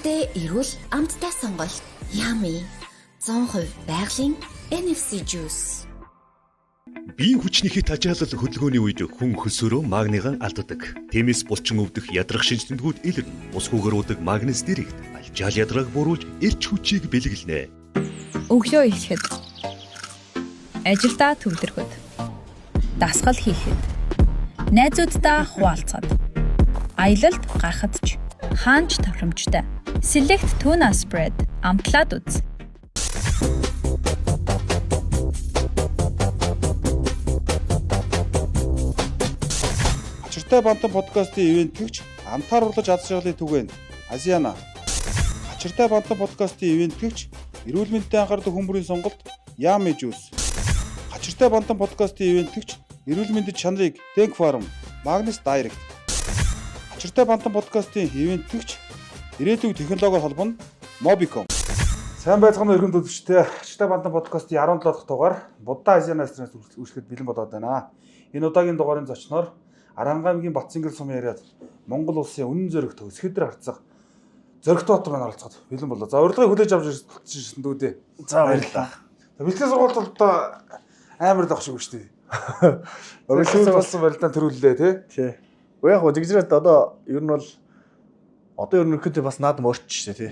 Амттай эрүүл амттай сонголт. Yummy 100% байгалийн NFC juice. Биеийн хүчний хит ачаалал хөдөлгөөний үед хүн хөлсөөрөө магниган алддаг. Тиймээс булчин өвдөх ядрах шинжтэмдгүүд илэрнэ. Ус хүүгэрүүдэг магнез дэрэгт алжаал ядрааг бууруулж эрч хүчийг бэлгэлнэ. Өглөө эхлэхэд, ажилдаа төвлөрөхөд, дасгал хийхэд, найзуудтай хуваалцахад, аялалд гарахад ч хаанч тохиромжтой. Select Tuna Spread амтлаад үз. Ачиртай бантан подкастын ивэнтгэгч амтаар урлаж аз жаргалын түгээн Азиана. Ачиртай бантан подкастын ивэнтгэгч эрүүл мэндэд анхаардаг хүмүүрийн сонголт Yummy Juice. Ачиртай бантан подкастын ивэнтгэгч эрүүл мэндэд чанарыг Denk Farm, Magnus Direct. Ачиртай бантан подкастын ивэнтгэгч ирээдүйн технологиор холбоно Mobicom. Сайн байцгаана өргөнд үзэгчдээ. Ачиртай бантан подкастын 17 дахь дугаар Будда Азиана стрэс үүсгэхэд бэлэн болоод байна. Энэ удаагийн дугаарын зочноор Аранга аймгийн Батцэнгэл сумын яриад Монгол улсын үнэн зоригт өсгөдөр харцаг зоригт дотор маань оролцоход бэлэн боллоо. За урилгыг хүлээж авч ирсэн дүүдээ. За баярлалаа. Бэлтгэл сургуульд бол амар л ах шиг шүү дээ. Өргөшүүл болсон барилдаан төрүүллээ тий. Уу яг гоо жигжрээд одоо ер нь бол одоо ер нь ихэд бас наадам өөрч шүү дээ тий.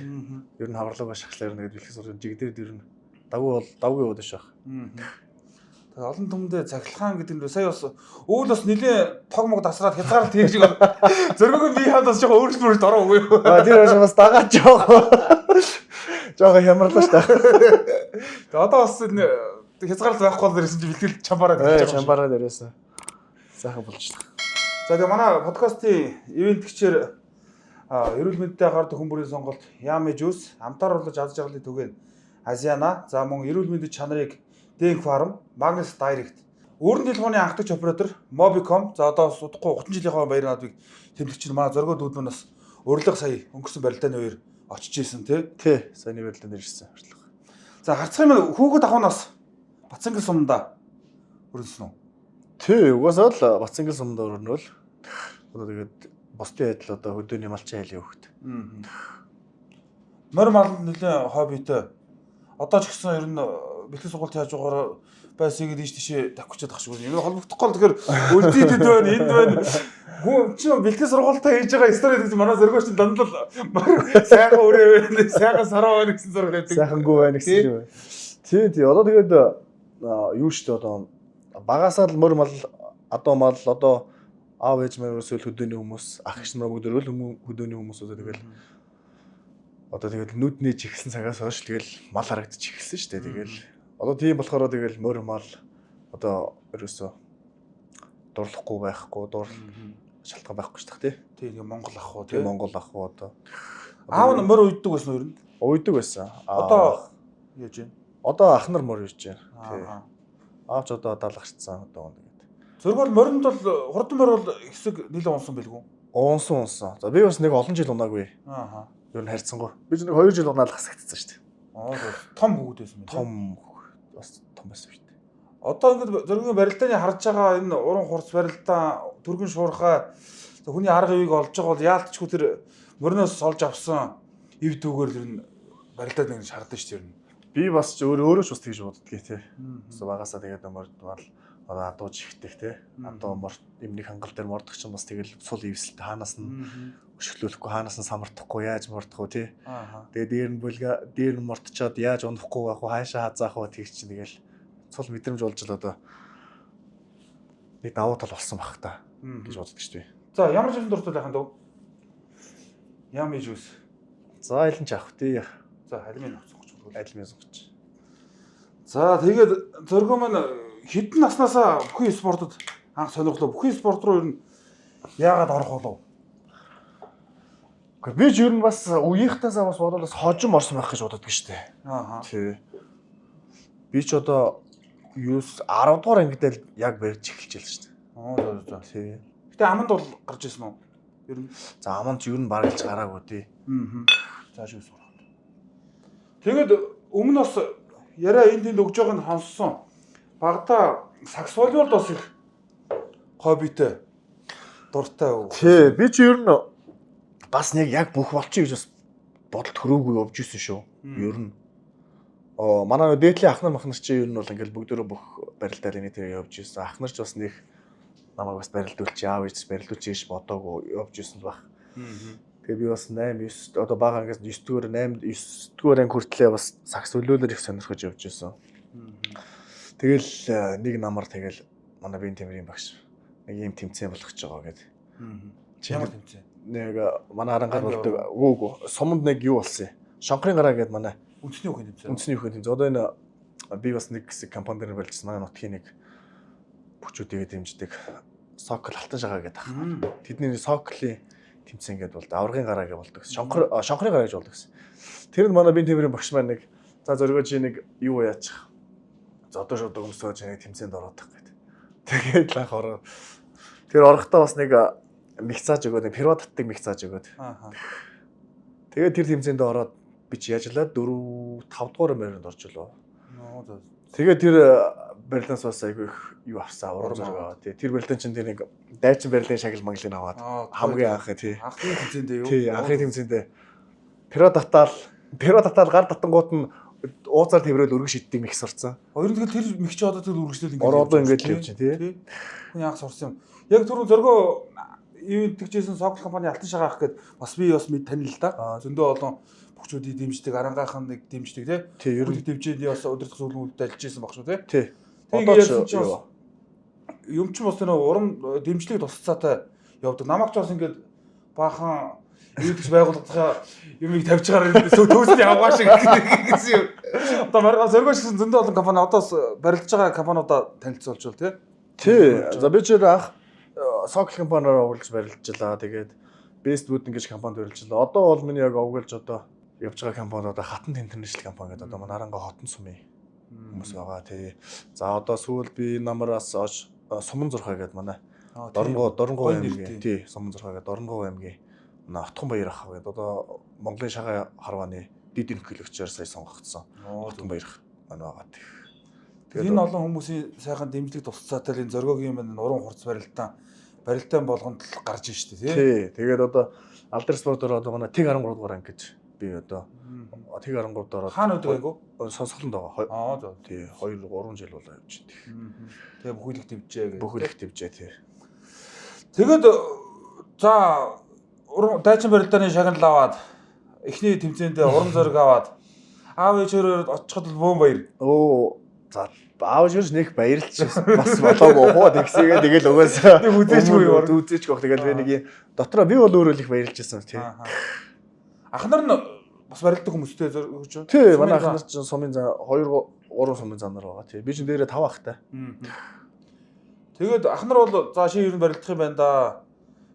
Ер нь хаварлага шахлаар нэгэд бэлтгэл сургууль жигдээд ер нь давгүй уудаж шах. Тэгээ олон түмдээ цахилгаан гэдэг нь сая бас өвөл бас нилийн тог мог дасраад хязгаарлалт хийж байгаа. Зөргөг би хадаас жоохон өөрчлөлт ороо үгүй юу? Тэр бас дагаад жоохон хямрлаа шүү дээ. Тэгээ одоо бас энэ хязгаарлалт байхгүй бол ирсэн чи бэлтгэл чамбараад ирж байгаа. Чамбараад ирээсэ. Сайхан болчихлоо. За тэгээ манай подкастын ивэнтгчээр эрүүл мэндэд анхаардаг хүмүүрийн сонголт Yummy Juice, амтаар урлаж аз жаргалын түгээн Азиана, за мөн эрүүл мэндийн чанарыг Denk Farm, Magnus Direct. Өөрөнд дэлгүүрийн анхдагч оператор Mobicom. За одоо бас удахгүй 30 жилийнхаа баяр наадмыг тэмдэгч манай зоргоо дүүд манаас урилга сая өнгөрсөн барилдааны үеэр очиж исэн тий. Саяны барилдаанд ирсэн урилга. За харцах юм хүүхэд ахуунаас Батцэнгэл сумдаа өрнсөн үү? Тий, угаасаа л Батцэнгэл сумдаа өрнөөл. Одоо тэгээд бусдын адил одоо хөдөөний малчин айлын хүүхэд. Морь мал нэлээ хоббитэй. Одоо ч гэсэн ер нь бэлтгэл сургалт яаж байгаагаар байсыг ийш тийшээ давхичаад ах шиг юм. Холбогдохгүй л тэгэхээр үлдээд байна, энд байна. Хүн чи бэлтгэл сургалтаа хийж байгаа стори гэж манай зөргөөч чинь дандаа сайхан өрөө байна, сайхан сараа байна гэсэн зураг байдаг. Сайхангүй байна гэсэн юм. Тий. Одоо тэгээд юу ч дээ одоо багасаа л мөр мал одоо мал одоо аав ээж маань өсөөл хөдөөний хүмүүс, ах иш нар бүгд өрөөл хөдөөний хүмүүс одоо тэгэл нүдний жигсэн цагаас хойш тэгэл мал харагдчих эхэлсэн шүү дээ. Тэгэл одоо тийм болохоор тэгэл мөр мал одоо ерөөсөө дурлахгүй байхгүй, шалтгаан байхгүй шүү дээ тий. Тийм Монгол ах уу тий. Монгол ах уу одоо аав нь мөр уйддаг байсан уу ер нь? Уйддаг байсан. Одоо яаж вэ? Одоо ах нар мөр уйж байна. Тий. Аавч одоо даалгарчсан одоо тэгээд. Зөргөл моринд бол хурдан мөр бол хэсэг нэлээд унсан билгүү? Унсан. За би бас нэг олон жил унаагүй. Ер нь харьцангуй. Би ч нэг 2 жил унаал хасагдсан шүү дээ. Том хөвгүүд байсан юм. Том бас том байсан шүү дээ. Одоо ингээд зөргийн барилдааны харж байгаа энэ уран хурц барилдаа түргэн шуурхай хүний арга ивийг олж байгаа бол яалтчгүй тэр мөрнөөс олж авсан ив дүүгээр тэр нь барилдаад ингэж хардсан шүү дээ. Би бас ч өөрөө ч бас тэгж боддгийг тий. Бас багасаа тэгээд мордвал одоо адууж ихтэй тий. Адуу морд эмний хангал дээр мордох чинь бас тэгэл сул ивсэлтэй хаанаас нь өшөглөхгүй хаанаас нь самардахгүй яаж мордох уу тий. Тэгээд дээр нь мортчоод яаж унахгүй байх уу хаашаа хазаах уу тэг чинь тэгэл цул мэдрэмж болж л одоо нэг давуу тал болсон баг та гэж боддог шүү дээ. За ямар жишээ дуртай байхын дөө? Yummy Juice. За айлын ч авах тий. За алимын авцгч. Алимын авцгч. За тэгээд зөргөө маань хэдэн наснаасаа бүхий спортод анх сонирхлоо. Бүхий спорт руу ер нь яагаад орох болов? Би ч ер нь бас үеийнхтаасаа бас бодвол бас хожим орсон байх гэж боддог шүү дээ. Тий. Би ч одоо 10 дугаар ангидаа яг барьж эхэлж байл шүү дээ. За. Тий. Гэтэ аманд бол гарч ирсэн үү? Ер нь. За аманд ч ер нь баргалж гараагүй тий. Зааш юу сурах. Тэгээд өмнө бас яриа энд өгж байгааг нь сонссон. Багада сакс волейбол бас их хоббитэй дуртай уу? Тий. Би ч ер нь бас нэг яг бүх болчих гэж бас бодолд хөрөөгүй явж исэн шүү. Ер нь манай дээдлийн ахнар махнар чи ер нь бол ингээл бүгдөө бүх барилдаар энэ тэр явж исэн. Ахнарч бас нэг намайг бас барилдуулж яав гэж барилдуулж ийш бодоогүй явж исэн баг. Тэгээ би бас 8 9 одоо бага ангаас 9 дугаар 8 9 дугаар анги хүртлээ бас сакс өлөөлөр их сонирхож явж исэн. Тэгэл нэг намар тэгэл манай биеийн тэмрийн багш нэг юм тэмцээн болгож байгаа гэдэг. Ямар тэмцээн? Нэг манай арангаар болдог үгүй суманд нэг юу болсон юм. Шонхрын гараа гэдэг манай Үндэсний үхэн тэмцээн. үндэсний үхэн тэмцээн. Одоо энэ би бас нэг хэсэг компани дээр байлжсан. Манай нутгийн нэг бүчүүдийг дэмждэг сокл алтан шагаа гэдэг. Тэдний соклийн тэмцээн гэдэг бол аврагын гараа гэж болдог. Шонхрын гараа гэж болдог гэсэн. Тэр нь манай биеийн тэмрийн багш маань нэг за зөргөө чи нэг юу яачих. Одоо шууд өмсөө чи нэг тэмцээнд ороодох гэдэг. Тэгээд ланх ороо. Тэр орохдоо бас нэг мэгцааж өгөөд пиротатдаг мэгцааж өгөөд. Тэгээд тэр тэмцээнд ороод би чи яажлаа 4 5 дугаар барилд оржлоо. Тэгээд тэр барилдаас бас айгүй их юу авсан урам зориг аваа. Тэр барилдан чинь тэр нэг дайчин барилдын шагнал манглыг аваад хамгийн анх тий. Анхны тэмцээндээ юу? Тий, анхны тэмцээндээ пиротатал гар татангууд нь ууцаар тэрвэл өргөж шиддэг мэгс орцсон. Хоёр нь тэгэл тэр мэгч одоо тэр үргэлжлэл ингээд одоо ингээд явж чинь тий. Хүн анх сурсан юм. Яг түрүү зөргөө ивэнтгчээсэн сокл компани алтан шагаа ах гээд бас би бас мэд танил л да. Зөндөө олон бүхчүүдийг дэмждэг, арангаахан нэг дэмждэг тий. Ер нь дэмжээний бас өдөртөх зөвлөгөөнүүд ажиллажсэн баг шүү тий. Тий. Одоо ч юм ч бас нөө урам дэмжлэг тусцаатай явдаг. Намайг ч бас ингээд баахан ивэнтгч байгууллагынхаа юмыг тавьж гараад төөсний авгаа шиг гэсэн юм. Одоо маргаа зөргөө шигсэн зөндөө олон компани одоо барилдаж байгаа компаниудаа танилцуулж бол тий. Тий. За би ч анх сокл компаниар оруулж барилжлаа. Тэгээд Bestwood ингэж компанид барилжлаа. Одоо бол миний яг овгуулж одоо явж байгаа компани одоо Хатан International компани гэдэг одоо манай Арангаа хотон сумын хүмүүс байгаа тий. За одоо сүүл би намараас Суман зурхаа гэдэг манай Дорнгоо аймгийн тий Суман зурхаа гэдэг Дорнгоо аймгийн Отхон баяр ах гэдэг одоо Монголын шагаа харвааны дид нөхөөлөгчөөр сая сонгогдсон. Отхон баяр манай байгаа тий. Тэгээд энэ олон хүмүүсийн сайхан дэмжлэг тусцаатай энэ зөргөөгийн маань уран хурц барилдаан болгонд л гарч ийн шүү дээ тий. Тэгээд одоо Алдар спортоор одоо манай тэг 13 дугаар анги гэж би одоо тэг 13 доор хаана өдөр айгу сонсголонд байгаа. За тий 2 3 жил болоо явж байна. Тэгээ бүхэлдэх төвжээ гэх. Бүхэлдэх төвжээ тий. Тэгээд за дайчин барилдааны шагнал аваад эхний тэмцээнд уран зориг аваад аав ээжээр очиход бөөн баяр. За аав ээж нэг баярлж бас болоогүй хоо тэгсээгээ тэгэл угаасаа үзээчгүй юу үзээч гох тэгэл би нэг дотроо би бол өөрөө л их баярлжсэн тий. Ахнар нь бас барилдаг хүмүүстэй гэж. Тий манай ахнар чинь сумын зан 2 3 сумын занар байгаа тий. Би чинь дээрээ 5 ахтай. Тэгээд ахнар бол за шин ер нь барилдах юм байна да.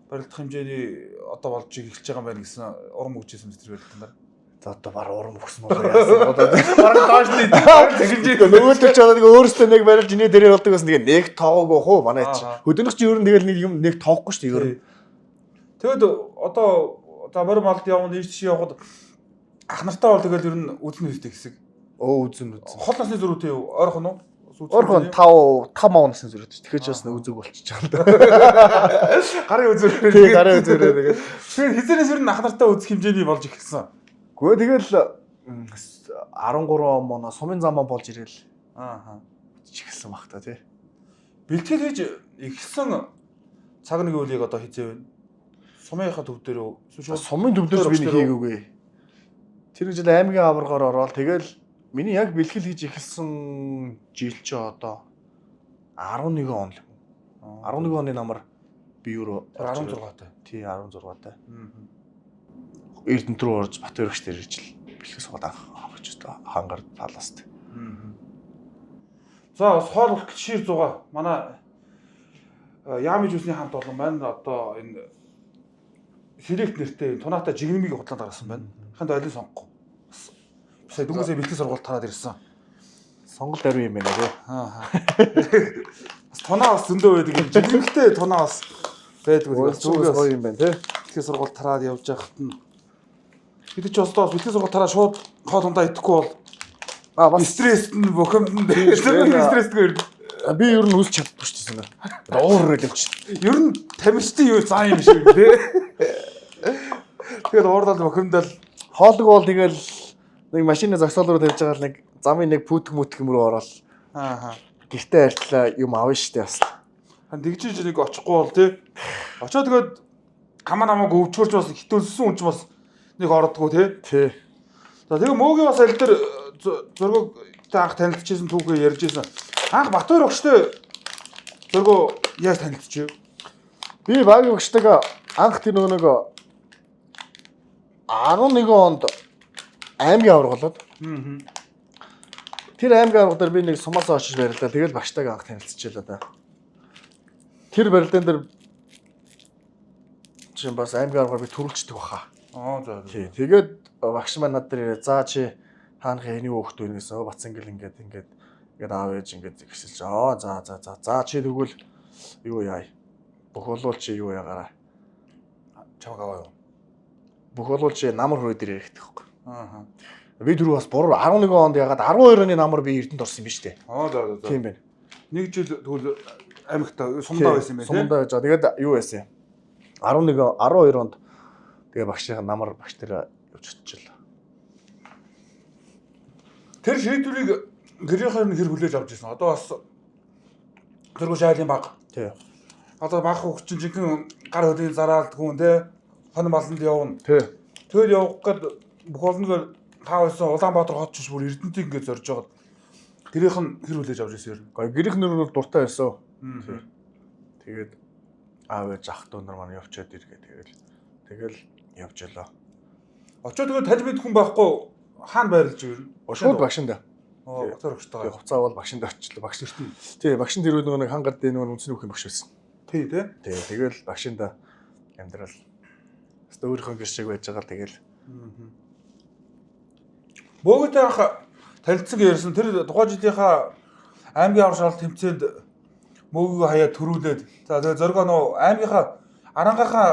Барилдах хэмжээний одоо болж эхэлж байгаа юм байна гэсэн урам өгчээсэн тэр барилдан. За одоо баг урам өгсөн болоо яасан одоо бараг доош нь нөгөөдөл ч одоо нэг өөрөөсөө нэг барилж инээ дээрээ болдог гэсэн нэг нэг тоогоо хөө манай чи хөдөлгч чи ер нь тэгэл нэг юм нэг тоохгүй шүү дээ ер нь. Тэгэд одоо за морь малд явна ийш тийш явхад ахнартаа бол тэгэл ер нь үзэн үстэй хэсэг. Үзэн. Хол насны зөрүүтэй юу? Ойрхон уу? Ойрхон 5 мав насны зөрүүтэй. Тэгэхээр ч бас үзэг болчихж байгаа юм да. Гарын үзүүрээ. Тий гарын үзүүрээ тэгээд. Тэгэхээр хизээрээс ер нь ахнартаа үзэх хэмжээний болж эхэлсэн. Гэхдээ тэгэл 13 он сумын замаа болж ирэл. Чихсэн баг та тий. Бэлтгэл хийж ихсэн цаг нэг үеийг одоо хизээ вэ? Сумынхаа төв дээр үү? Сумын төв дээр би нэг хийгээгүй. Тэр жил аймгийн аваргаар ороод тэгэл миний яг бэлтгэл хийж эхэлсэн жил чи одоо 11 он л. 11 оны намар би юу 16 таа. Тий 16 таа. Эрдэнэт рүү орж Батбайрагч дээр ирж л бэлтгэл суугаад авах ч одоо хангаар талаас та. За бас хоол шир 100 манай Яами жусны хамт олон маань одоо энэ Сэлект нэртэй тунаатай жигнэмиг хутлаанд гаргасан байна. Ханд ойлын сонгохгүй. Сая дүнгийн бэлтгэл сургалт тараад ирсэн. Сонголт ариу юм байна тий. Бас тунаа бас зөндөө байдаг юм. Жигнэмигтэй тунаа бас байдаг. Бас зүгээс гоё юм байна тий. Бэлтгэл сургалт тараад явж байхад нь бид ч бас бэлтгэл сургалт тараад шууд хоол ундаа идэхгүй бол бас стресст нь бухимданд стресстэй ирнэ. Би ер нь үлч чаддгүй шүү дээ. Уур хэлвч. Ер нь тамирчдын юу заа юм шиг тий. Тэгэхээр уурлал бухимдал Хоолог бол тэгэл нэг машины зогсоол руу тавьж байгаа л нэг замын нэг пүтг мөрөө ороод гэртээ артлаа юм авна штэ бас. Хан тэгжиж нэг очихгүй бол тий. Очоод тэгээд хамаа намайг өвчгөрч бас хитүүлсэн хүн ч бас нэг ордгоо тий. Тий. За тэгээ мөөгийн бас аль дээр зургийг анх танилцчихсан түүхээ ярьжсэн. Анх Батбаяр өгчтэй зургоо яаж танилцчихв? Би багийн өгчтэйг анх тэр нэг 11 онд аймгийн аваргалаад. Тэр аймгийн аварга дээр би нэг сумаас очиж барилдаа. Тэгэл багштайг анх танилцчихлаа да. Тэр барилдаан дээр чинь бас аймгийн аваргаар би төрүүлждэг баха. За. Тэгээд багш маань над дээр за чи хаанах эний хөөхт вэ гэсэн. Бацангэл ингээд аав ээж ингээд ихсэлж за чи тэгвэл юу яа. Бүх болвол чи юу ягаараа. Чамаг аваа юу? Бүх болвол чи намар хөрөө дээр ярих гэхгүй. Би түрүү бас буруу 11 онд ягаад 12 оны намар би Эрдэнэт орсон юм биш үү? За. Тийм байна. Нэг жил тэгвэл аймагт сумдаа байсан юм байна тий. Сумдаа байж байгаа. Тэгээд юу байсан юм? 12 онд тэгээ багшийн намар багш тэр явж очилаа. Тэр шийдвэрийг гэрийнхээ нь хэр хүлээж авч ирсэн. Одоо бас тэргүй шайлын баг. Тий. Одоо баг хөгчин жинхэнэ гар хөдөлгөөний зараалд хүн тий. Хон маланд явна. Тий. Тэгэл явах гээд бүх олноор таа байсан Улаанбаатар хот ч бүр Эрдэнэтийг ингээд зорж байгаа. Гэрийнх нь хэр хүлээж авч ирсэн юм. Гоё гэрийнх нь бол дуртай байсан. Тэгээд аав ээж ах дүү нар маань явчаад иргээ тэгэл явж ялаа. Очоод тэгээд тань мэд хүн байхгүй хаана байрлаж ирнэ? Шууд багшиндаа. Батбаяр өгчтэйгээ. Хувцаа бол багшиндаа очлоо. Багш өртөө. Тий, багшин тэр нэг хангар дээр нэг үнцний бүх юм багш байсан. Тий. Тэгэл багшиндаа амьдрал өстө өөрийнхөө гэр шиг байж байгаа л тэгэл. Бөөгтэй анх танилцсан ярьсан тэр тухайн жилийнхаа аймгийн аврал тэмцээнд мөөгөө хаяа төрүүлээд за тэгээ зоргоо нөө аймгийнхаа Арангахаа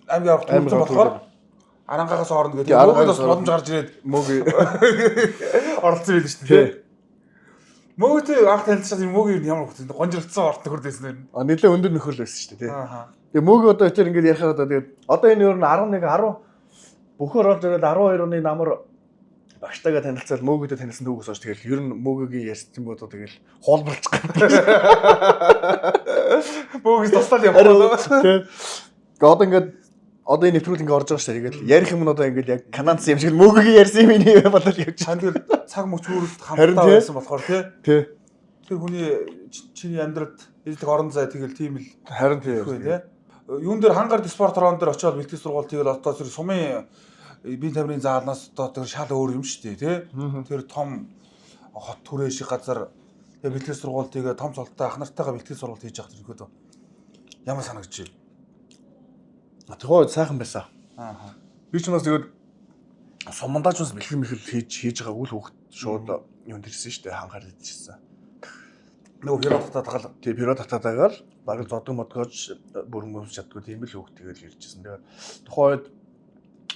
аймгийн аврал тэмцээн болохоор Арангахаас орно гэдэг. Мөөгөөд бас боломж гарч ирээд мөөг оролцсон байл шүү дээ. Мөөгтэй анх танилцсан мөөгийн ямар хөтөнд гонжирцсан орт нөхөр дэсэн нэр. Нэлээ өндөр нөхөр л байсан шүү дээ. Тэгээ мөөг одоо тэр ингээд ярихаар одоо тэгээд одоо энэ өөр нь 11 10 бөхөр орж ирээд 12 оны намар багштайгаа танилцаад мөөгөдөө танилцсан түүхээс хойш тэгэл ер нь мөөгөгийн ярьсан бодоо тэгэл хоолболчих гэдэг. Мөөгөөс тусдал явах. Одоо ингээд одоо энэ нэвтрүүлэг ингээд орж байгаа шүү дээ. Тэгэл ярих юм нь одоо ингээд яг канадс юм шиг мөөгөгийн ярьсан юм ийм болол явж. Тэгэл цаг мөч үүрэлт хамтдаа байсан болохоор тий. Тэр хүний чиний амьдралд ирдэг орон зай тэгэл тийм л харин тий. Юун дээр хангаар спорт район дээр очиод бэлтгэл сургалт тэгэл одоо тэр сумын бие тамирын заалнаас одоо тэр шал өөр юм шүү дээ тий. Тэр том хот түрээ шиг газар бэлтгэл сургалт тэгээ том цолтой ах нартайгаа бэлтгэл сургалт хийж явах тэр ихэд ямар санагдчих. Тэгвэл сайхан байсан. Би ч бас тэгээд сумандаач бас бэлтгэл хийж байгаа үл хөвгт шууд юунд ирсэн шүү дээ хангаар идчихсэн. Нөгөө пират татгаал. Тий пират татгаал баг зодог модгооч бүрэн мөс чаддгүй тийм л хөвгт тэгэл иржсэн. Тэгээд тухайд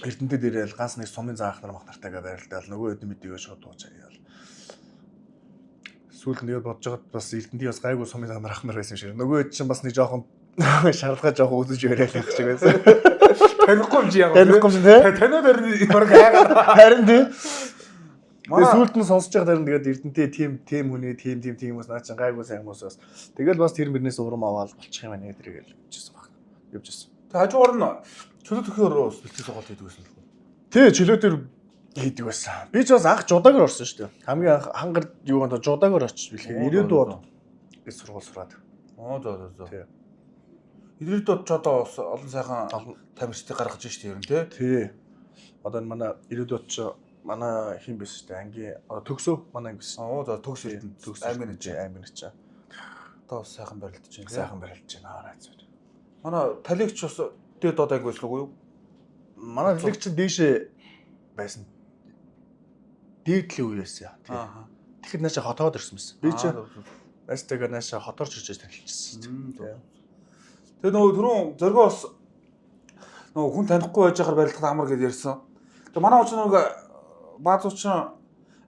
Эрдэнэтэд ирээл ганц нэг сумын заах нар махтартайгаа байрлалдаал нөгөө хэд мэдээгээ шууд дууж аяал. Сүүлд нь бодож байгаад бас Эрдэнэт бас гайгүй сумын заах нар ах нар байсан шиг. Нөгөө хэд чинь бас нэг жоохон шаардлагаа жоохон үзэж яриад байх шиг байсан. Танихгүй юм чи яг. Танихгүй юм тий. Таниад харин баг хайгаар. Харин тий. Тэгээд сүүлд нь сонсож байгаа дарын тэгээд Эрдэнэт тийм хүний тийм хүмүүс наа чинь гайгүй сайн хүмүүс бас. Тэгэл бас тэр мөрнээс урам аваад болчих юм аа нэ тэргээл явжсэн баг. Явжсэн. Тэг хажуугаар нь чөлөө төхөөр бэлтгэл сургалт хийдэг байсан л. Тий, чөлөө төр хийдэг байсан. Би ч бас анх жудаагаар орсон шүү дээ. Хамгийн анх хангар юу гэнэ жудаагаар очиж бэлхээ 90-д од би сургууль сураад. За. Тий. 90-д од ч одоо бас олон сайхан тамирчдыг гаргаж штэ ер нь тий. Одоо манай 90-д од ч манай хин биш шүү дээ. Ангийн төгсөө манай анги биш. За төгс Эрдэнэт төгс аймгийн ч. Одоо бас сайхан барилдаж байна. Сайхан барилдаж байна. Найз байна. Манай талигч бас дээд дод анги байсан уу юу? Манай талигч дээшээ байсан. Дээдлийн үе байсан. Тэгэхэд наашаа хотоод ирсэн байсан. Би ч наастайгаа наашаа хотоорч ирж танилцчихсан шүү дээ. Тэгээ нөгөө түрүүн зоргоо бас нөгөө хүн танихгүй байж байхаар барилдах амар гэж ярьсан. Тэгээ манай уч нөгөө баазуучин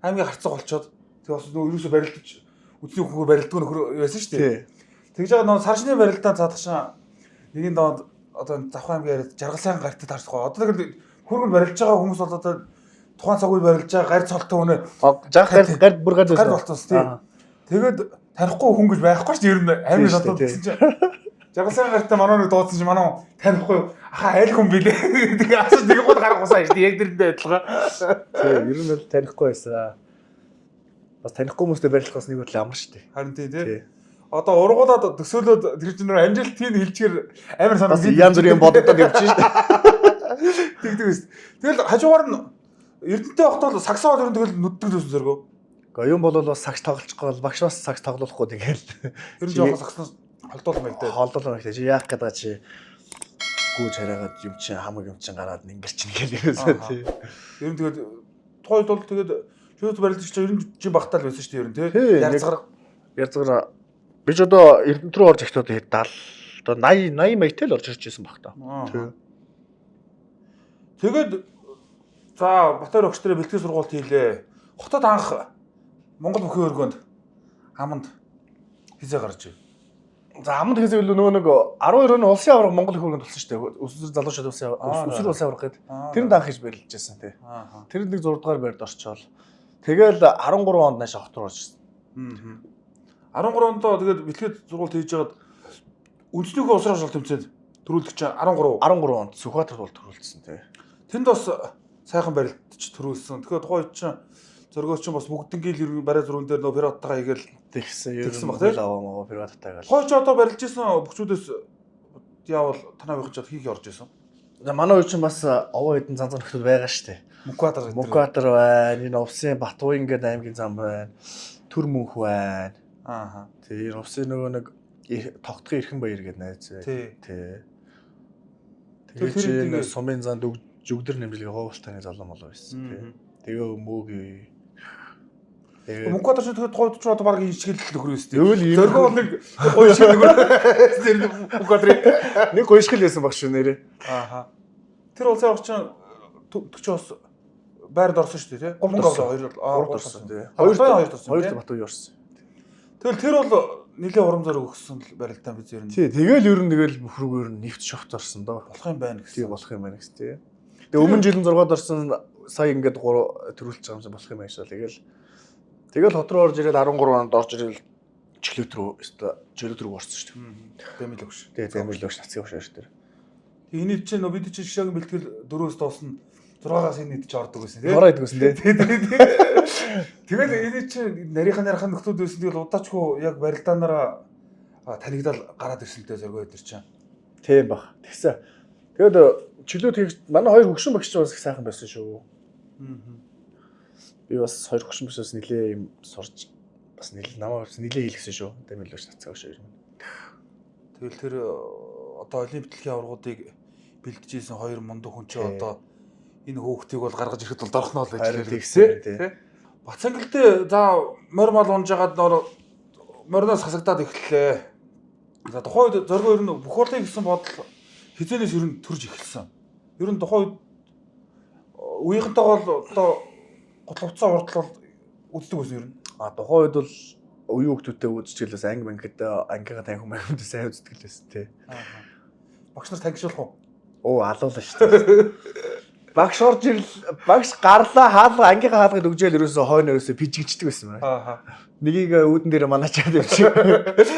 аймгийн харцаг болчоод тэгээ бас нөгөө юусоо барилдаж үтний хөнгөө барилддаг нөхөр байсан шүү дээ. Тэгж байгаа нөгөө саршны барилдаан цаадах шаа нэгэн доод одоо Завхан аймгийн яриад жаргалсан гартад харсахгүй. Одоо тэгэл хөргөнд барилж байгаа хүмүүс бол одоо тухайн цаг үед барилж байгаа гарь цолтой үнэ Жаах гард бүр гард гарь болтоос тий. Тэгээд танихгүй хүн гэж байхгүй шүү дээ. Ер нь амин шатууд гэсэн чинь. Жаргалсан гартай манай нэг дуудсан чинь манай танихгүй аха айл хүн билээ. Тэгээ асууж нэг гол гарах усаа шүү дээ. Яг тэрэндээ адилхан. Тий, ер нь бол танихгүй байсан. Бас танихгүй хүмүүстэй барилах бас нэг үл амар шүү дээ. Харин тий. Одоо ургуулад төсөөлөд тэр чинь нөр амжилтыг хэлчихэр амар санаа янз бүрийн бодогдоод явчих шүү дээ. Тэгдэг байсан. Тэгэл хажуугаар нь Эрдэнэтэй багт бол саксоо дөрөнд тэгэл нүддэг төсөн зөргөө. Гэхдээ юм бол бас сакс тоглохгүй бол багш бас сакс тоглохгүй тэгэл. Ер нь жоохон сакснаас холдуулмаг дээ. Холдуулмаг дээ. Чи яах гэдэг чи гүйж хараагаад юм чи хамаг юм чин гараад ингэр чин гэлээсээ тий. Ер нь тэгэл тухайд бол тэгээд шөөд барилж чи 90 жин багтаал байсан шүү дээ ер нь тий. Ярцгаар би ч одоо Эрдэнэт рүү орж ихтэй 70 одоо 80 маягтай л орж ирж байсан баг та. Тий. Тэгээд за Батбаяр огч нарыг бэлтгэл сургалт хийлээ. Хотод анх Монгол бүхэн өргөнд аманд хизээ гарч ив. За аманд хизээ илүү нөгөө нэг 12 оны улсын аварга Монгол хөргөнд болсон шүү дээ. Өсвөр залуучууд өсвөр улсын аварга гэдэг. Тэрэнд анх хийж барилж байсан тий. Тэрэнд нэг 6 дугаар барьд орчоол. Тэгэл 13 онд нааш хот руу орж ирсэн. 13 ондоо тэгээд бэлтгэл сургалт хийж байгаад үндэснийхөө усраа шал тэмцээд төрүүлдэг чинь 13 онд Сүхбаатарт бол төрүүлсэн тий. Тэнд бас сайхан барилдч төрүүлсэн. Тэгэхээр тухайн чинь зөргөөч чинь бас бүгднгийн барай зурган дээр нөө пираттайгаа хийгээл тэгсэн баг тий. Лаваа пираттайгаа. Хойч одоо барилж исэн бүхчүүдээс яавал танаа вихчаад хийх орж исэн. За манай үе чинь бас овоо хэдэн занзан нөхдөд байгаа шүү дээ. Мукатар байна, энэ Увсын Батуян гэдэг аймгийн зам байна. Төр мөнх байна. Тэгээ Увсын нөгөө нэг тогтхон Эрхэн баяр гэдэг найз бай. Тий. Тэгээ чи сумын зан жүгдэр нэмжлэгийн ховолтойны залуу мол байсан. Тэгээ мөөг Мукатар ч тэгээд гойд ч одоо баг ичгэл нөхөр өстэй. Зөргөө нэг гоё шиг нөхөр. Мукатар нэг гоё шиг л байсан баг шүү нэрээ. Тэр улсын авч чинь төгчөөс байранд орсон шүү дээ тий. Мөнгө авлаа 2 орсон тий. 2 Батуян орсон. Тэгэл тэр бол нэлээ урам зориг өгсөн барилтаа биз ер нь. Тий, тэгэл ер нь тэгэл бүхрүүгээр нь нэвт шогт орсон доо. Болох юм байна гэсэн. Тий, болох юм байна гэсэн тий. Тэгээ өмнө жилийн 6-д орсон сая ингээд 3 төрүүлж байгаа юм болох юм байна шээ. Тэгэл хот руу орж ирээд 13 онд орж ирэл члөт рүү орсон шүү дээ. Дэмэл өгш. Тий, дэмэл өгш нацгийн хөшөөш дээр. Энийг чинь нөө бид чинь шишээгийн бэлтгэл 4-өөс дуусна 6-аас энэ ид чи ордог байсан тий. Ороо идэгсэн тий. Тэгэл энийг чинь нарийнхан нөхдүүд байсан. Тэгэл удаачгүй яг барилдаанаараа танигдал гараад ирсэнтэй зөргөө өдр чинь. Тийм баг. Тэгсэн. Тэгэд чөлөөт хийж манай хоёр хөгшин багш бас их сайхан байсан шүү. Би бас хоёр хөгшин багшаас нилээ юм сурж бас намайг нилээ хийлгсэн шүү. Дэмэл өгш нацгаа шүү. Тэгэл тэр одоо олимп дэлхийн аваргуудыг бэлдэж ийсэн хоёр мундаг хүн чи одоо энэ хөөхтийг бол гаргаж ирэхэд бол дорхноо л ажиллаж тэгсэн тий. Бацангалдээ за морь унж хагаад мориноос хасагдаад эхэллээ. За тухайд зоргоо ер нь бүх хурлын гэсэн бодол хизэнээс ер нь төрж эхэлсэн. Ер нь тухайд үеийнхэнтэйгээ одоо готловцоо урдлал үздэг ус ер нь. Тухайд бол үе хөвгтүүдтэй үзчихлээс анги мангид ангигаа тань хүмүүс сайн үздэг л байсан тий. Багш нар тангишуулах уу? Алуулаа шүү дээ. Багш орж ирэл багш гарлаа хаалга ангийнхаа хаалгыг өгжөөл ерөөсөө хойно ерөөсөө пижигчдэг байсан байна. Нэгийг үүдэн дээр маначаад явчих.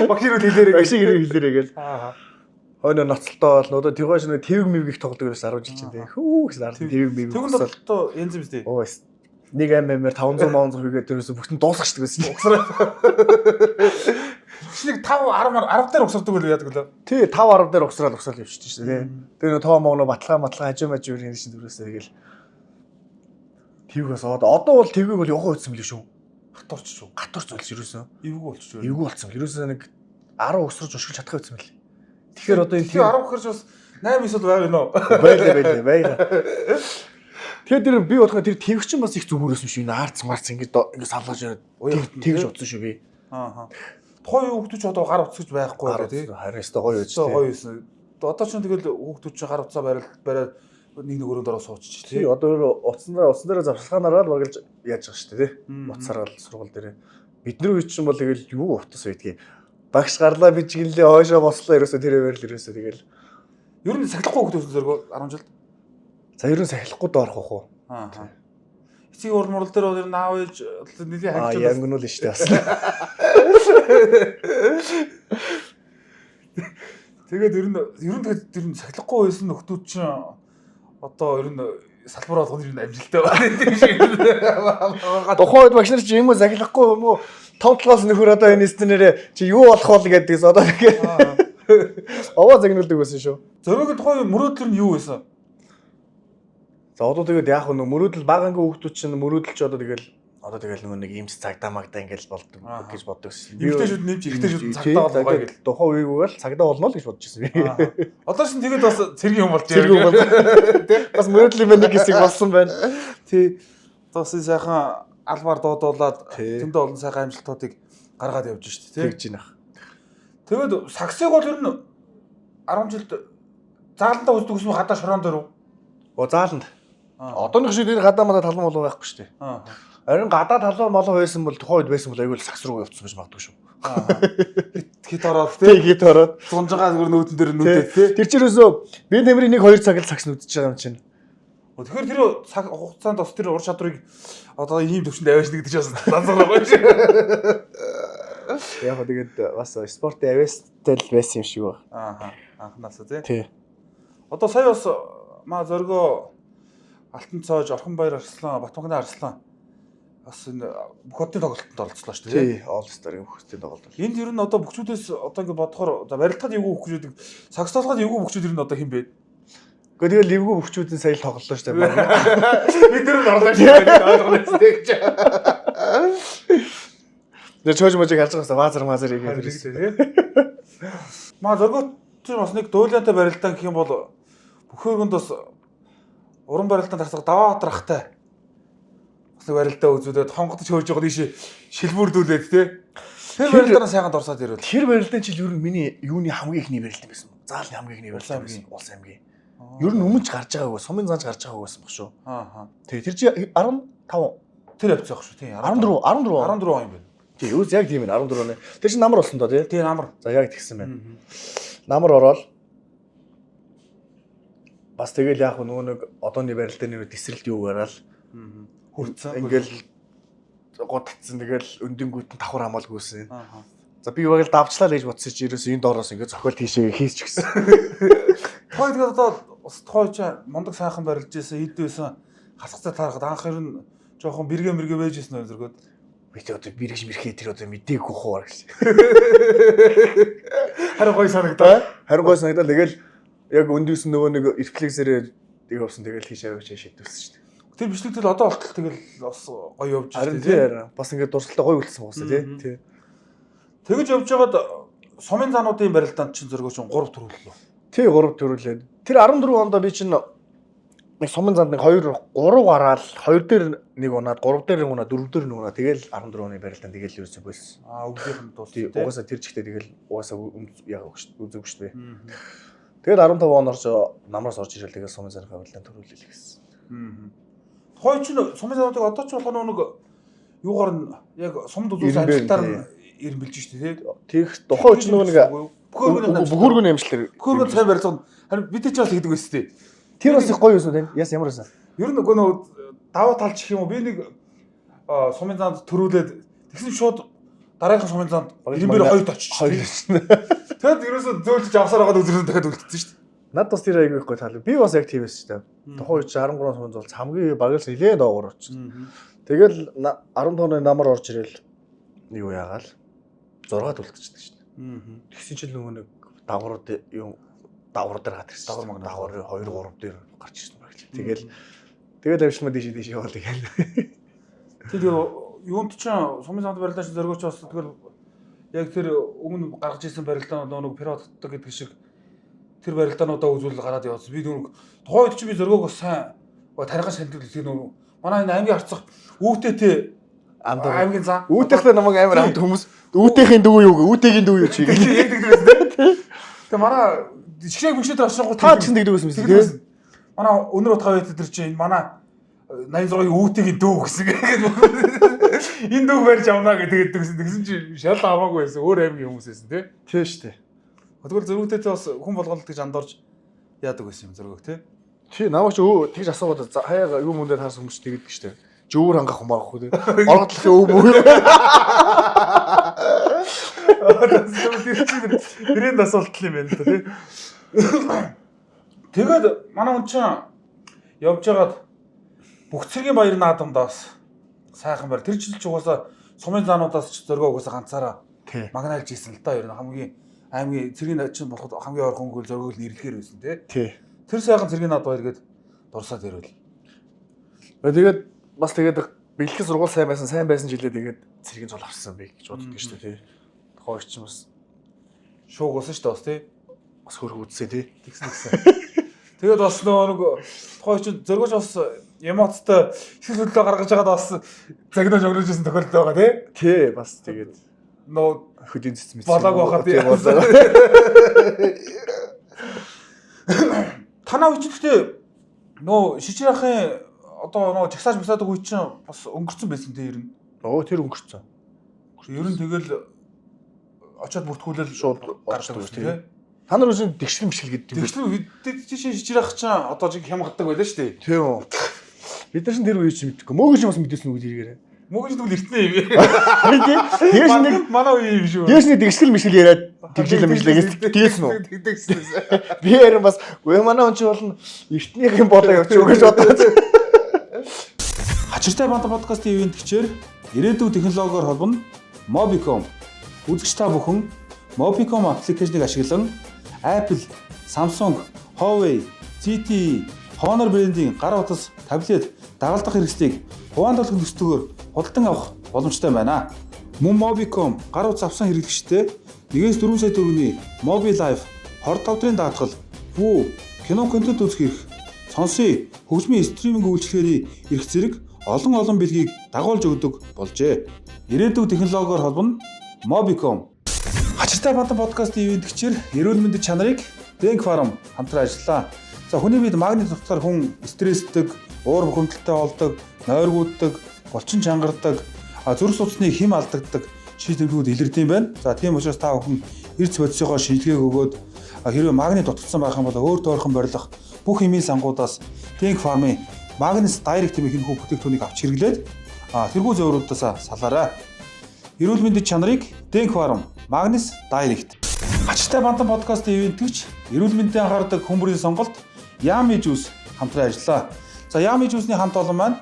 Багш ирвэл хэлээрээ. Багш ирвэл хэлээрээ гээл. Хойно ноцолтоо бол нөгөө тэгвэж нэг твэг мөвгийг тоглодог ерөөс 10 жил чинь тий. Хүү гэсэн 10 твэг мөвийг. Тэгвэл одоо янз юм тий. Нэг аммаар 500 хийгээд ерөөсөө бүгд нь дуусгачдаг байсан. Нэг 5 10 дээр угсардаг үл яадаг лөө. Тий 5 10 дээр угсраал явчихдаг шүү дээ. Тэгээ нөгөө тоо могно баталгаа хажуу мажуур энэ чинь дөрөөсөө тэгэл твгээс одоо бол твгийг бол явах үйдсэн мөлий шүү. Гатурч шүү. Гатурч болж ерөөсөө эвгүй болчих шүү. Эвгүй болцсон. Ерөөсөө нэг 10 өсрөж ушгилж чадах үйдсэн мөлий. Тэгэхээр одоо энэ 10 гэхэрч бас 8 эсвэл байг нөө. Байлаа. Тэгэхээр тэр би бодохоо тэр твг чинь бас их зүгүүрээс юм шүү. Аарц марц ингэж салгаж ирээд тэгж утсан шүү би. Тухайн хүүхдүүд ч одоо гар утсаж байхгүй байх тий. Харин өстой гоё байж тий. Гоё байсан. Одоо ч тэгэл хүүхдүүд ч гар утсаа бариад нэг өрөөнд ороо суучих тий. Одоо утсан дээр завсгалгаанаараа л багж яаж байгаа шүү дээ тий. Утсараа л сургууль дээр. Бидний үе чинь бол тэгэл юу утас байдгийг. Багш гарлаа бичгэлээ, хойшоо бослоо ерөөсөө тэрээр л ерөөсөө тэгэл. Ер нь сахилахгүй хүүхдүүд зөргөө 10 жилд. За ер нь сахилахгүй доорох уу? Аа. Эцгийн урмурал дээр ер нь аав ээж нэлийн хангилж Аа янгнуул нь штэ бас. Тэгээд ер нь сахилахгүй байсан нөхдүүд чинь одоо ер нь салбар болгоно ер нь амжилттай байна гэдэг шиг. Тухайн үед багш нар чи юм уу сахилахгүй юм уу? Товтлоос нөхөр одоо энэ стенэрээ чи юу болох бол гэдэгс одоо тэгээд овоо загнуулдаг байсан шүү. Зоригийн тухайн мөрөөдөл нь юу байсан? За одоо тэгээд яг нэг мөрөөдөл багангийн хүүхдүүд чинь мөрөөдөл ч одоо тэгэл нөгөө нэг имч цагдаа магдаа ингээл болдог гэж боддог шээ. Эмэгтэйчүүд нэмж эмэгтэйчүүд цагдаа болгоё гэл. Тухайн үеиг бол цагдаа болно л гэж бодож байсан би. Одоо шин тэгээд бас цэргийн юм болж Цэрэг юм бол тий бас мөрөөдлийн нэг хэсэг болсон байна. Тий. Бас сайхан албаар дуудуулаад тэндээ олон сайхан амжилтуудыг гаргаад явж штэ тий. Тэгж байна. Тэгээд саксыг бол ер нь 10 жилд зааландаа үздэг гэсэн гадаа шороон дээр үү? Зааланд. Одооных шиг энэ гадаа мадаа талан болов байхгүй шүү дээ. Харин гадаа талан молоо байсан бол тухайн үед байсан бол айгүй л сакс руу явцсан гэж магадгүй шүү. Хит ороод тий. Хит ороод Зунжагаа зүгээр нүүдэн дээр нүүдэт тий. Тэр чинь ерөөсөө би нэмрийн 1-2 цаг л сакс нүдэж байгаа юм чинь. Тэгэхээр тэр цаг хугацаанд бас тэр ур чадварыг одоо ийм төвчөнд аваашна гэдэг чинь данцгаа гоё шүү. Яг тэгээд бас спортын авьяастай л байсан юм шиг байна. Аа. Анхнаасаа тий. Тий. Одоо сая бас маа зоргоо Алтан цоож, Орхонбаяр Арслан, Батбанхны Арслан бас энэ бүх хотын тоглолтод оролцлоо шүү дээ. Тий, All Star-ийн бүх хотын тоглолт. Энд ер нь одоо бүгчүүдээс одоо ингэ бодохоор за барилдахад эвгүй бүгчүүд, сагсаалахад эвгүй бүгчүүд ер нь одоо хэн бэ? Гэхдээ тэгэл ливгүй бүгчүүдийн сая л тоглолоо шүү дээ. Бид тэр нь орлоо шүү дээ. Ойлгоно гэж. Тэр чойж можиг харж байгаас баазар игээд хэрэгтэй тий. Маа зоргоо тэр бас нэг дуйлаантай барилдаан гэх юм бол бүхөөнд бас уран барилдаан тарцаг даваа хатрахтай бас нэг барилдаа үзүүлээд хонгодож хөөж байгаа дийш шилбүрдүүлээд тий. Тэр барилдаанаа сайхан дурсаад ирвэл. Тэр барилдаан жил ер нь миний юуны хамгийн ихний барилдаан байсан. Заалны хамгийн ихний барилдаан байсан. Улс аймгийн. Ер нь өмнөж гарч байгаагүй, сумын зааж гарч байгаагүй байсан баг шүү. Аа. Тэгээ тэр чи 15 тэр явцсан баг шүү тий. 14 он юм байна. Тий, юу яг тийм ээ 14 оны. Тэр чи намар болсон доо тий. Тий намар. За яг тэгсэн байна. Намар ороод бас тэгэл яг нөгөө нэг одооны барилдааны тесрэлт юу гараал Хүрцэн. ингээл гоо татсан тэгэл өндөнгүүт нь давхар хамаалгүйсэн. За би яг л давчлаа л гэж бодсон чи ерөөс энэ доороос ингээд зохиол тийшээ хийсч гисэн. Тоо тэгээд одоо бас тоо чи мундаг сайхан барилж ийсэн эд байсан хасгацаа таарахад анх ер нь жоохон бэргэ байжсэн нөр зөргөөд. Би тэг одоо бэргэж мэрхээ тэр одоо мдээгүй хуур гэсэн. Харин гой санагдаа. Харин гой санагдаа тэгэл яг өндөөс нөгөө нэг рефлексээр явсан тэгэл тийш аваач шийдвэрсэн шүү дээ. Тэр бичлэгдэл одоо болтол тэгэл бас гоё явж байна дээ. Бас ингээд дурсгалтай гоё үлдсэн уусаа тий. Тэгэж явж байгаад сумын заануудын барилдаанд чинь зөргөө чинь 3 төрүүллөө. Тий 3 төрүүлээд. Тэр 14 онд би чинь нэг сумын занд нэг 2 3 гараал 2 дээр нэг унаад 3 дээр нэг унаад 4 дээр нэг унаад тэгэл 14 оны барилдаанд тэгэл ерөөсөө болсон. Өглөөх нь дуусна. Тий угаасаа тэр чигтээ тэгэл угаасаа яг үзэг шүү дээ. Тэгэл 15 он орж намраас орж ирэл тэгэл сумын заны барилдаанд төрүүлээ гэсэн. Хой ч сумын заануудыг одоо ч болохоо нэг юугаар нь яг сумд үзүүлсэн амжилтаар нь ирэмбэлж шүү дээ тий. Тэгэх тухайн ч нөгөө нэг бүхөргөний амжилтаар бүхөргөн сайн барилгад харин бид ч бас хийдэг байсан тий. Тэр бас их гоё юусэн тань. Яс ямар байсан. Ер нь нөгөө даваа талч гэх юм уу би нэг сумын заанд төрүүлээд тэгсэн шууд дараагийн сумын заанд ирэмбэр хоёрт очиж. Тэгэд ерөөсөө зөөлж авсаар байгаа үзэрсэн дахиад үлдсэн шүү дээ. Над бас тэр аягүй их гоё таалаа. Би бас яг тийм байсан шүү дээ. Тухайн үед 13 сумын зул хамгийн багаас нэлээд доогор очсон. Тэгэл 15 оны намар орж ирэл юу яагаал 6-д үлдчихсэн шүү дээ. Тэгсэн чинь нөгөө нэг дагварууд юм давар дээр гат ирсэн. Давар 2 3 дээр гарч ирсэн баг. Тэгэл авшилмаа дийш яваал гэх. Тэгээ юунд ч сумын занд барилдаан зөргөөч бас тэгэл яг тэр өмнө гаргаж ирсэн барилдаан нэг пиратдаг гэдэг шиг тэр барилдаануудаа үзүүл гараад явуулсан. Би нэг тухайн үед чи би зөргөөг бас сайн тарихын шалгал тэр нэг манай энэ аймгийн арцах үүтэйтэй аймгийн зан үүтэйхтэй намайг амар хамт хүмүүс үүтэйхийн дүү юу үүтэйгийн дүү юу чи гэдэг. Тэгээ манай жишээ мөчөд очсонгоо та ч тэгдэг байсан юм тийм. Манай өнөр утгаа байт тэр чинь манай 86-ийн үүтэйгийн дүү гэсэн. Энэ дүү барьж авнаа гэдэг тэгсэн чинь шал хамаагүй байсан. Өөр аймгийн хүмүүс байсан тийм шүү дээ. Тэгвэл зөргөөтэй бас хүн болгоно гэж андорж яадаг байсан юм зөргөөг тий. Тий намайг ч тэгж асуугаад хаяга юу мөндөө таарсан хүмүүс тэгдэг штэ. Чи өөр хангах юм аахгүй тий. Оргодлох өө мөө. Тэрийн асуулт юм байна тий. Тэгээд манай хүн чинь явж байгаад бүх цэргийн баяр наадамдаас сайхан байр. Тэр жил ч угаасаа сумын заануудаас ч зөргөө угаасаа ганцаараа магнаалж ийсэн л да. Ер нь хамгийн аймгийн цэргийн чинь болоход хамгийн ойрхон хөл зөргөөл нэрлэхээр байсан тий. Тэр сайхан цэргийн наад баяр гээд дурсаад ирвэл. Тэгээд бас тэгээд бэлтгэл сургууль сайн байсан жилээ тэгээд цэргийн цол авсан бэ гэж боддог шүү дээ тий. Тухайн ч бас шууг болсон шүү дээ бас тий. Бас хөрх үдсээ тий. Тэгсэн. Тэгээд бас нэг тухайн ч зөргөж бас эмоцтой хэл хөдлөө гаргаж байгаад бас загнаж өгнөж байсан тохиолдол байгаа тий. Тий бас тэгээд нөө хөдийн цэц мэт болоог байхад тий. Танаа үеч гэхдээ нөө шижир ахын одоо нөө жагсааж мсаадаг үе чинь бас өнгөрцөн байсан тий ер нь. Тэр өнгөрцөн. Ер нь тэгэл очоод бүртгүүлэл шууд гардаг шүү тий. Та нар үсэн тэгшил мишил гэдэг юм. Тэгшил тийш шижир ах чинь одоо жиг хямгадаг байлаа шүү дээ. Тийм үү. Бид нар ч тэр үе чинь мэдхгүй. Мөөгч бас мэдээсэн үг зэрэгээрээ. Мөөгч тэгвэл эртнээ юм. Тэгээс нэг манай үе юм шүү. Тэгээс нэг тэгшил мишил яриад тэглэл мишлээс тэгсэн үү? Тэгдэгсэн. Би ярин бас манай хүн чинь болно эртнийх юм болоо явчих уу гэж бодоод. Хачиртай банда подкастын ивент гिचээр ирээдүйн технологиор холбоно Mobicom. Үзэгч та бүхэн Mobicom аппликейшнийг ашиглан Apple, Samsung, Huawei, ZTE, Honor брендийн гар утас, таблет, дагалдах хэрэгслийг хуваандуулах нөхцөлөөр худалдан авах боломжтой байна. Мөн Mobicom гар утас авсан хэрэглэгчтэй 1-4 сая төгрөгийн Mobile Life 25 дарын даатгал, Voo, кино контент үзэх эрх, сонсоё, хөгжмийн стриминг үйлчлэгийн эрх зэрэг олон бэлгийг дагуулж өгдөг болжээ. Ирээдүйн технологиор холбоно Mobicom. Хачиртай банда подкастын ивент гिचээр эрүүл мэндийн чанарыг Denk Farm хамтран ажиллаа. За хүний бид магнит тутгаар хүн стрессдэг, уур бухимдалтай болдог, нойргууддаг, голчин чангардаг, зүрх судасны хэм алдагддаг шийдвэрүүд илэрдэг юм байна. За тийм учраас та бүхэн эрдэс бодисогоо шинжилгээг өгөөд хэрвээ магнит дутагдсан байх юм бол өөр доорхон барилах бүх эмийн сангуудаас Denk Farm-ын Magnus Direct хэмээх энэ бүтээгдэхүүнийг авч хэрэглээд тэргүү зөөрүүдээс салаарай. Эрүүл мэндийн чанарыг Denk Farm Magnus Direct. Хачиртай бандан подкастын ивентгч эрүүл мэндэд анхаардаг хүмүүрийн сонголт Yummy Juice хамтран ажиллаа. За Yummy Juice-ний хамт олон маань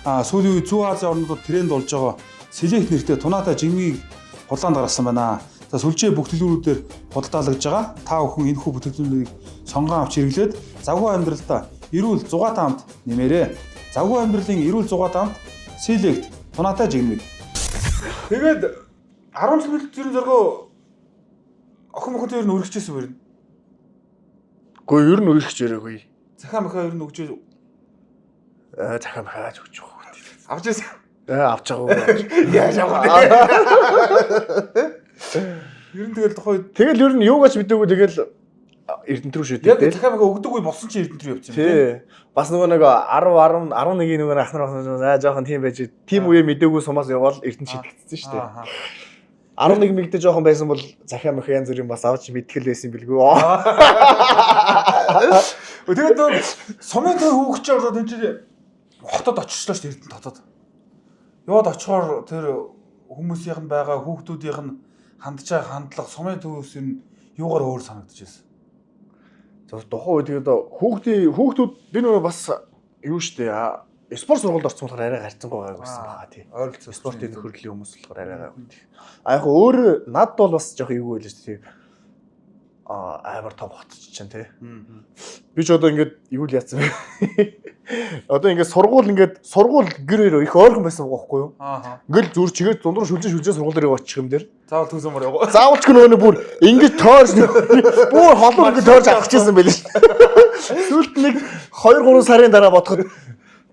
сүүлийн үе Зүүн Азийн орнуудад тренд болж байгаа Select нэртэй тунаатай жимгийг хулаанд гаргасан байна. За сүлжээ бүх төлөвлөрүүдээр худалдаалагдж байгаа. Та бүхэн энэ хүү бүтээгдэхүүнийг сонгон авч хэрэглээд завгүй амьдралдаа эрүүл зугаатай хамт нэмээрэй. Завгүй амьдралын эрүүл зугаатай хамт Select тунаатай жимгийг. Тэгээд 10 сүүлд зэрэг зөргөө охин мөхөд ер нь өргөжчихсэн байна. Гэхдээ ер нь өргөж өрөөгүй. Захаа махаа ер нь өгчээ. Захаа махаач өгч байгаа. Авч яасан. Авч байгаа. Яаж авах вэ? Ер нь тэгэл тухай тэгэл ер нь юугаач мэдээгүй тэгэл Эрдэнэт рүү шийдээ. Яг захаа махаа өгдөггүй болсон чи Эрдэнэт рүү явчихсан. Тий. Бас нөгөө нэг 10 11-ийн нөгөө ахнар жоохон тийм байж тийм үе мэдээгүй сумаас явбал Эрдэнэт шийдэгдсэн шүү дээ. 11 мэгдэж жоохон байсан бол захаа махаа янз бүрийн бас авч мэдгэл байсан билгүй. Тэгээд сумын той хүүхч ороод энэ чинь хотод оччихлоо шүү дээ Эрдэнэт хотод. Яваад очихоор тэр хүмүүсийнх нь байгаа хүүхдүүдийнх нь хандж байгаа хандлага сумын төвөөс нь юугаар өөр санагдчихсэн. За тухайн үед тэгээд хүүхдүүд би нөгөө бас юу штэ спорт сургуульд орсон болохоор арай гарцсан байгаа байсан баа тий. Ойролцоо спортын нөхөрлөлийн хүмүүс болохоор арай гайгүй. Яг өөр над бол бас жоох эвгүй байлаа шүү дээ. Амар том хот чинь тий. Би ч одоо ингээд юу л яатсан бэ? Одоо ингээд сургууль гэр их ойрхон байсан байхгүй юу? Ингээд зүр чигээд зундруу шүлжээ сургууль дээр очих юм дээр. Заавал түүсэмөр яваа. Заавал ч нөгөө бүр ингээд тойрч бүр холон ингээд тойрч авчихсан байлээ шүү дээ. Сүүлд нэг 2-3 сарын дараа бодоход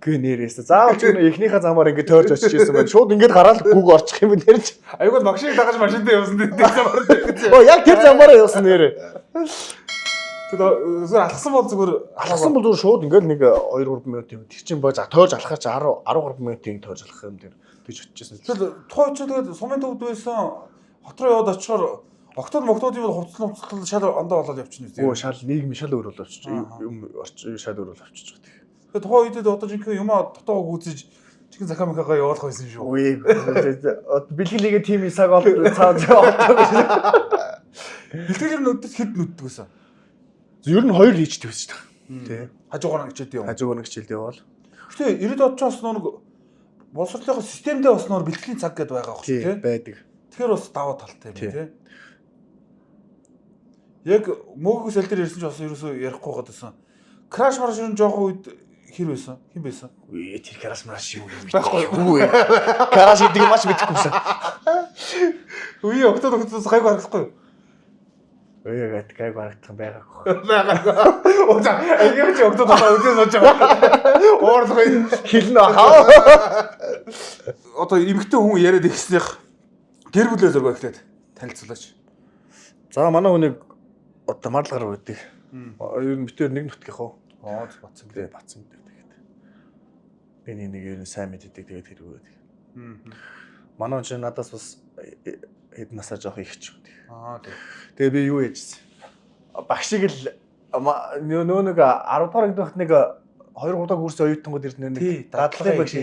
гээ нэрээс заавал ч нөгөө эхнийхээ замаар ингээд тойрч очиж ирсэн байна. Шууд ингээд гараад гүг орчих юм нэрч. Айгуул машиныг дагаж машинтай явсан дээ замаар. Оо яг тэр замаараа явсан нэрээ. Тэгээд зүгээр алхсан бол зүгээр шууд ингээд нэг 2-3 минут юм. Тэр чинь боо тойрч алхаач 13 минутын тойрч алхах юм дээр тэгж очижсэн. тэгэл тухай ч тэгээд сумын төвд байсан хот руу яваад очихоор Октод юм хувцлал шал ондоо болоод явчихна үү? Өө шал нийгэм шал өөр бол авчиж юм шал өөр бол авчиж байгаа. Тэгээ тухайн үедээ одоо жинхэнэ юмаа дотоог үзэж чихэн захамхагаа явуулах байсан шүү. Үгүй бэлгэлийгээ тим исаг ол цаад явуулдаг. Бэлтгэл нүдэд хэд нүддэг байсан? Ер нь 2 хийчдэг байсан шүү дээ. Тэ. Хажуугаар нь хичээлд юм. Хажуугаар нь хичээлд явал. Гэтэ 90-д од ч бас нэг боловсролын системдээ бас нөр бэлтгэлийн цаг гэдээ байгаа байх шүү, тий? Байдаг. Тэгэхээр бас даваа талтай юм тий. Яг мөөгөө сал дээр ирсэн ч бас ерөөсөө ярихгүй гадсан. Краш марш ер нь жоохон үед хэр байсан? Хэн байсан? Үгүй тэр краш марш юу юм байхгүй. Краш гэдэг маш мэдэхгүй байсан. Үгүй октодоос гайг харахгүй юу? Үгүй гайг харагдсан байгаагүй. Ууza яг ч октодоос үзэн сууж байгаа. Уурлах Хэлнэ хаа. Одоо эмэгтэй хүн яриад ихснийх гэр бүлээ зургаа ихлээд танилцуулаач. За манай хүнийг одоо марлгаар байдаг. Ер нь битээр нэг нутгийнх уу? Бацсан. Тэгээ бацсан гэдэг тэгээд. Би нэг ер нь сайн мэддэг тэгээд хэрвээ. Манай ч надаас бас хэд насаа жоох ихч үү. Тэгээ би юу яжсэн? Багшиг л нөө нэг 10 дахь ангид нэг 2 3 курсын оюутангууд ирсэн нэг дадлага багш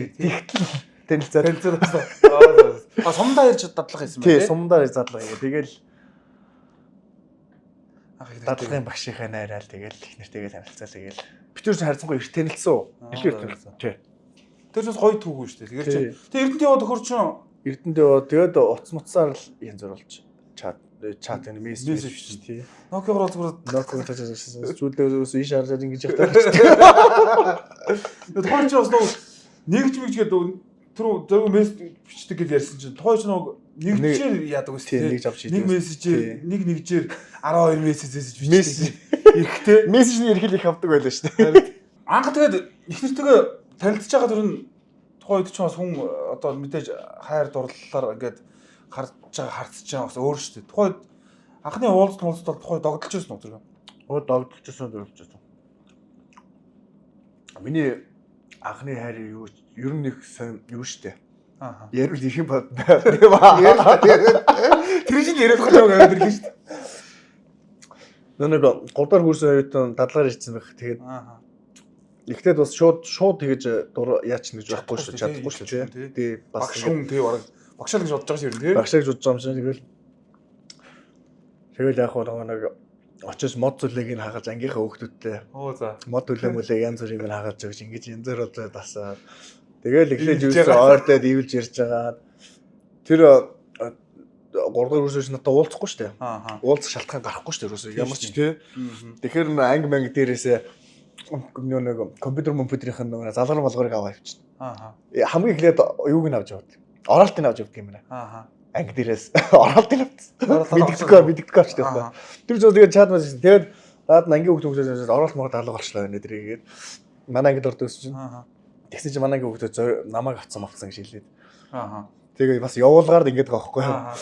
тэгтэл танилцаад. Сумдаа ярьж дадлага хийсэн байна. Тий, сумдаа ярьж дадлага хийгээ. Тэгэл дадлагын багшийнхаа найраал тэгэл их нэртэйгээ танилцаа тэгэл. Бид ч харьцангуй их танилцсан. Илүү танилцсан. Тий. Тэр ч бас гоё түүгүй шүү дээ. Тэгэл чи. Тэг Эрдэнэт яваад өхөр чинь Эрдэнэт яваад тэгээд утас муцаар л янз бүр болж чат энэ мессеж шүү тий. Nokia-гоор зүгээр Nokia таашаа зүйлдээс ийш харж ингэж явах хэрэгтэй. Тухайн ч бас нэгж мэгжгээд тэр зөв мессеж бичдэг гэж ярьсан чинь тухайн ч нэгжээр яадаг ус тий. Нэг мессежээр нэгжээр 12 мессеж бичдэг. Ирэхтэй Мессежний эрхэл их авдаг байлаа шүү дээ. Анх тэгээд их нэртэйгээ танилцж байгаа тэр нь тухайн үед ч бас хүн одоо мэдээж хайр дурлалаар ингээд харж байгаа хардж байгаа бас өөр шүү дээ. Тухайн үед анхны уулзалт бол тухайн догдолж байсан уу зэрэг? Догдолж байсан. Миний анхны хайр юу ер нь их сайн юу шүү дээ. Ярил их юм бод. Тэр чинь яриад байгаа юм гэдэг шүү дээ. Нэг 3 дахь курсын оюутан дадлагаар ирсэн байх. Тэгээд ихтэйд бас шууд тэгэж яач гэж байхгүй шүү, чадахгүй шүү тий. Тий бас багш хүн тий бараг багшаа гэж бодож байгаа шүү тий. Багшаа гэж бодож байгаа юм шиг тэгэл яг нэг очиж мод зүйлийг хагаж ангийнхаа хүүхдүүдтэй. Мод төлөмөлөө янз бүрийг хагаж өгч ингэж янз бүр болоод басаа. Тэгэл эхлээд юусэн ойртоод ивэлж ярьж байгаа. Тэр 3 дахь курсч надад уулзахгүй шүү дээ. Уулзах шалтгаан гарахгүй шүү дээ. Ямар ч тий. Тэгэхээр анги манги дээрээсээ нэг компьютерийн нэг залгар малгарыг аваа явчихна. Хамгийн эхлээд юуг нь авч явдаг. Оралтыг авч явдаг юм байна. Анги дээрээс оралтыг авчихсан. Мэддэггүй авч явдаг. Тэр зөв тэгээд чад байсан. Тэгээд наад анги хүүхдүүд оролт морд алга болчлаа байна дэрийгээд. Манай ангид ордог гэсэн чинь. Тэгсэн чинь манай анги хүүхдүүд намайг авцсан гэж хэлээд. Тэгээ бас явуулгаар ингээд байгаа байхгүй юу.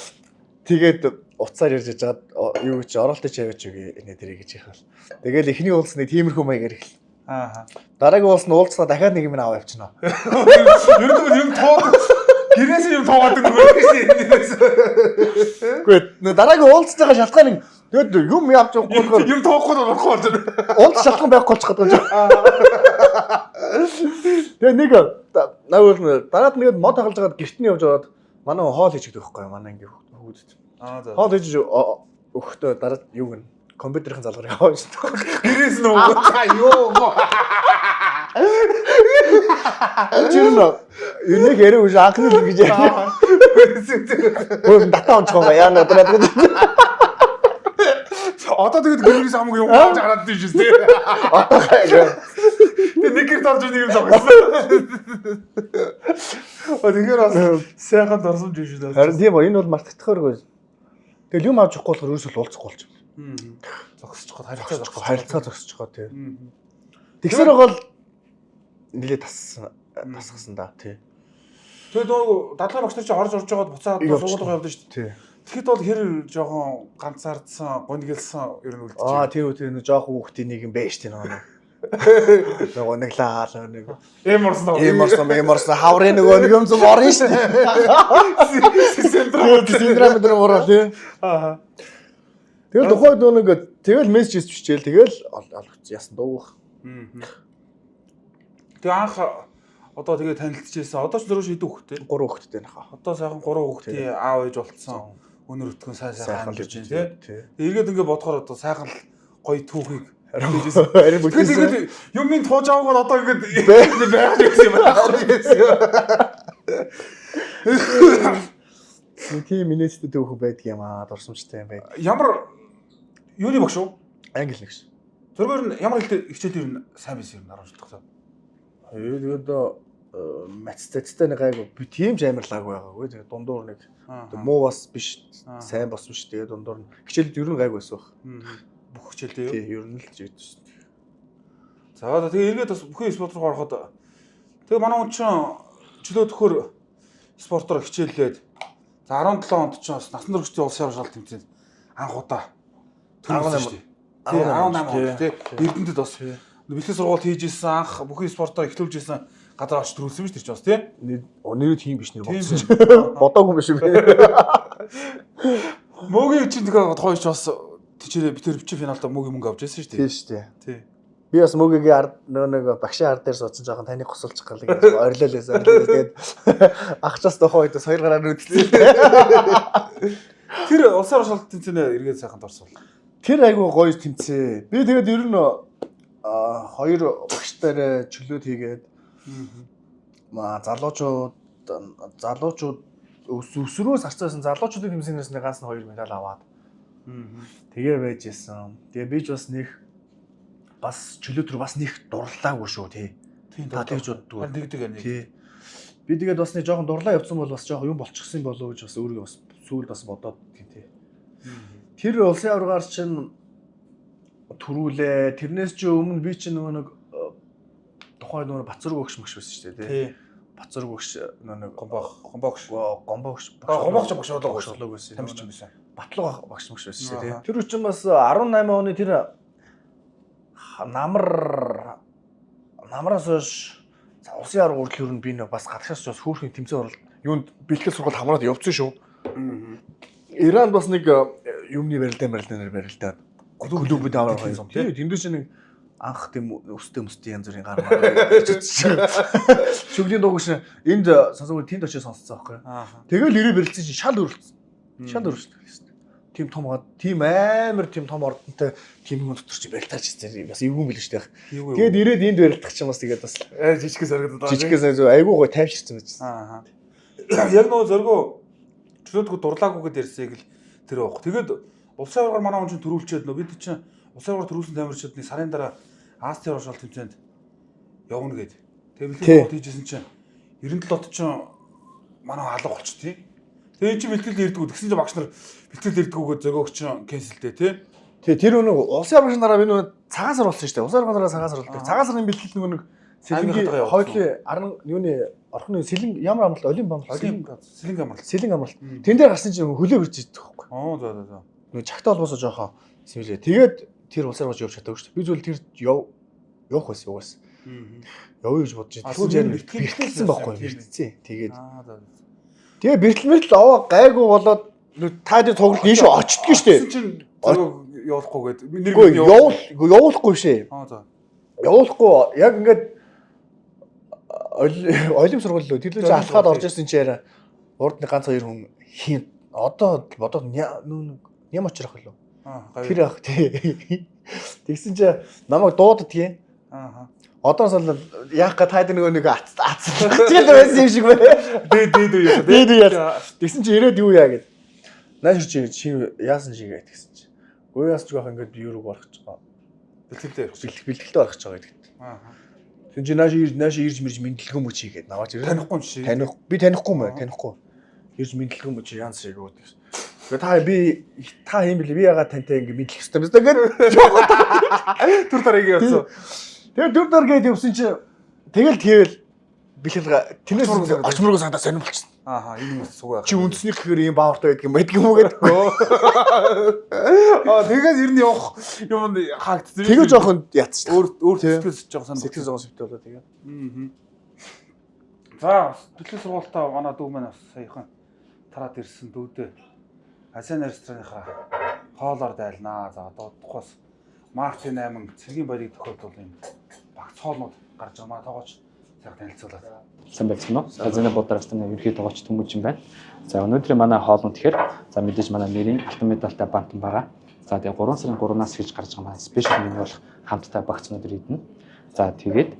Тэгээд уцаар ярьж жаад юу гэж оролтож явж өгье энэ дэрийг гэж яхав. Тэгэл эхний уулзсны тиймэрхүү маягаар эхэл. Дараагийн уулзсан уулзсаа дахиад нэг юм аваа явчихна. Ер нь юм тоо гэрээс юм тоогоод Гэхдээ дараагийн уулзж байгаа шалтгаан нэг тэгээд юм явж байгаа юм тоохгүй болохгүй байна. Уулз шалтгаан байхгүй болчих гэдэг юм. Тэгээ нэг дараад нэгэд мод хагалж байгаад гэрт нь явж аваад манай хоол хийж өгдөг байхгүй манай анги хүүдэд. Хоол хийж өгөхдөө дараа юу гэн компьютерийн залгарыг аваа шүү дээ. Гэрээс нь юу. Юунэг ярив үгүй анхны л гэж яа. Өө дата онцгоо яа надад. Одоо тэгээд гэрээс хамаг юм авч хараад тийм шүү дээ. Одоо тэг нэг гэрт орж нэг юм зогссон. Тэгэхээр бас сайхан дурсамж юм шүү дээ. Харин тийм ба энэ бол мартагдахааргүй. Тэгэл юм авч явахгүй болохоор ерөөсөө уулзахгүй болж байна. Зогсчих гоо харилцаа зогсчих гоо тийм. Тэгсэр байгаа л нилээ тасгасан да тий. Тэгээд нөгөө дадлага багш нар чинь орж байгаад буцаад суулгаа явдсан шүү дээ. Тэгэхэд бол хэр жоохон ганцаардсан, гонглсон ер нь үлдчихэ. Тийм жоохон хүүхдийн нэг юм байж тийм нөгөө нэг лаал нэг эморсон хаврын нөгөө юм зам орно шүү дээ. Синдром дээр ороо тий. Тэгэл тухайд нэг тэгэл мессеж бичээл тэгэл яасан дуугах. Тэгээ анх одоо тэгээ танилцчихсан. Одоо ч 4 шидүү хөхтэй. 3 хүүхэдтэй нөхөө. Одоо сайхан 3 хүүхдийн аав ээж болцсон. Өнөр өтгөн сайхан амьдарч байна тий. Эргээд ингээ бодохоор одоо сайхан л гоё түүхийг харин бүгд юм ин тууж аваад одоо ингээ байх гэсэн юм байна. Тийм минийстэй түүх байдаг юм аа, дурсамжтай юм байдаг. Ямар юуны багш уу? Англи нэгш. Зөргөр нь ямар хичээл ер нь сайн байсан юм 10 жил тагсаа. Тэгээд математиктэй нэг гайгүй би тийм ч амарлаг байгаагүй. Тэгээд дундуур нэг муу бас биш, сайн болсон ш. Тэгээд дундуур нь хичээлд ер нь гайгүй байсан баг. Бүх хичээлдээ юу? Тийм, ер нь л жигдсэн. За тэгээ эргээд бас бүхэн спорт руу ороход тэгээ манай хүн чинь чөлөө төхөр спортоор хичээллээд за 17 онд ч бас насан туршийн улсын аврал тэмцээнд анх удаа төрсөн шүү дээ. 18 онд тий Эрдэнэтэд бас бэлтгэл сургалт хийж исэн анх бүхэн спортоор эхлүүлж исэн газар очиж төрүүлсэн биз тэр ч бас тий. Нэрээ тийм биш нэр бодсон. Бодоогүй биш юм. Мөгийн чинь тэгээ хойш бас тийчээ битэр бичи финалда мөгийн мөнгө авч ирсэн шүү дээ. Тийм шүү дээ. Тий. Би бас мөгийн ард нэг багшийн ард дээр суудсан жоохон таныг госолж гал гэж орилоолээс тэгээд ахчаас тохоо хэд 2 гараар нүдэлсэн. Тэр улсын оршуулт тэмцээнэ эргээд сайхан дурсвал. Тэр айгүй гоё тэмцээ. Би тэгээд ер нь 2 багштайраа чөлөөт хийгээд залуучууд өсвөрөөс арцсан залуучуудын тэмцээнээс нэг ганц 2 медаль аваад. Тэгээ байж исэн. Тэгээ бич бас нэг бас чөлөөт рүү бас нэг дурлаагүй шүү тий. Та тэгж боддгоо. Тэгдэг нэг. Тий. Би тэгээд бас нэг жоохон дурлаа явцсан бол бас жоохон юм болчихсон болов гэж бас өөрөө бас сүүл бас бодоод тий. Тэр улсын аваргаар чинь төрүүлээ. Тэрнээс ч өмнө би чинь нөгөө нэг тухайн нөгөө Бацраг өгш мөгш байсан шүү дээ тий. Бацраг өгш нөгөө нэг гомбогш багш болоо байсан. Тамирч юм байсан. Батлуу багш мөгш байсан шүү дээ тий. Тэр үчин бас 18 оны тэр намраас хойш улсын арга үрдэл өрн би нэг бас гадагшаас бас хөөрхөн тэмцээн оролт юунд бэлтгэл сургалт хамраад явцсан шүү. Иран бас нэг юмны барилдаад клубүүд аваад байсан тийм. Тэндээс нэг анх тийм өстэй янз бүрийн гар шүглийн дууг шин энд сонсоогүй тэнд очиж сонсцсон байхгүй. Тэгэл ирээ барилдсан чинь шал өрөлдсөн. Тим том амар тийм том ордонтой тийм хүн дотор чи барилтаач гэсэн бас эвгүй мэл шүү дээ. Тэгээд ирээд энд барилдах чинь бас тэгээд бас жижигээс харагдаад байгаа. Жижигээс айгүй гой тайвширсан байж. Яг нөө зөргөө чөлөөдгөө дурлаагүйгээд ярьсыг л тэр байхгүй. Тэгээд улсын аваргаар манай хүн чинь төрүүлчихэд нөө бид чинь улсын аваргаар төрүүлсэн тамирчид нэг сарын дараа Астер оршуулт тэмцээнд явна гээд. Тэгээд бэлтгэл хийжсэн чинь 97 дот чинь манай алга болчих тий. Тэгээд чи бэлтгэл ирдгүү тэгсэн чинь багш нар бэлтгэл ирдгүүгээд зөгөөгч чинь кэнселдээ тий. Тэгээ тэр нэг улсын аваргын дараа би нэг цагаан сар болсон шүү дээ. Улсын аваргын дараа цагаан сар болдог. Цагаан сарын бэлтгэл нэг сэлэнгийн хойдлын юуны орхны сэлэн ямар амралт олимп амралт сэлэн амралт. Тэн дээр гарсан чинь хөлөө бирж идэх байхгүй. За. Нэг чагтаа холбоосоо жоохон сэмлээ. Тэгээд тэр улсаар гож явж чадаагүй шүү дээ. Би зөвл тэр явах байсан угаас. Явъя гэж бодож байсан. Бэлтгэлсэн байхгүй бэлтцээ. Тэгээ бэлтмэл аваа гайгүй болоод та дээр тоглолт ийш очтгоо шүү дээ. Чинь явуулахгүйгээд нэр явуулахгүй шээ. За. Явуулахгүй яг ингээд олимп сургууль лөө тэр л алхаад орж ирсэн чи яра урд нэг ганц 2 хүн хийн одоо бодоод ням очрох лөө. Тэр ах тий. Тэгсэн чи намайг дууддгийн. Одоо сал яах га таад нэг ацчихсан байсан юм шиг байна. Дээд. Тэгсэн чи ирээд юу яа гэд. Нааш чи яасан шиг гэд тэгсэн чи. Өө яасч байх ингээд би юу руу орох гэж байгаа. Бэлтгэлдээ орох гэж байгаа гэдэгт. Тэгсэн чи нааш ирж мэрж мэдлэгэн мөч хийгээд наваач ирээ. Танихгүй чи. Би танихгүй мэ, танихгүй. Ирж мэдлэгэн мөч янз шиг үү гэсэн. Тэгээ та юм били би ягаад тантай ингэ мэдлэх ёстой юм бэ гэдэг. Түр дараагийн явсан. Тэгээ түр дараагийн явсан чи тэгэл бэлтгэл тэрнээс очморгоо санаа сонирхолчихсон. Энэ юм сугаа. Чи үндсний гэхээр ийм баавартай байдаг юм уу гэдэг. Тэгээд ер нь явах юм хаагдсан. Тэгээ жоохон ятч. Өөр сэтгэлс жоохон санаа. Сэтгэл зовсон болоо тэгээ. За, бэлтгэл сургалтаа манай дүү маань бас саяхан тараад ирсэн дүүдээ. Азиан рестораныхаа хоолоор дайлнаа. За одоо тухаас Мартин 8 цэргийн баярыг тохиолдвол юм багц хоолнууд гарч байгаа маа тоогооч цаг танилцуулаад. Сайн байцгаана уу? Азина Бодоростны ерхий тоогооч Төмөж юм байна. За өнөөдрийн манай хоолны тэгэхээр за мэдээж манай нэрийн алтан медальтай бантан байгаа. За тэгээ 3 сарын 3-наас хийж гарч байгаа маань спешиал меню болох хамттай багц өнөөдөр идэнэ. За тэгээд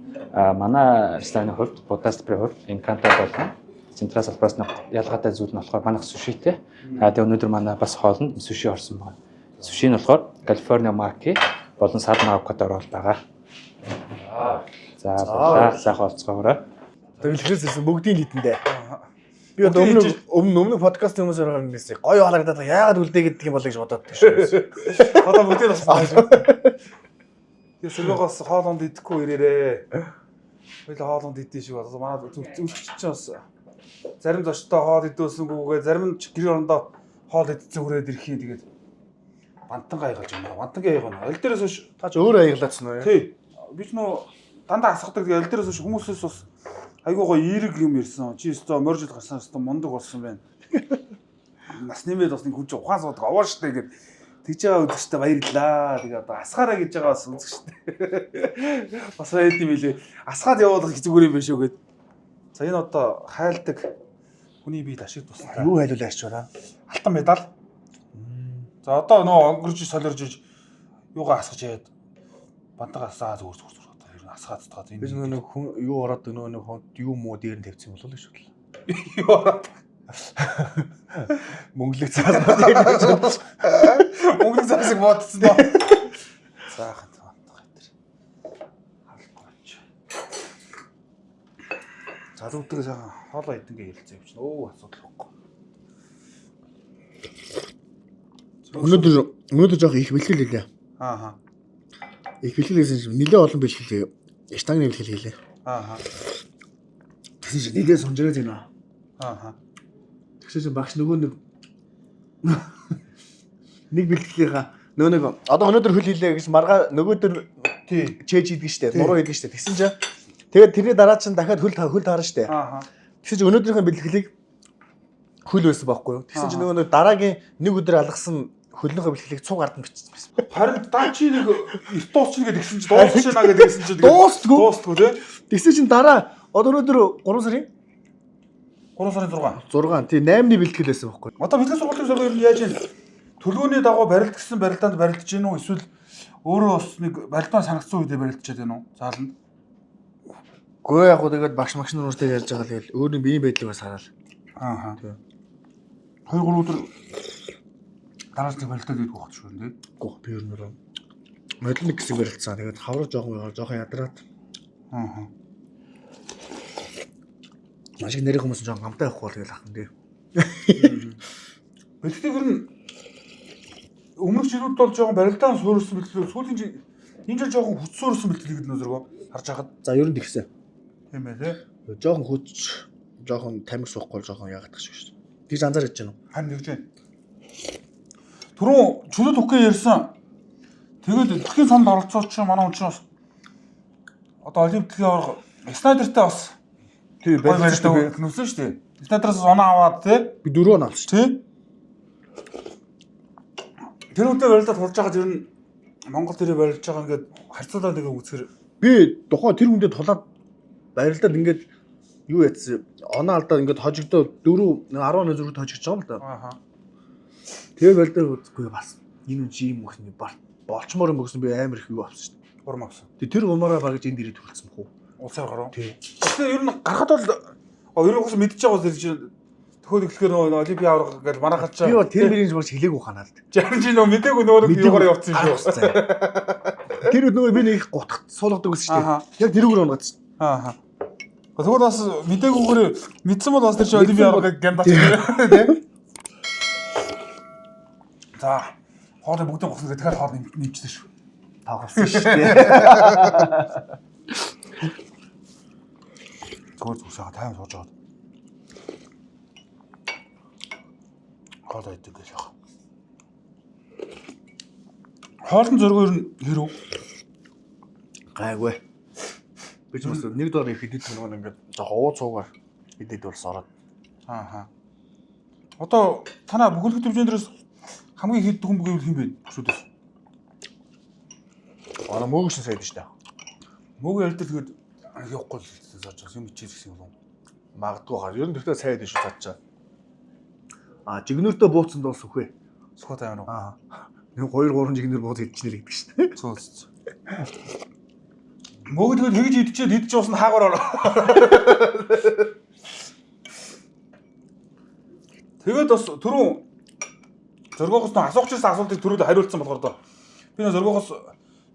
манай рестораны хувьд Бодоростны хувьд Encanto болон Централ салбараас ялгаатай зүйл нь болохоор манайх сушитэй. Тэгээ өнөөдөр манай бас хоолнд суши орсон байна. Суши нь болохоор California Maki болон Salmon avocado орол байгаа. За сайхан олцгоорой. Тэгэлхээс бүгдийн хитэндээ. Би одоо өмнө подкаст хүмүүс орохоор нэсээ гоё халагдаад яагаад үлдээ гэдэг юм бол гэж бодоод тийш. Одоо бүгдийн бас байна шүү. Тэгээ сөргөөс хоолонд идэхгүй ирээрээ. Хоёул хоолонд идэх шиг одоо манай зүрхч чинь бас зарим зочтой хоол идүүлсэнгүүгээ зарим нь гэр орондоо хоол идсэн хүрээд ирэх юм тэгээд бантан гайгаж байна. Бантангийн аяг байна. Аль дээрээс биш Та ч өөрөө аяглаацсан уу? тий. Би ч нөө дандаа асгадаг тэгээд аль дээрээс биш хүмүүсээс бас айгуу гоё эерэг юм ирсэн. Чи өстөө моржил гарсан өстөө мундаг болсон байна. Нас нэмээд бас нэг хүн чинь ухаан суудаг овоо штэ гэд тэгж байгаа үзэгчтэй баярлаа. Тэгээ одоо асгаараа гэж байгаа бас үзэгчтэй. Бас байд юм билээ. Асгаад явуулах зүгээр юм биш үү гэд. За энэ одоо хайлдаг хүний бие ашиг тустай. Юу хайлуулаа арч байна? Алтан медаль. За одоо нөө өнгөрж солирж юугаа асгаж яад бантагаас зүгээр одоо ер нь асгаад цацгаад Би нэг хүн юу ороод нэг хонд юу муу дээр нь тавьсан болов уу шүү дээ. юу ороод Мөнгөлөг цаас дээр нь тавьсан. өнгөрөх засаг бодсон доо. Заахан бантаг энэ. Халдгаач. Залуудаг сайхан хоолоо идэнгээ ярилцээ явчихна. Өө асуудал байхгүй. Өнөөдөр жоох их бэлтгэл хийлээ. Ааха. Их бэлтгэл гэсэн чинь нэлээд олон бэлтгэл штангны бэлтгэл хийлээ. Ааха. Тэгсэн чинь нэлээд сонжроод байна. Ааха. Тэгсэн чинь багш нөгөө нэг бэлтгэлийнхаа Нэг одоо өнөөдөр хөл хийлээ гэж маргаа нөгөөдөр Тий. чээж хийдэг штэ. Нуруу хийдэг штэ. Тэгсэн чинь тэгээд тэрний дараа чинь дахиад хөл таарна штэ. Ааха. Тэгсэн чинь өнөөдрийнхээ бэлтгэлийг хөл байсан байхгүй юу? Тэгсэн чинь нөгөө дараагийн нэг өдөр алгасан хөлнийхөө бэлтгэлийг цуг ард нь бичсэн байсан. Харин даа чи нэг эрт дуусчихна гэдэг гисэн чи дуусчихна гэдэгсэн чи дуустгүй тий. Тэгсэн чинь дараа одоо өнөөдөр 3 сарын 3 сарын 6. 6 тий 8-ны бэлтгэл байсан байхгүй юу? Одоо бэлтгэл сургуулийн сөргөөр нь яаж юм? Төлөвлөгөөний дагуу барилдсан барилдаанд барилдаж гин үү эсвэл өөрөө бас нэг барилдаан санагдсан үедээ барилдчихэд байна уу? Зааланд. Гөө яг гоо тэгээд багш магш нууртай ярьж байгаа л өөрийн биеийн байдлыг бас хараад. Ааха. 2-3 өдөр дараас нэг барилдаад идэх байх шүү дээ. Гоо би ер нь модлын нэг хэсэг барилцсан. Тэгээд хавар жоохон ядраад. Ааха. Маш их нэрийн хүмүүс жоохон гамтай авахгүй бол тэгэл ахын дээ. Бэлтгэл ер нь өмнөх жилүүд бол жоохон барилдаан суурьсан бэлтгэл сүүлийн жил энэ жил жоохон хүч суурьсан бэлтгэл гэдэг нөзөргөө харж хахад За ер нь тэгсэн. тийм ээ тий. Жоохон хүч, жоохон тамиг суухгүй жоохон яагаад гэж шүү дээ. Тэгж анзаарч байна уу? Харин тэгж байна. Түрүү чөлөөт үхгээ ярьсан. Тэгээд дэлхийн санд оролцооч манай хүн чинь бас одоо олимпиадын орох Снайдертай бас Тий барилдаа нүсэн шүү дээ. Снайдераас оноо аваад тий. Би 4 он авсан. Тий. Тэр үедээ барилдаад хурж байгаад ер нь Монгол тэрийг барилж байгаа ингээд харьцуулаад нэг үзэхэр Би тухайн тэр хүндэд тулаад барилдаад ингээд юу яцсан оноо алдаад ингээд хожигдоо 4 10 зүрхд хожигдож байгаа юм л да. ааха. Тэгээ барилдаа үзэхгүй бас энэ хүн чи юм өгсөн болчмоор юм өгсөн би амар их юу авсан шүү дээ. Урам авсан. Тэр гомороо багж энд ирээд хүрэлцсэн бохоо. Улсаар гарав. Тий. Тэгэхээр ер нь гарахад бол ер нь хүмүүс мэдчихэж байгаа зүйл чинь төхөөл эхлэхээр нөгөө олимпиад аврах гэж манайхад Би бол тэр мөрийн жимс хэлээгүй ханаад. Жарин чи нөгөө мдээгүй нөгөө юугаар явцсан шүү. Тэр нөгөө би нэг гутгад суулгадаг гэсэн шүү дээ. Яг тэрүүгээр онгоцсон. Ааха. Тэгвэл бас мдэггүйгээр мэдсэн бол бас тэр чи олимпиад аврах гэндач тий. За хоолой бүгдийн госон гэдэг тэгэхээр хоол нэмчихсэн шүү. тавхсан шүү дээ. Зүгээр зүсаа тайм сууж байгаа. Хоолой идэх гэж яах. Хоолн зөргөөр нь хэрв Гайгүй. Би ч бас нэг доор их хэдэд нөгөө ингээд жоохон уу цуугаар хэдэд бас ороод. ааха. Одоо танаа бүхэлдэх төвчөн дээрээс хамгийн хэд хүн гэвэл хэн бэ? Бүшүүдээс. Ана мөөгш сайд шүү дээ. Мөөгөө ялдал тэгээд явахгүй л зааж байгаа юм чиж гэсэн юм. Магадгүй хаа. Ер нь тэртээ сайд шүү цаачаа. Жигнөртөө бууцсан бол сүхвэ. Сухат аймаа уу? Нэг 2 3 жигнэр бууц идчихнэр гэдэг шүү дээ. Цоц. Мөөгөө тэгээд тэгж идчихэд идэж уусна хаагаар ороо. Тэгээд бас түрүүн зоргоохоос нь асуух гэсэн асуултыг түрүүд хариулсан болохоор доо. Би нэг зоргоохоос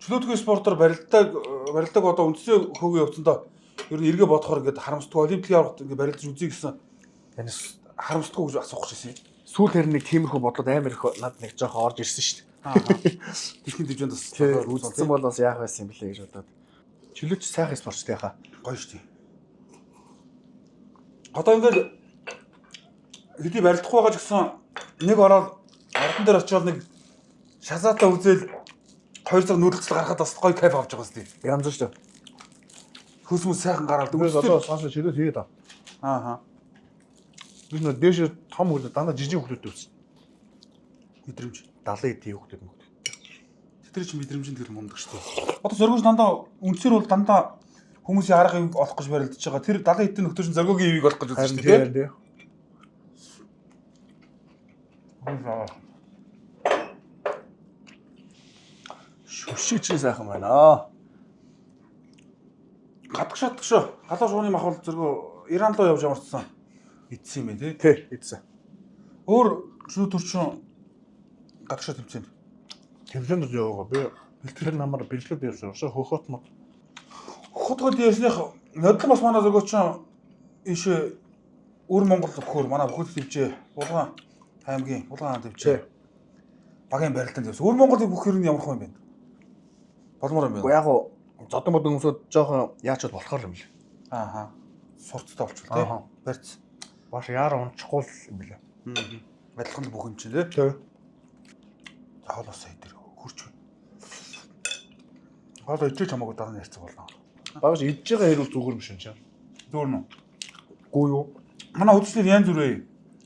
чөлөөтгөө спортоор барилдаг одоо үндсээ хөөгийн явцсандаа ер нь эргээ бодохоор ингээд харамсдаггүй олимпик явахд ингээд барилдаж үзье гэсэн. Танаас харамсдаггүй гэж асуух гэсэн юм. Сүүл хэрэг нэг тиймэрхүү бодлоод амар их над нэг жоохон орж ирсэн шүү дээ. Техник хэмжээнд бас үзсэн бол бас яах байсан юм блэ гэж бодоод. Чөлөөч сайхан спортчтой хаа. Гоё шүү дээ. Одоо ингээд хэдий барилдах байгаа ч гэсэн нэг ороод ордон дээр очиод нэг шазаатаа үзэл 2 цаг нүүдэлцэл гарахад бас гоё кайф авч байгаа юм шүү дээ. Янз шүү дээ. Хөсмөс сайхан гараад үгүй одоо цаашаа чөлөөт хийгээд аа. Би нөө дээш том хөлөө дандаа жижиг хөлөөд үзсэн. Мэдрэмж 70 эдийн хөлөөд мөгд. Тэр чинь мэдрэмжинд тэр мундаг шүү дээ. Одоо зоргоож дандаа үндсээр бол дандаа хүмүүсийн аргыг олох гэж барилдаж байгаа. Тэр 70 эдийн нөхдөр чинь зоргогийн ивийг олох гэж үзсэн шүү дээ. Шүшиж сайхан байна. Гадагшаадах шүү. Галуу шууны мах бол зөргөө Иран руу явж ямарчсан. Идсэн юм тий. Тий, идсэн. Өөр шүд төрчин гадагшаа тэмцээнд. Тэмцээнд яваагаа би бэлтгэл намаар бэлтгэл явсан. Хөхөт мод. Хөхөт ясных нодлон бас манай зөргөө чинь ийшээ өр Монгол өгөхөр манай хөхөт төвчээ. Булган аймгийн Булган хаан төвчээ. Багийн барилдаанд явсан. Өр Монголыг өгөхөр нь ямар хүн юм бэ? Болмоор юм байна. Яг уу зодон мод өмсөд жоохон яачаад болохоор юм л. Ааха. Сурцтай болчихвол тий. Барьц. Баш яар унчихгүй юм билээ. Адилхан бүх юм чинь тий. Тий. Заавал бас сая дээр хурч. Хоол ичээж хамаагүй дараа нь ярьцаг болно. Багш идж байгаа хэрэг зүгээр юм шиг чинь. Зүгээр нь. Гүү юу? Манай үдшилэр янз бүрээ.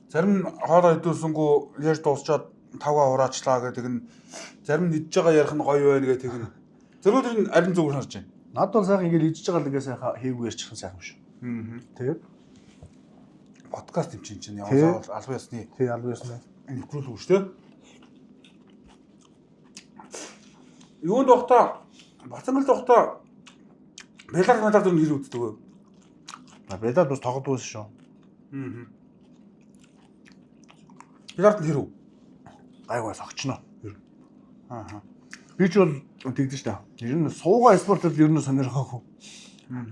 Зарим нь хоолоо идэвсэнгүү яаж дуусчаад тавгаа ураачлаа гэдэг нь зарим нь идж байгаа ярих нь гоё байна гэдэг нь. Зэрэг тэр нь арин зүгээр харж байна. Над бол сайхан ингээл идж байгаа л ингээ сайхан хийвгүй ярьчих сайхан шүү. Тэгээд подкаст юм чинь яваа албан ёсны. Тий, албан ёсны. Нэвтрүүлэг үү шүү дээ. Юунд багтаа Бацангал багтаа Белар дээр нэр үздэг үү? Белар бас тоглодог шүү. Белард нэр үү? Гайгүй согчноо. Би ч бол тэгдэж та. Ер нь суугаа спортод ер нь сонирхоогүй.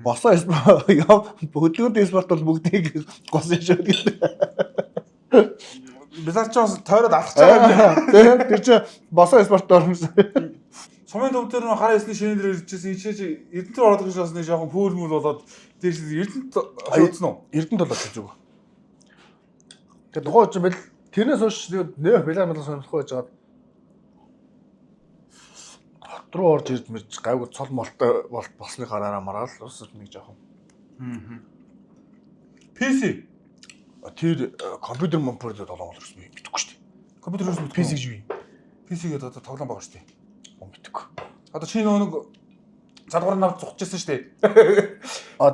Босоо спорт хөдөлгөөний спорт бол бүгдийг госон шүү гэдэг. Белар ч бас тойроод алхаж байгаа. Тэр чи босоо спорт орсон. Сумын төв дээр хараа ясны шинэ дээр ирчихсэн ичээж Эрдэнэт ороод гэж бас нэг жоохон пөөлмөл болоод дээрс Эрдэнэт хөөцсөн үү? Эрдэнэт болоод зүг. Тэгээ тухайн ч бэл тэрнээс хойш нөө Белар мал сонирхох байж байгаа. Хот руу орж ирж мэрч гайгүй цол молтой болсны гараараа маргаал ус нэг жоохон. PC. Тэр компьютер монитор дээр тоглоом болсон би мэдэхгүй шүү дээ. Компьютерээс мэдэхгүй. PC гэж би. PC гэдэг одоо тоглоом байгаа шүү дээ. Мэдхгүй. Одоо чи нэг задгуур навд зогчжсэн шүү дээ.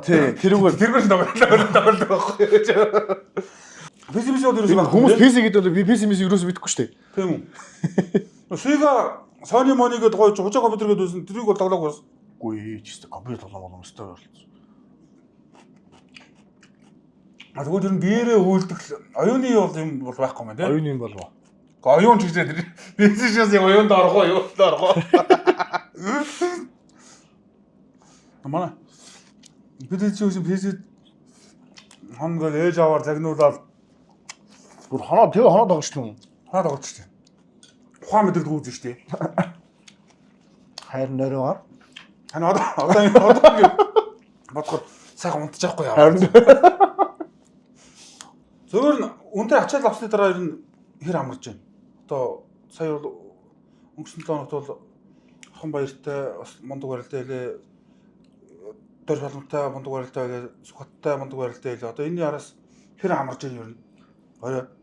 Тий, тэрүүгээр тоглодог байхгүй. PC одоо хүмүүс PC гэдэг би PC ерөөсөө мэдэхгүй шүү дээ. Тийм үү. Сига Sony Money гэдэг гоё хужаа компьютер гэдэг үсэн тэрийг бол тоглоог бас. Үгүй ээ, компьютер тоглоом өмстэй болчихсон. Тэгвэл тэр нь биеэрээ үйлдэх оюуны бол юм бол байхгүй юм байна тийм. Оюуны юм болов. Оюун ч гэж тэр бизнесээс юм оюунд орох юу орох. Манай бид ч PC хангал ээж аваар загнуулаад бүр хоноо тоглочлоо. хаа тоглож штэ. Ухаан мэдрэлт үүсэн штэ. Хайр нөрөө. Одоо бодоход сайхан унтчихгүй яа. Зөвөр нь өндөр ачаал авсны дараа ер нь хэр амарч байна. Одоо сая бол өнгөрсөн 7 хоногт бол Орхон баяртай бас мундаг барилтаа хэлээ. Дор шалмтай мундаг барилтаа хэлээ. Сухаттай мундаг барилтаа хэлээ. Одоо энэ яраас хэр амарч байна ер нь.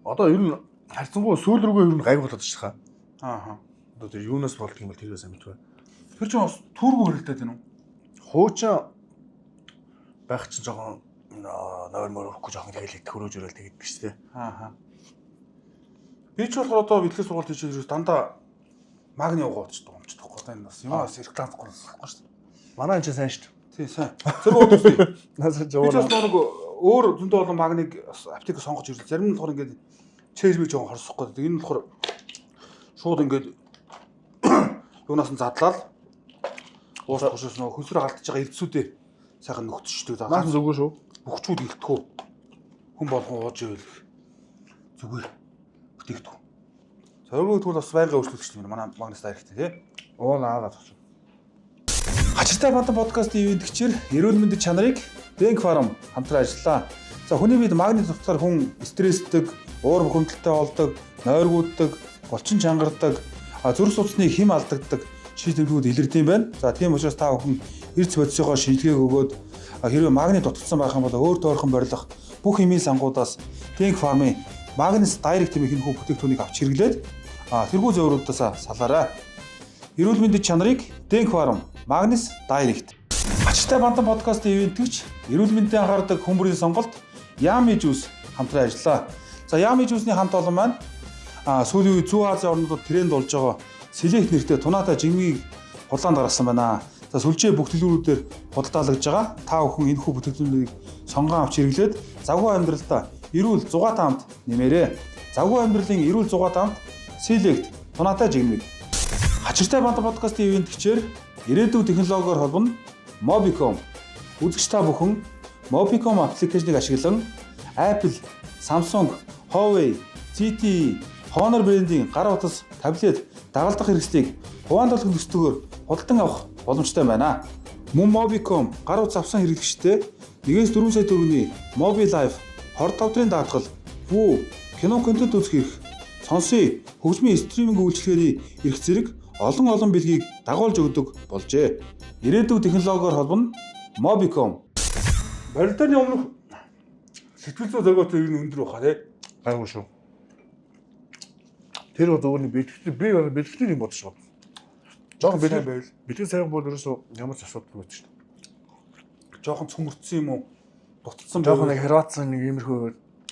Одоо ер нь харьцангуй сүүл рүүгээ ер нь гайг болоод ч хаа. Аа. Одоо тэр юунаас болдго юм бол тэрээс амтгүй. Тэр чинь бас түүргүү хэрэгтэй тийм үү? Хуучин байх чинь жоохон нойр мөрөхгүй жоохон тэгэлэг төрөөж өрөөл тэгээд биш тий. Аа. Би ч болохоор одоо бэлтгэл сургалт хийж ирээс дандаа магний угаалцдаг юм ч тэгэхгүй. Энэ бас юмас реклам болохгүй шүү дээ. Манай энэ ч сайн шүү дээ. Тий сайн. Зэрэг уудахгүй. Насаа Би ч жоо. бас нэг өөр зөндөө олон магныг аптекээр сонгож ирлээ. Зарим нь болохоор ингээд чэйрби жоон хорсох гэдэг. Энэ нь болохоор шууд ингээд юунаас нь задлаад уус тушаас нөө хөлсрөө галтж байгаа эрдсүүдээ сайхан нөхдөжтэй. Наас зүгөө шүү. Бөхчүүд илтгэв. Хүн болгон ууж ивэл зүгээр бүтээгдэв. Зориггүй тэгвэл бас байнгын өөрчлөлт юм манай магнис дайрэгтэй тий. Оо наагаад байна. Хачиртай бантан подкастын ивэнтгчээр эрүүл мэндийн чанарыг Bank Farm хамтран ажиллаа. За хүний биед магний дутгаар хүн стрессдэг, уур бухимдалтай болдог, нойргууддаг, голчин чангардаг, зүрх судасны хэм алдагддаг шийдвэрүүд илэрдэм байна. За тийм учраас та бүхэн эрс бодисогоо шинжилгээг өгөөд хэрвээ магний дутагдсан байх юм бол өөр тойрхон барилах бүх эмийн сангуудаас Bank Farm-ын Magnus Direct хэмээх энэхүү бүтээгдэхүүнийг авч хэрэглээд тэргүү зөөврүүдээс салаарай. Эрүүл мэндийн чанарыг Bank Farm Magnus Direct. Хачиртай бантан подкастын ивэнтгч эрүүл мэндэд анхаардаг хүмүүрийн сонголт Yummy Juice хамтран ажиллаа. За Yummy Juice-ны хамт олон маань сүүлийн үе Зүүн Азийн орнуудад тренд болж байгаа Select нэртэй тунаатай жимгийг хулаанд гаргасан байна. За сүлжээ бүх төлөвлөрүүдээр худалдаалгаж байгаа. Та бүхэн энэхүү бүтээгдэхүүнийг сонгон авч хэрэглээд завгүй амьдралдаа эрүүл зугаатай хамт нэмээрэй. Завгүй амьдралын эрүүл зугаатай хамт Select тунаатай жимгийг. Хачиртай бантан подкастын ивэнтгчээр ирээдүйн технологиор холбоно Mobicom. Үзэгч та бүхэн Mobicom аппликейшнийг ашиглан Apple, Samsung, Huawei, ZTE, Honor брендийн гар утас, таблет, дагалдах хэрэгслийг хуваалцах төслөөр худалдан авах боломжтой байна. Мөн Mobicom гар утас авсан хэрэглэгчтэй 1-4 сая төгрөгийн Mobile Life 25 төрлийн даатгал, Voo, кино контент үзэх хэрэг, сонсоё, хөгжмийн стриминг үйлчилгээний эрх зэрэг олон бэлгийг дагуулж өгдөг болжээ. Ирээдүйн технологиор холбоно Mobicom. Барилдааны өмнөх сэтгэл зүй зорилготой ер нь өндөр баха тий. Гайгүй шүү. Тэр зөвхөн бэлтгэл юм бодож байна. Жохон бэлтгэл сайн бол ерөөсөө ямар ч асуудал үүсэж шүү. Жохон цөмөрцсөн юм уу? Дутцсан Жохон нэг хервацсан нэг иймэрхүү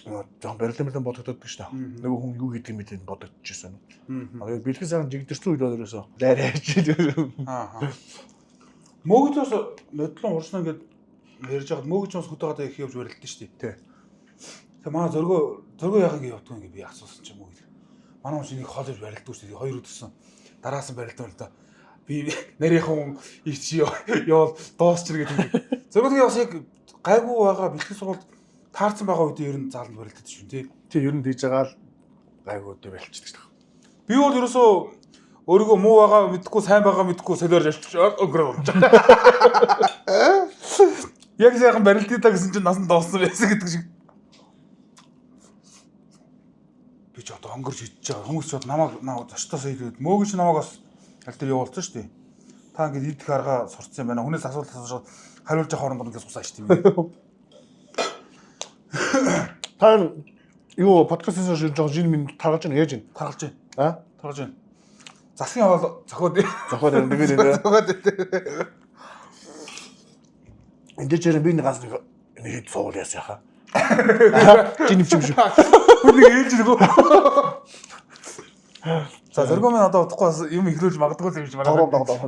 жохон барилдан бодогдоод гэж та. Нөгөө хүн юу хийдэг мэдээ бодогдчихсэн. Аа бэлтгэл сайн жигдэрсэн үед ерөөсөө лайраач. Аа. Мөгөж бас нодлон уршна гэд ярьж байгаад мөгөж бас хөдөөгээд их явж барилдсан шүү дээ. Тий. Тэгээ манай зөргөө яхаг явдгүй ингээ би асуусан ч юм уу. Манай хүн нэг хоолж барилддаг шүү дээ. Хоёр өдөрсөн. Дараас нь барилдсан л да. Би нарийнхан их чи явал дуусч ир гэдэг. Зөргөөгийн бас яг гайгүй байгаа бэлтгэл сургалт таарсан байгаа үед ер нь зааланд барилддаг шүү дээ. Тий ер нь тийж байгаа л гайгүй өдөө барилчдаг шүү. Би бол ерөөсөө өөрийгөө муу байгаа мэдхгүй сайн байгаа мэдхгүй солиорж өнгөрөө. Яг сайхан барилдаа гэсэн чинь насан дууссан байсан гэдэг шиг. Би ч одоо өнгөрч идэж байгаа. Хүмүүс ч намайг зочтоос идээд мөөгийн ч намайг бас аль дээр явуулсан шүү дээ. Та ингэж идэх арга сурцсан байна. Хүнээс асуулт хариулж явах хооронд ингээс усаа шүү дээ. Та юу подкастын жоо жин минь таргалж байна яаж байна? Таргалж байна. Таргалж байна. Засгийн хоол зохиод тэгээд энэ дээр би нэг гас нэг суул яасан яха. Жин юм шүү. Хүн нэг ээлж иргөө. За зөргөө минь одоо удахгүй юм ихлүүлж магадгүй юм шиг байна.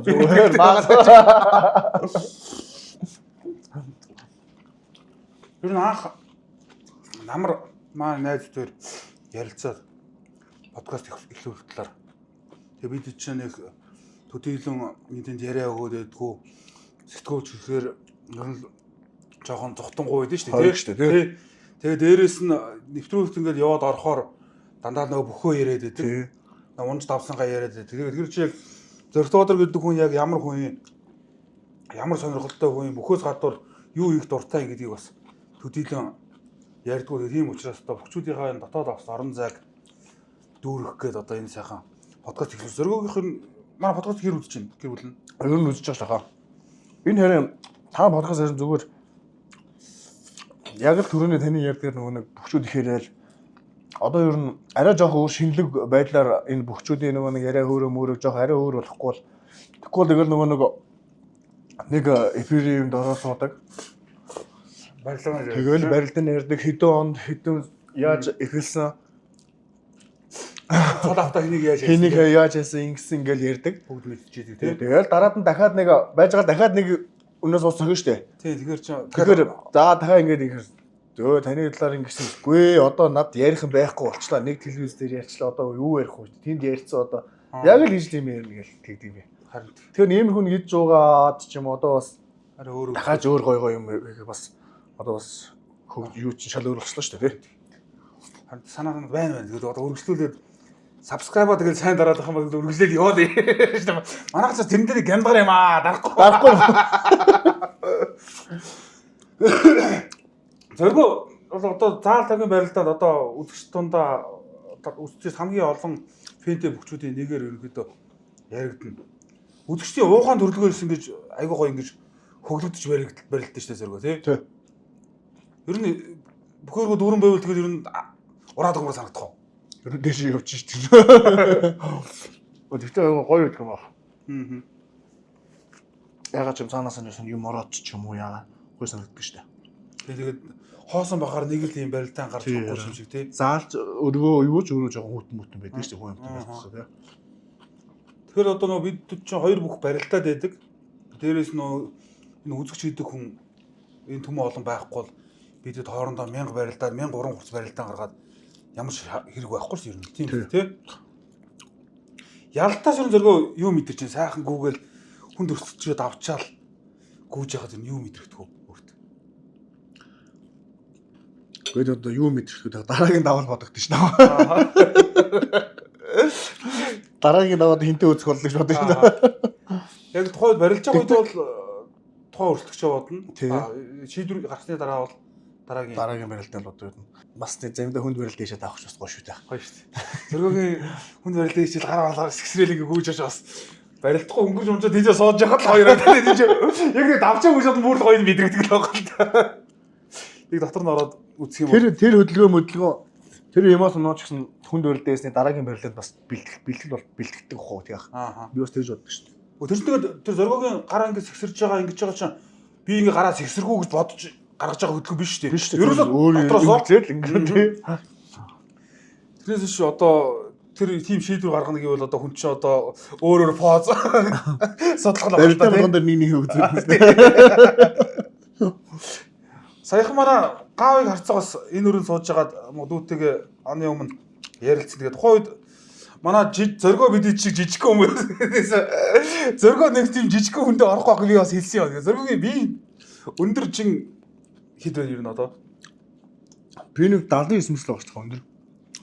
Зүгээр магадгүй. Тэр анх намар маа найз дээр ярилцаад подкаст эхлүүлэх талаар. Тэгээ бид чинь нэг төдийлөн нийтэнд яриа өгөөд байдгүй сэтгүүлч гэхээр ер нь жоохон зохтонгуй байдэн шүү дээ. Тэгээ дээрэс нь нэвтрүүлэлт ингээд яваад орохоор дандаа нөгөө бөхөө яриад байдаг. Унж давсангаа яриад байдаг. Тэгээд тэр чи яг Зоригтодор гэдэг хүн яг ямар хүн ямар сонирхолтой хүн бөхөөс гадуур юу хийх дуртай гэдгийг бас төдийлөн ярьдгүй. Тийм учраас одоо бөхчүүдийнхээ дотоод авсан орон зайг дүүрэх гээд одоо энэ сайхан подкаст ихлэх зөргөөгийнх нь манай подкаст хэр үзэж байна гэр бүл нь. Ер нь үзэж байгаа шахаа. Энэ харин та подкаст харин зүгээр яг л түрүүний таны ярьдгаар нөгөө нэг бөхчүүд ихээр одоо ер нь арай жоох өөр шинэлэг байдлаар энэ бөхчүүдийн нөгөө нэг арай өөрөө мөрөг жоох арай өөр болохгүй бол тэгэл нөгөө нэг эфириумд ороо суудаг. Тэгэл барилдан ярьдаг хэдэн онд хэдэн яаж эхэлсэн цол автаа хэнийг яаж хийсэн ингэсэн ингээл ярьдаг. Бүгд мэдчихэдэг тийм. Тэгэл дараад нь дахиад нэг байж байгаа дахиад нэг өнөөс уусах шүү дээ. Тэгэхээр за дахиад ингээд ихэр зөө таны талаар ингэсэнгүй одоо над ярих юм байхгүй болчлаа. Нэг телевиз дээр ярьчлаа одоо юу ярих вэ? Тэнд ярьцсан одоо яг л ижил юм ярина гэж тэгдэг би. Харин тэгэхээр иймэрхүү нэг иж жуугаад ч юм одоо бас арай өөр дахиад өөр гой юм бас одоо бас юу ч шал өөр болчихлоо шүү дээ. харин санаанд байна. Тэгээд одоо өргөжлүүлээд subscribe тэгэл сайн дараад байгаа юм бол өргөжлээд яваад шүү дээ. Манайх ч тэрэн дээр гямдгаар юм аа дарахгүй. Зоргоо одоо заал тагийн барилдаад одоо үзэгч тундаа үзэгчээс хамгийн олон фэнтэй бөхчүүдийн нэгээр ерөнхийдөө яригдана. Үзэгчдийн уугаан төрлөгөөс ингэж айгуу гоё ингэж хөглөгдөж барилддаг шүү дээ зоргоо тий. Ер нь бүхээргөө дүүрэн байвал тэгэхээр ер нь ураад гомор санагдах уу? Ер нь дэш явж шүү дээ. Гэхдээ гоё юм аа. Ягаад ч юм цаанаас нь юм ороод ч юм уу яагаад гоё санагддаг шүү дээ. Тэгээд хоосон бахаар нэг л юм барилдаан гарч ирэхгүй юм шиг тий. Заалж өргөө юу ч өөрөө жоохон хүүтэн байдаг шүү дээ хүн амт байсан тий. Тэгэхээр одоо нөө бид чинь хоёр бүх барилдаад байдаг. Дээрээс нөө энэ үзэгч хийдэг хүн энэ төмөө олон байхгүй бол бидэд хоорондоо 1000 барилдаад 1003 хурц барилдаан гаргаад ямар ч хэрэг байхгүй шүү юм тийм тий. Ялтаас ер нь зөргөө юу мэдэрч чинь сайхан Google хүнд өрсөлдөж авчаал гүйж яхад юу мэдрэгдэх вэ? Гэхдээ одоо юу мэдэрч дараагийн давал бодогдсон ш нь. Дараагийн даваад хинтээ үзэх боллоо гэж бодож байна. Яг тухайд барилж байгаа үед бол тухайн өрсөлдөгч бодно. Шийдвэр гарсны дараа бол дараагийн барилтанд бодож байна. Бас замдаа хүнд барилт дэшээ таах ч бас гоё шүү дээ. Гоё шүү дээ. Зөргөөгийн хүнд барилт дэшээ гараа болоо сэгсрэл ингээ гүйж очиж бас барилдахгүй өнгөрч унжаад тийж сууж яхад л хоёроо тийж яг нэг давчаа гүйжээд бүр гоё мэдрэгдэг л байгаа юм да. Нэг дотор нь ороод үзэх юм бол тэр хөдөлгөөн тэр юмас нууч гэсэн хүнд барилт дэсний дараагийн барилтанд бас бэлтгэдэг хоо тийх. Би бас тэрж боддог шүү дээ. Тэр тэгээд тэр зоргоогийн гараа ингээ сэгсэрж байгаа ингэж байгаа чинь би ингээ гараа сэгсэргүй гэж бодож гаргаж байгаа хөдөлгөөн биш шүү дээ. Ерөөсөө дотроос л ингээ тий. Тэрээс шүү одоо тэр тийм шийдвэр гаргана гэвэл одоо хүн чинь одоо өөрөөр поз судлах нь барилтын дээр нэг хөвгөж. Саяхан манай gaавыг харцаагаас энэ өрөөнд сууж байгаад дүүтэйгээ оны өмнө ярилцсан. Тэгээд тухайн үед манай зоргоо бидний чиг жижигхэн хүмүүс. Зоргоо нэг тийм жижигхэн хүндээ орохгүй байх би бас хэлсэн юм. Зоргоогийн би өндөр чин хэд вэ ер нь одоо? Би нэг 79 мөсл багч байгаа өндөр.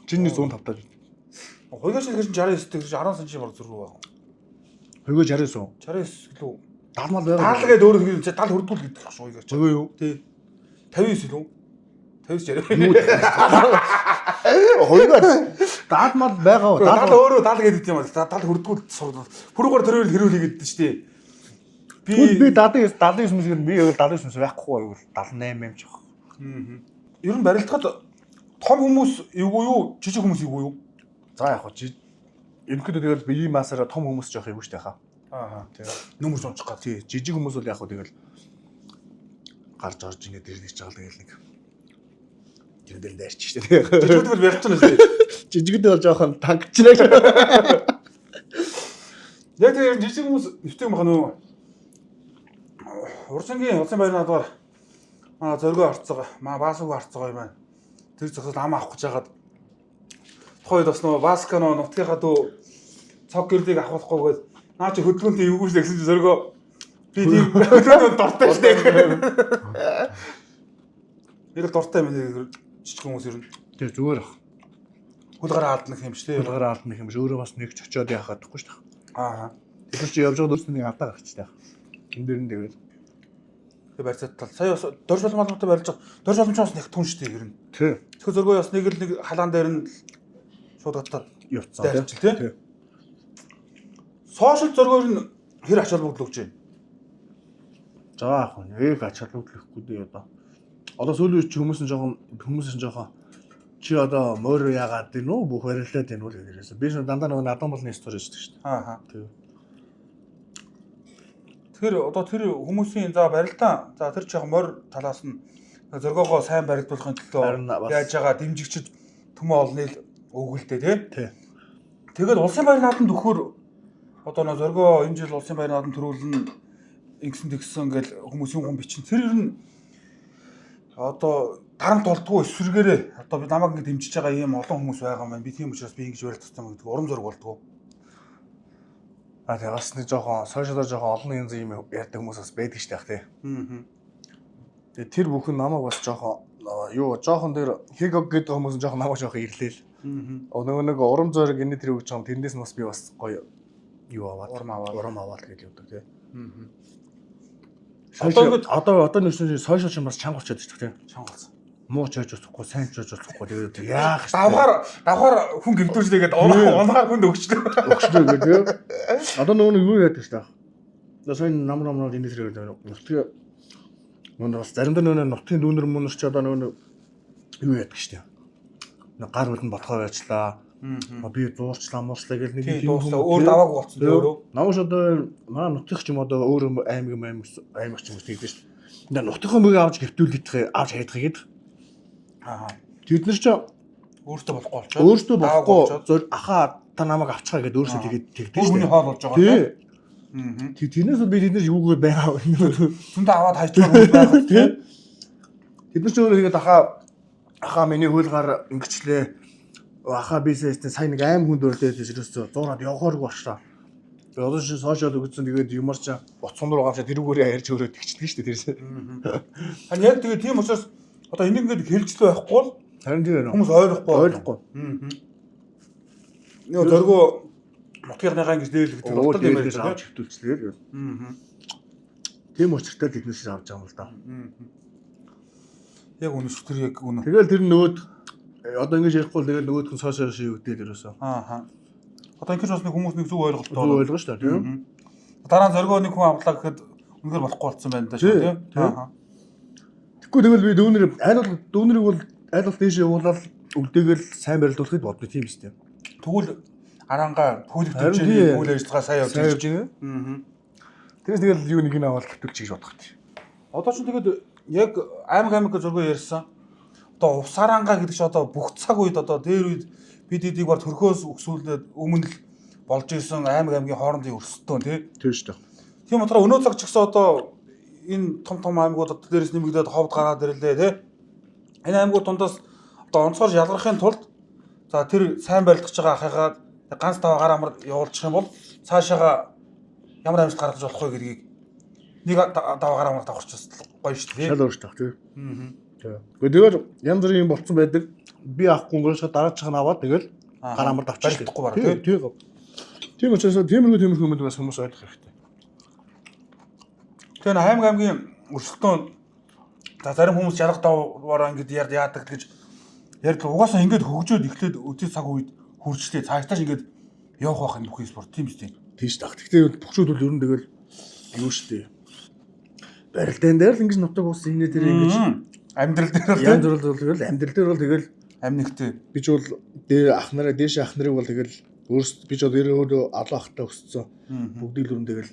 Чиний 105 таа. Хоёгоос нэг 69 дэх 10 см баг зөргөө байгаа. Хоёгоо 69 69 гэлөө. 70 мал байгаа. 70 гээд өөрөө хэлж 70 хүрдүүл гэдэг шүү хоёгоор. Зөгөө юу? Тий. 59 илүү. 59 60. Хоёгоо 70 мал байгаа. 70 өөрөө 70 гэдэг юм байна. 70 хүрдүүл сурна. Хүрүүгээр төрөөл хэрүүл хийгээд дээ шүү дээ. Би 79 мөсгөр би яг 79 мөс байхгүй юу? 78 юм ч баг. Ер нь барилдахад том хүмүүс эвгүй юу? Жижиг хүмүүс эвгүй юу? За яг хоо ерөнхийдөө тэгэл бие масаараа том хүмүүс жоох эвгүй штэ хаа. Тийм. Нөмөрч унчих гад. Тий, жижиг хүмүүс бол яг хоо тэгэл гарч орж ингээд ирнэ гэж байгаа тэгэл нэг. Жигдэл дайрч штэ. Жижигд бол барьж байна шүү дээ. Жижигд бол жоохон тангчнаа. Яг тэр жижиг хүмүүс нэвтэй юм ханаа. Урсангийн улсын баярын адгаар манай зоргоо орцоо, маа баасууг орцоо юм байна. Тэр зогсоод ам авах гэж хагаад тухайд бас нөө Баскано нутгийнхаа дүү цог гэрлийг авахгүйгээд наа чи хөдөлгөөнтэй эвгүй шүү гэсэн чи зоргоо би тийм хөдөлгөөнд дуртай шүү дээ. Яг дуртай юм нэ жижиг хүмүүс ер нь. Тэр зүгээр ах. Хөл гараа алдна гэх юм шүү дээ. Хөл гараа алдна гэх юм биш өөрөө бас нэг ч очиод яхаад байхгүй шүү дээ. Тэр чи явж байгаа дүүсний алдаа гарчтай. Тэн дээр нь тэгэл. Тэгээ барьцаад тал. Сая бас дорж боломжтой барьж байгаа. Дорж боломж бас нэг түн шүү дээ ер нь. Тий. Тэгэхээр зоргоо бас нэг халаан дээр нь шууд гатаад явцсан тий. Сошиал зоргоор нь хэр ач холбогдол өгч байна? За яг нэг ач холбогдол өгөхгүй дээ одоо. Одоо сүүлийн үед хүмүүс нь жоохон чи одоо морь яагаад гин үү бүх барилдаад гин үү гэсэн. Би ч дандаа нөгөө надан болны стори шүү дээ. Аа. Тийм. Тэгэхээр одоо тэр хүмүүсийн за барилдаа за тэр чих морь талаас нь зоргоогоо сайн барилдуулахын төлөө яаж байгаа дэмжигчд төмөө олныг өгүүлдэ тий. Тэгээд улсын баяр наадамд өгөхөр одоо нөө зоргоо энэ жил улсын баяр наадам төрүүлнэ ингэсэн тэгсэн гэл хүмүүсийн хүн бичин тэр ер нь одоо дарамт болдгоо эсвэргээрээ одоо би намайг ингэ дэмжиж байгаа ийм олон хүмүүс байгаа юм байна. Би тийм учраас би ингэж барилдах юм гэдэг урам зориг болдгоо. Тэгээ бас нэг жоохон сошиалаар жоохон олон янз юм ярьдаг хүмүүс бас байдаг шүү дээ тий. Тэгээ тэр бүхэн намайг бас жоохон жоохон дээр хигог гэдэг хүмүүс жоохон намайг жоохон ирлээл. Нөгөө нэг урам зориг энэ тэр өгч байгаа тэрнээс нь бас би бас гоё юу аваад урам аваад гэж явдаг тий. Одоо нэг сошиал ч бас чанга болчиход байгаа тий. Чангалсан. Муу ч яаж болохгүй, сайн ч яаж болохгүй тэгээд яах вэ? Давхар хүн гэмтүүлжлээ гэдэг унахаар хүнд өгчлөө гэдэг. Одоо нөгөө юу яадаг шүү дээ. Одоо сайн намрууд энэ зэрэг нутгийн бас заримдаа нөгөө нутгийн дүүнер мөнөр ч одоо нөгөө юу яадаг шүү дээ. Нэг гар хөлн ботхоо байжлаа. Би дуурчлаа муучлаа гэл нэг тийм дуурчлаа өөр даваагүй болсон өөрөө. Намш одоо манай нутгих ч юм одоо өөр аймаг ч юм уу тэгдэж шүү дээ. Ингээ нутгийнхаа мөгийг авч гэвтүүлэх авч хайдах гэдэг. Тэд нар ч өөртөө болохгүй болчихоо. Өөртөө болохгүй зөв ахаа та намайг авчихаа гэдээ өөрсдөө тэгээд тэгдэж шүү. Хүний хоол болж байгаа тийм. Тэрнээс би тэд нар юугаар байгаа вэ? Зөндөө аваад хайчмаар хүмүүс байгаа тийм. Тэд нар ч өөрөө тэгээд ахаа миний хуулгаар ингэчлээ. Ахаа бизнестэй сайн нэг аим хүнд өрлөөд ерөөсөө 100-аад явахааргүй болчлаа. Тэгээд одоо чи сошиал өгсөн тэгээд юмар ч боцсон руу гавчаа тэрүүгээрээ ярьж өрөөд тэгчдэг шүү дээ тэрээс. Харин яг тэгээд тийм учраас одоо энийг ингээд хэлжлээ байхгүй бол харин тийм хүмүүс ойлгохгүй. Нөө зоргоо мотгийнхныгаа ингэж дээлэгдэх болтол юм байж байгаа. Авч хэвтүүлчихлээ. Тийм учраас тэднээс авч байгаа юм л да. Яг үнэш тэр яг үнэ. Тэгэл тэр нөгөөд одоо ингэж ярихгүй л тэгэл нөгөөдх нь сошиал шив өгдөө ерөөсөө. Одоо ингэж бас нэг хүмүүс нэг зөв ойлголттой ойлгоо шүү дээ тийм. Дараа нь зоргоо нэг хүн авлаа гэхэд үнээр болохгүй болсон байна даа шүү тийм. Тэгэл би дүүнэрийг бол аль бол дээш явуулаад өгдөөгөл сайн барилдуулахыг бодно тийм шүү дээ. Тэгвэл арангаа пүлэг төвчний үйл ажиллагаа сайн явж байна. Тэрээс тэгэл юу нэг нь аваад хэвтүүлчих гэж бодох тийм. Одоо ч тэгээд яг аймаг зоргоо ярьсан. Одоо усарангаа гэдэг чинь одоо бүх цаг үед одоо дээр үед бид эдийг бар төрхөөс өксүүлээд өмнө л болж исэн аймгийн хоорондын өрсөлдөөн тийм шүү дээ. Тийм учраас өнөө цаг ч гэсэн одоо энэ том аймагуд одоо дээрээс нэмэгдээд ховд гараад ирлээ тий. Энэ аймагуд дундаас одоо онцгой ялгархын тулд за тэр сайн барилдаж байгаа ахыгаа ганц тав гар амар явуулчих юм бол цаашаага ямар амьд гаргаж болох вэ гэдгийг нэг тав гар амар давхарч гоё шүү дээ. Шал өөрч тах тий. Тэгээд янз бүрийн юм болцсон байдаг. Би авахгүй өнгөрөөсөө дараачих нь аваад тэгэл гар амар давчих байхгүй бараг тий. Тийм учраас тиймэрхүү хүмүүс бас хүмүүс ойлгох хэрэгтэй. Тэгээ аймгийн өрсөлдөөн за зарим хүмүүс жаргах даваараа ингэж яадаг гэж ярьдаг. Угаасаа ингэж хөгжөөд эхлээд өдөө цаг үед хурцлээ цаашдаа ингэж явах байх юм бүхий спорт тийм шүү дээ. Тийш тах. Гэхдээ бөхчүүд бол ер нь тэгэл юу шүү дээ. Барилдаан дээр л ингэж нутаг ус инээ тэр ингэж амьдрал дээр л янз бүр тэгэл амьдрал дээр бол тэгэл амнигтэй. Би ч бол дээш ах нарыг бол тэгэл өөрсдөө би ч өөрөө алуу ахтай өссөн. Бүгдийг л өрн тэгэл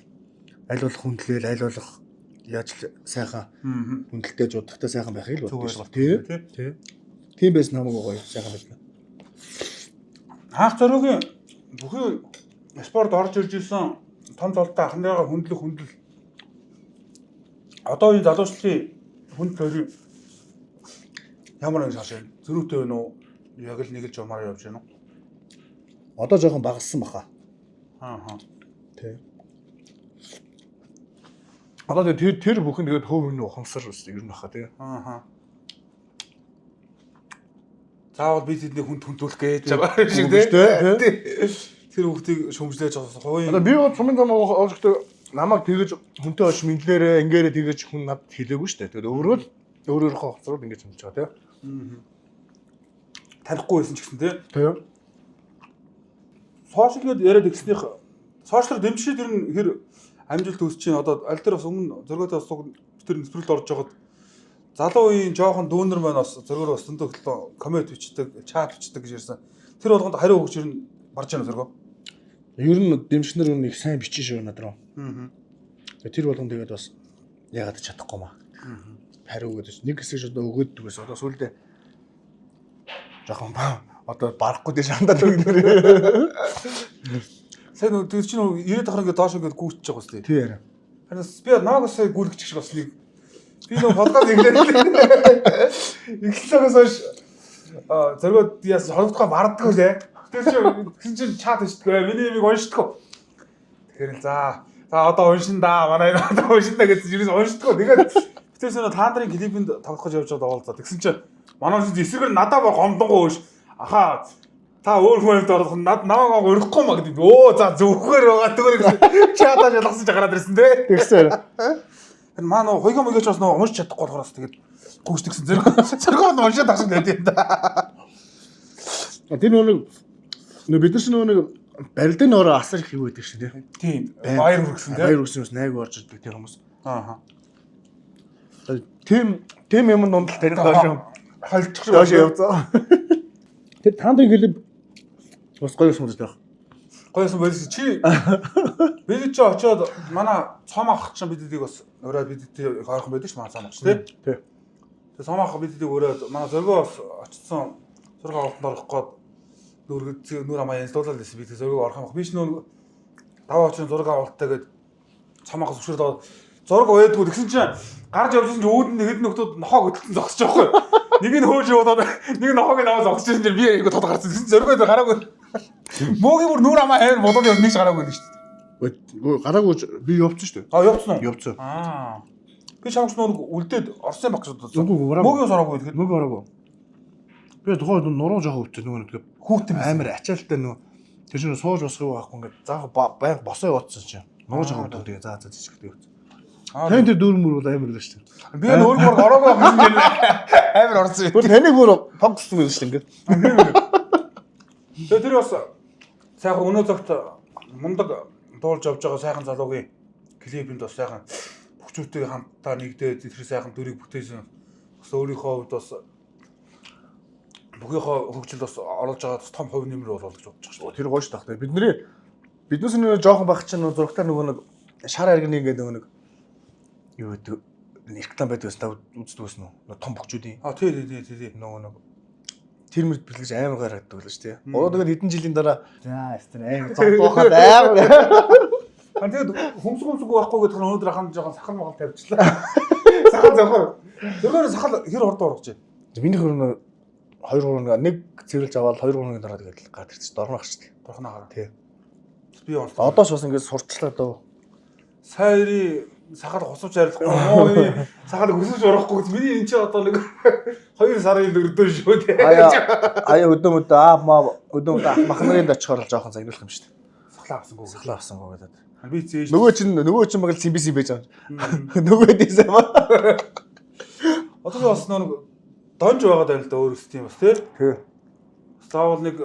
аль болох хүндлээл аль болох яаж сайхан хүндэлтэй жуудахтай сайхан байхыг л боддог шүү дээ. Тийм байсан хамаагүй гоё сайхан байлаа. Хаах зориугийн бүхий спорт орж ирж исэн том золтой ахныгаа хүндэл одоо энэ залуучлалын хүнд төрийн ямар нэг шашаа зөрүүтэй байна уу? Яг л нэг л жумаар явж байна уу? Одоо жоохон багассан баха. Тий. Одоо тэр бүхэн тэгээд хөв минь ухамсар ер нь баха тий. Заавал би тэдний хүндүүлэх гэж байгаа шиг тий. Тэр хүүхдийг шөмжлээж байгаа хувийн. Одоо би бол сумын зам оожтой намайг тэгэж хүнтэй ош мэдлээрээ ингээрээ тэгэж хүн над хэлээгүй шүү дээ. Тэгээд өөрөөрөө хоцроод ингэж хэмжиж байгаа тий. Танихгүй байсан ч гэсэн тий. Тий. Сошиал гээд яриад игснийх сошиалар дэмжиж тэр нь хэр амжилт өсч чинь одоо аль дээр бас өмнө зөргөөдөө бас тэр нэвтрүүлд орж байгаад залуу үеийн жоохон дүүнер маань бас зөргөөр бас дөндөө хөтлөө коммент бичдэг, чат бичдэг гэж ярьсан. Тэр болгонд хариу өгч ер нь барж яана зөргөө. Ер нь дэмжнэр нэг сайн бичин шүү надад. Аа. Тэр болгонд тэгээд бас яагаад ч чадахгүй маа. Хариу өгөөд нэг хэсэг одоо өгөөддөг байсан. Одоо сүүлдээ жоохон одоо барахгүй дээ шандаад өгнөр. Сайн тэр чинь 90 дахар ингээд доош ингээд гүйчихэж байгаа үстэй. Тий яа. Харин би наагаас гүйлгэж шиг бас нэг би нөө подкаст иглээ. Ихлээс хойш зөргөө яас холбогдохоо бардггүй лээ. Тэр чинь чат хийдэг. Миний имийг уншдаг. Тэгэхээр л за одоо уншин да. Манай одоо уншин да гэж ерөөс уншдаг. Тэгээд битээс нөө та нарын клипэнд тоглох гэж явж байгаа уулзаад. Тэгсэн чинь манай хүн эсрэгээр надад гомдонгоо ууш. Аха та өөр хүмүүст орох намайг өрөхгүй маа гэдэг. Өө за зөвхөр байгаа тэгвэл чатаа ялгасан ч гараад ирсэн те. Тэгсэн. Тэр маа нөө хойгоо мөгөөч бас нөө уншиж чадахгүй болохоос тэгээд гүйцэтгсэн зэрэг уншаад ташиг найд юм да. Тэр нөө бид нар ч нөө барилдын ороо асар их юу байдаг шин те. Тийм. Баяр хүргэсэн те. Баяр хүргэсэн бас найг орж ирдэг тэр хүмүүс. Аа. Тим юм дундал тарих доош хальчих доош явцгаа. Тэр таандын клип бас гоё юм даа. Гоёсон байлс чи бид ч очиод манай цомох чинь бидүүдийг бас өөрөө бидүүдийг ойрхон байдаг ш манай цомох ш тий. Тий. Тэгээ цомох бидүүдийг өөрөө манай зөргөө бас очсон зураг авалтанд орох гээд нүүр амаа инсталлаад байсан би тэгээ зөргөө орох юм. Би ч нөө даваа очсон зураг авалттай гээд цомохос өшөөрд зураг уядгүй тэгсэн чинь гарч явжсэн чинь өөд нь хэд нөхдүүд нохоо хөдөлсөн зогсож байгаа хгүй. Нэг нь хөөж яваад нэг нохоог нь аваад зогсож ирсэн чинь би айгу тод гарсан. Тэгсэн зөргөө гараагүй. Мөөгийн бүр нүүр амаа хавар бодоод явж нэг ч гараагүй шүү дээ. Гараагүй би явцсан шүү дээ. А явцсан уу? Явцсан. Аа. Би чамч нөр үлдээд орсон байх гэж бодсон. Мөөгийн Мөөгийн сараагүй тэгэхээр. Мөг ороогүй. Би тухайд нуруу жоох өвчтэй нөгөө хүүтэн амар ачаалтай нөгөө тэр чинь сууж босгоо байхгүй ингээд заах байнга босоо явуулсан чинь. Нуруу жоох өвчтэй тэгээ заа зижигтэй өвч. Тань тэр дүүр мөр бол амар л шүү дээ. Би өөрөөр ороогүй гэсэн чинь амар орсон. Бүр таныг бүр фокуссан байх шүү дээ ингээд. Тэр бас сайхан өнөө цагт мундаг дуулж авч байгаа сайхан залуугийн клипэнд бас сайхан бүхчүүтэй хамтдаа нэгдээд тэр сайхан дүрийг бүтээсэн. Бас өөрийнхөө хувьд бас бүхийнхөө хөгжилд бас оруулж байгаа том хувь нэмэр болол гэж бодож байгаа шүү. Тэр гоё шүү дээ. Биднээс нэг жоохон баг чинь зурагтаар нөгөө нэг шар аргины ингээд нөгөө нэг юу гэдэг реклам байдаг байсан үздэг байсан уу? Том бүхчүүдийн. А тий. Нөгөө нэг тэр мөрд бэлгэж амар гаргадаг л шүү дээ. Одоо тэгээд хэдэн жилийн дараа за эстэн амар зогсооход амар. Тэгээд хүмсгүй байхгүй гэдэг нь өнөөдөр аханд жоохон сахал могол тавьчихлаа. Сахал зохор. Зөргөөр сахал хэр урд ургаж байна. Миний хөрнө 2-3 нэг цэвэрлж аваад 2-3 дараа тэгээд гард ирчих дорнох шүү дээ. Дорхноо гараа. Тий. Би онц. Одоо ч бас ингээд сурчлаа дөө. Сайрын сахал хусууч арилахгүй муу сахал хөсөж урахгүй гэж миний энэ чи одоо нэг 2 сарын өрдөө шүү дээ. Аяа өдөө ах мах нарын очихоор л жоохон загнуулах юм шүү дээ. Сахлаа авсангүй гэдэг. Би зээж Нөгөө чинь магал симбиси байж байгаа. Нөгөө дэсэм аа. Одоо бас нэг донж байгаад байл да өөрөөс тийм бас тий. Заавал нэг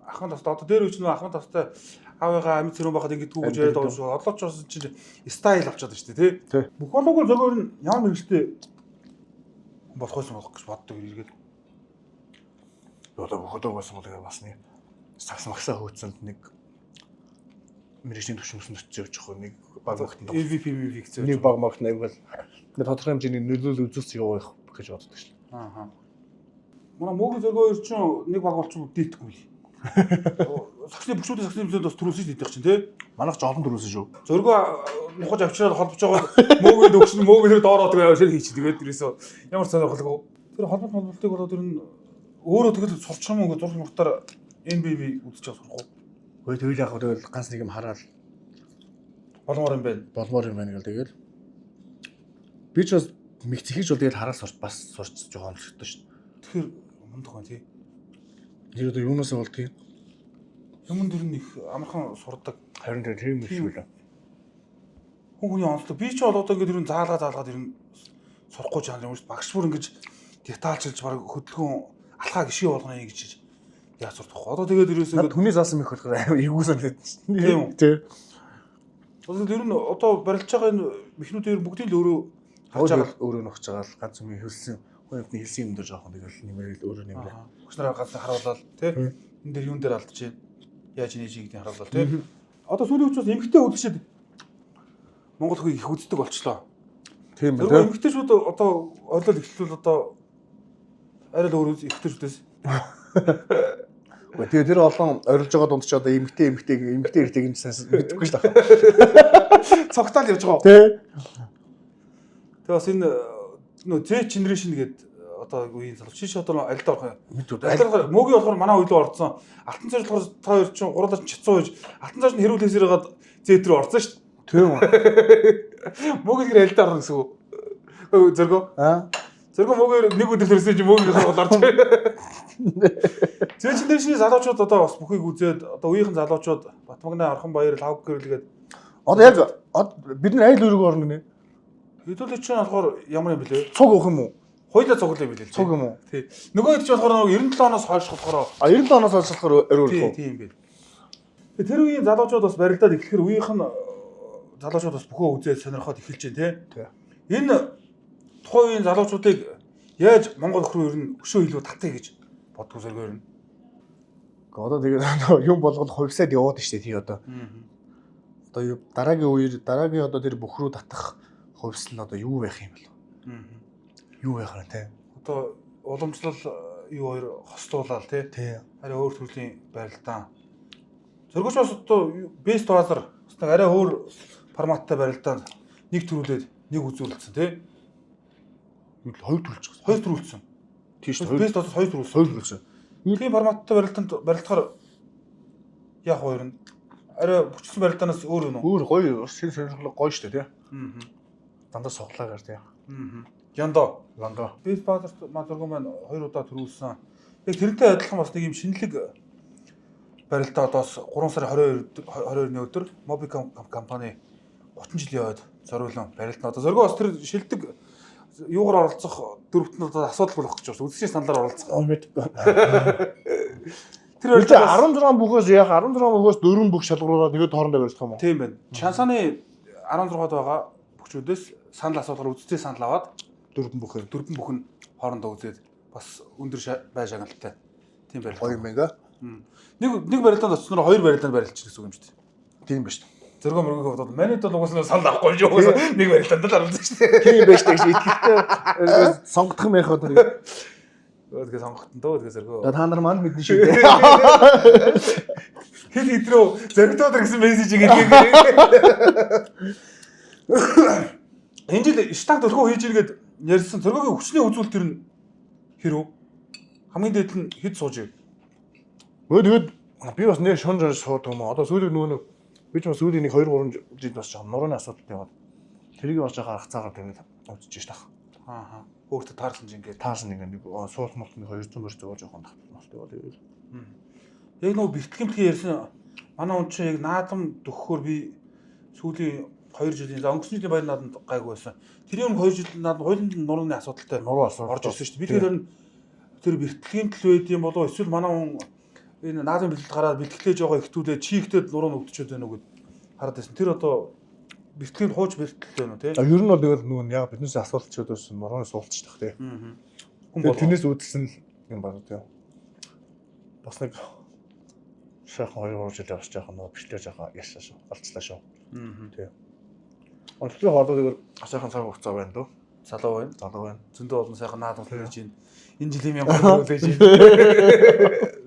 ахын тас одоо дээр үуч нөө ахын тастай аавыгаа амьд цэрүүн байхад ингэдэггүй гэж яриад байгаа шүү. Одоо ч бас чинь стайл авчаад байна шүү дээ тий. Бүх болоогүй зөөр нь ямар мэрэгчтэй болох гэж боддог иргээд. Одоо бүх одоо байсан бол бас нэг сагс магсаа хөөцөнд нэг мэрэгчний төвшмөс нөтж явж байгаа нэг баг магт MVP гэсэн. нэг баг магт нэг бол тодорхой хэмжээний нөлөөлөл үзүүлж явах гэж боддог шүү. Аа. Манай мөгийн зөргөө чинь нэг баг болчихвол дийтэхгүй л. Саксны бүчүүдийн саксны бүлэд бас төрүүлсэн шүү дээ чинь тий. Манайх ч олон төрүүлсэн шүү. Зөргөө нухаж авчираад холбож байгаа мөгийн өгшин мөгийн доороо тэгээ авшир хийчих тэгээд тэрээсээ ямар сонирхолтой. Тэр холболтыг болоод тэр нь өөрөө тэгэл сурчих юм уу зурх муртаар MVP үзэж байгаа сурах уу? Хөөе тэгэл яг тэгэл ганц нэг юм хараад Болмоор юм байна. болмоор юм байна гэл тэгэл. Би ч бас мэгцхийж бол тэгэл хараад бас сурч жоохон онцлогдсон шүү. Тэгэхээр мундаг байна тий. Тэр одоо юунаас болдгийг Юмн дэр нь их амархан сурдаг. харин тэр юм шүү лээ. Хүний онцлог. Би ч бол одоо ингэ тэр нь заалгаад тэр нь сурахгүй чанар юм шүү. Багш бүр ингэж детальчилж баг хөдөлгөөн алхаа гişий болгоно гэж яаж сурдаг вэ? Одоо тэгээд ерөөсөө ингэ Хүний заасан мэх болохоор амар эвгүй санагдаад байна. Тийм үү? Тий. Одоо тэр нь одоо барилж байгаа энэ мехнүүдээр бүгдийг л өөрөө өөрөө нөхж байгаа л ганц юм хөлсөн хоёрны хэлсэн юм дээр жоохон тэгэл нэмэрэл өөрөө нэмэрээ. Өгснөрөө ганц харуулаад тий. Энэ дээр юун дээр алдчихээн. Яаж нээж ийгдийн харуулаад тий. Одоо сүүлийн үеч бас эмгтэй хөдөлгчд Монгол хийг их үздэг болчлоо. Тийм үү. Тэр эмгтэйчүүд одоо ойлол эхлүүл одоо арай л өөр эмгтэйчүүдээс. Тэгээ тэр олон орилж байгаа дунд ч одоо эмгтэй эртэйг нь мэдэхгүй ш тахаа. Цогтаал явж байгаа. Тий. Тэгээ бас энэ нөө Z generation гэдэг одоо үеийн залуу чи одоо аль дорох юм. Мөгийн болохоор манай үйлөө орцсон. Алтан цаас болохоор та хоёр чинь гурлаач чицсан байж алтан цаас нь хэрүүлээсээр хагаад Z рүү орсон шүү дээ. Тийм үү. Мөгийн аль дорох гэсэн үг. Зөргөө. Зөргөө мөгийн нэг өдөр төрсөн чи мөгийн орж. Z generation-ийн залуучууд одоо бас бүхийг үзээд одоо үеийнхэн залуучууд Батмагны Орхон Баяр лав гэрлгээд одоо яг бид нар айл өрөг орно гинэ. хэдүүлээ чинь болохоор ямар юм бэлээ? Цуг уух юм уу? Хоёлаа цуглаа билээ. Цуг юм уу? Тий. Нөгөө хэд ч болохоор 97 оноос хойш болохоор 97 оноос хойш болохоор өрөөлөх үү? Тийм бил. Тэр үеийн залуучууд бас барилдаад эхлэхээр үеийнх нь залуучууд бас бүхөө үзээд сонирхоод эхэлж байна тий. Энэ тухайн үеийн залуучуудыг яаж Монгол руу ер нь өшөө илүү татъя гэж боддог зэргээр нь. Одоо тэгээд юм болгоод хувьсаад яваад штэ тий одоо. Одоо дараагийн үеэр дараагийн одоо тэр бүх рүү татах хувьс нь одоо юу байх юм бол? Юу байх вэ те? Одоо уламжлал юу хоёр хостуулаад тий. Арай өөр төрлийн барилдаан. Зөргөж бас одоо best базар бас нэг арай өөр форматтай барилдаан нэг төрүүлээд нэг үзүүлсэн тий. Хоёр төрүүлчихсэн. Хоёр төрүүлсэн. Тийш best базар хоёр төрүүлсэн. Хоёр төрүүлсэн. Тийм форматтай барилдаанд барилдахаар яг хоёр нь арай бүчсэн барилдаанаас өөр юм уу? Өөр гоё сонирхолтой гоё штэ тий. Дандаа суглаагаар тий. Яндоо. Бest базар зөргөн маань 2 удаа төрүүлсэн. Яг тэрнтэй адилхан бас нэг юм шинэлэг барилдаа одоос 3 сарын 22-ны өдөр Mobicom компани 30 жил яваад зориулсан барилдаа. Одоо зөргөө бас тэр шилдэг юугаар оролцох дөрөвт нь одоо асуудал болох гэж байна. Үзэгчийн саналаар оролцох. Тэр 16 бүхээс яг 16 бүхээс 4 бүх шалгуулаад тэгээд хоорондоо барилдах юм уу? Тийм байна. Чансаны 16-д байгаа бүхчүүдээс санал асуулгаар үзэгчийн санал аваад дөрвөн бүх нь хоорондоо үзээд бас өндөр бай шагналтай. Тийм барилдаа. Гоё юм байна. Нэг барилдаанд очсноор хоёр барилдаанд барилчих гэсэн юм шүү дээ. Тийм ба шүү дээ. Зөргөө мөргөө бодоод манайд бол угаасаа санал авахгүй шүү. Угаасаа нэг барилдаанд л оруулсан шүү дээ. Тийм байж гэж итгэвчтэй сонгодох юм яхаа тэр. Өөдгөө сонгохтон дөө өөдгөө зөргөө. Та нар маань мэднэ шүү дээ. Хэд идрөө зөргдөөд гэсэн мессеж игээд. Энэ жил штат төлхөө хийж иргээд ярьсан зөргөөгийн хүчний үзүүлэлт төр нь хэрв хамгийн дээд нь хэд сууж ив. Тэгээд би бас нэр шунж суудаг юм аа. Одоо сүүлийн нөгөө би ч бас сүүлийн нэг 2 3 жил бас жаа нурууны асуудалтай яваад тэрийг бас жаа гаргацаагаар тэгээд авчиж таах. Өөртөө таарсан ч ингээд таарсан нэг суулт мулт нэг 200 мөрцөө жоохон татмалтай бол тэгээд. Яг нөгөө бэлтгэмтгий ярьсан манай хүн чинь яг наадам дөхөхөөр би сүүлийн 2 жилийн өнгөрсөн жилийн баяр наадамд гайгүй байсан. Тэр юм 2 жилийн наадам хоёуланд нурууны асуудалтай орж ирсэн шүү дээ. Би тэгэхээр тэр бэлтгэмт л байд юм болоо эсвэл манай хүн энэ наадам бэлтгэл гараад бэлтгэлээж байгаа ихтүүлээ чийгтэд нуруу нөгдөчөөд байна уу гэд хараад байсан. Тэр одоо бэлтгэл хууч бэлтгэл байна уу тий? Ер нь бол тэгэл нөгөө яг биднээс асуултчуд байсан нурууны суултч тах тий. Тэрнээс үүдсэн юм байна тий. Бас нэг шахаа 2 жил явж байгаа нөгөө бичлэж байгаа яшаа шүү. Олцлаа шүү. Тий. Онцлог хоолой тэгэл сайхан цаг хугацаа байна дөө. Залуу байна. Зөндөө олон сайхан наадам хийж байна. Энэ жилийн ямар хөрөлж байна.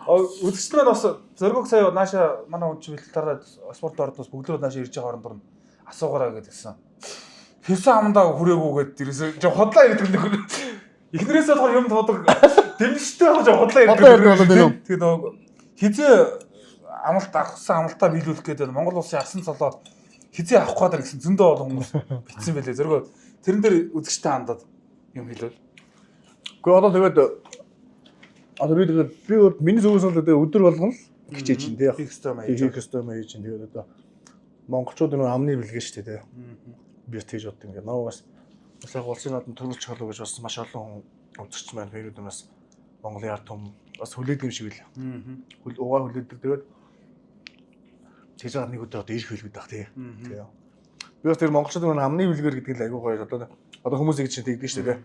Үзэгчд маань бас зөргөг сая нааша манай хүн чинь бэлтгэлээр спорт ордоос бүгдөө нааша ирж байгаа орондор нь асуугаараа гэдгсэн. Хэрсэн амандаа хүрээгүй гэдэг ерөөсөө жоо хотлоо ирдэг нэг. Эхнэрээс болохоор юм тодог дэмжтэй байгаа жоо хотлоо ирдэг. Тэгээ нөгөө хизээ амлалт авахсан амлалтаа биелүүлэх гэдэг Монгол улсын асан цолоо хизээ авах гээд гэсэн зөндөө олон хүмүүс битсэн байлээ. Зөргөө тэрэн дээр үзэгчтэй хандаад юм хэлвэл. Гэхдээ одоо тэгээд одоо би миний зөвөөс бол өдөр болгон хичээж чинь тий. Хийх ёстой маяг чинь тэгээд одоо монголчууд нэг амны бэлгээ шүү дээ тий. Би тэгж боддог ингээд наагаас яг улсын наадам төрүүлж халуу гэж бас маш олон үзэгч маань хоёрууд нас Монголын ард түмэн бас хүлээдэг юм шиг л. Угаар хүлээдэг тэгээд тэгж байгаа нэг өдөр одоо ирэх хэлбэд баг тий. Би бас тэр монголчууд нэг амны үлгэр гэдэг л айгүй гоё одоо хүмүүсийг чинь тэгдэг шүү дээ.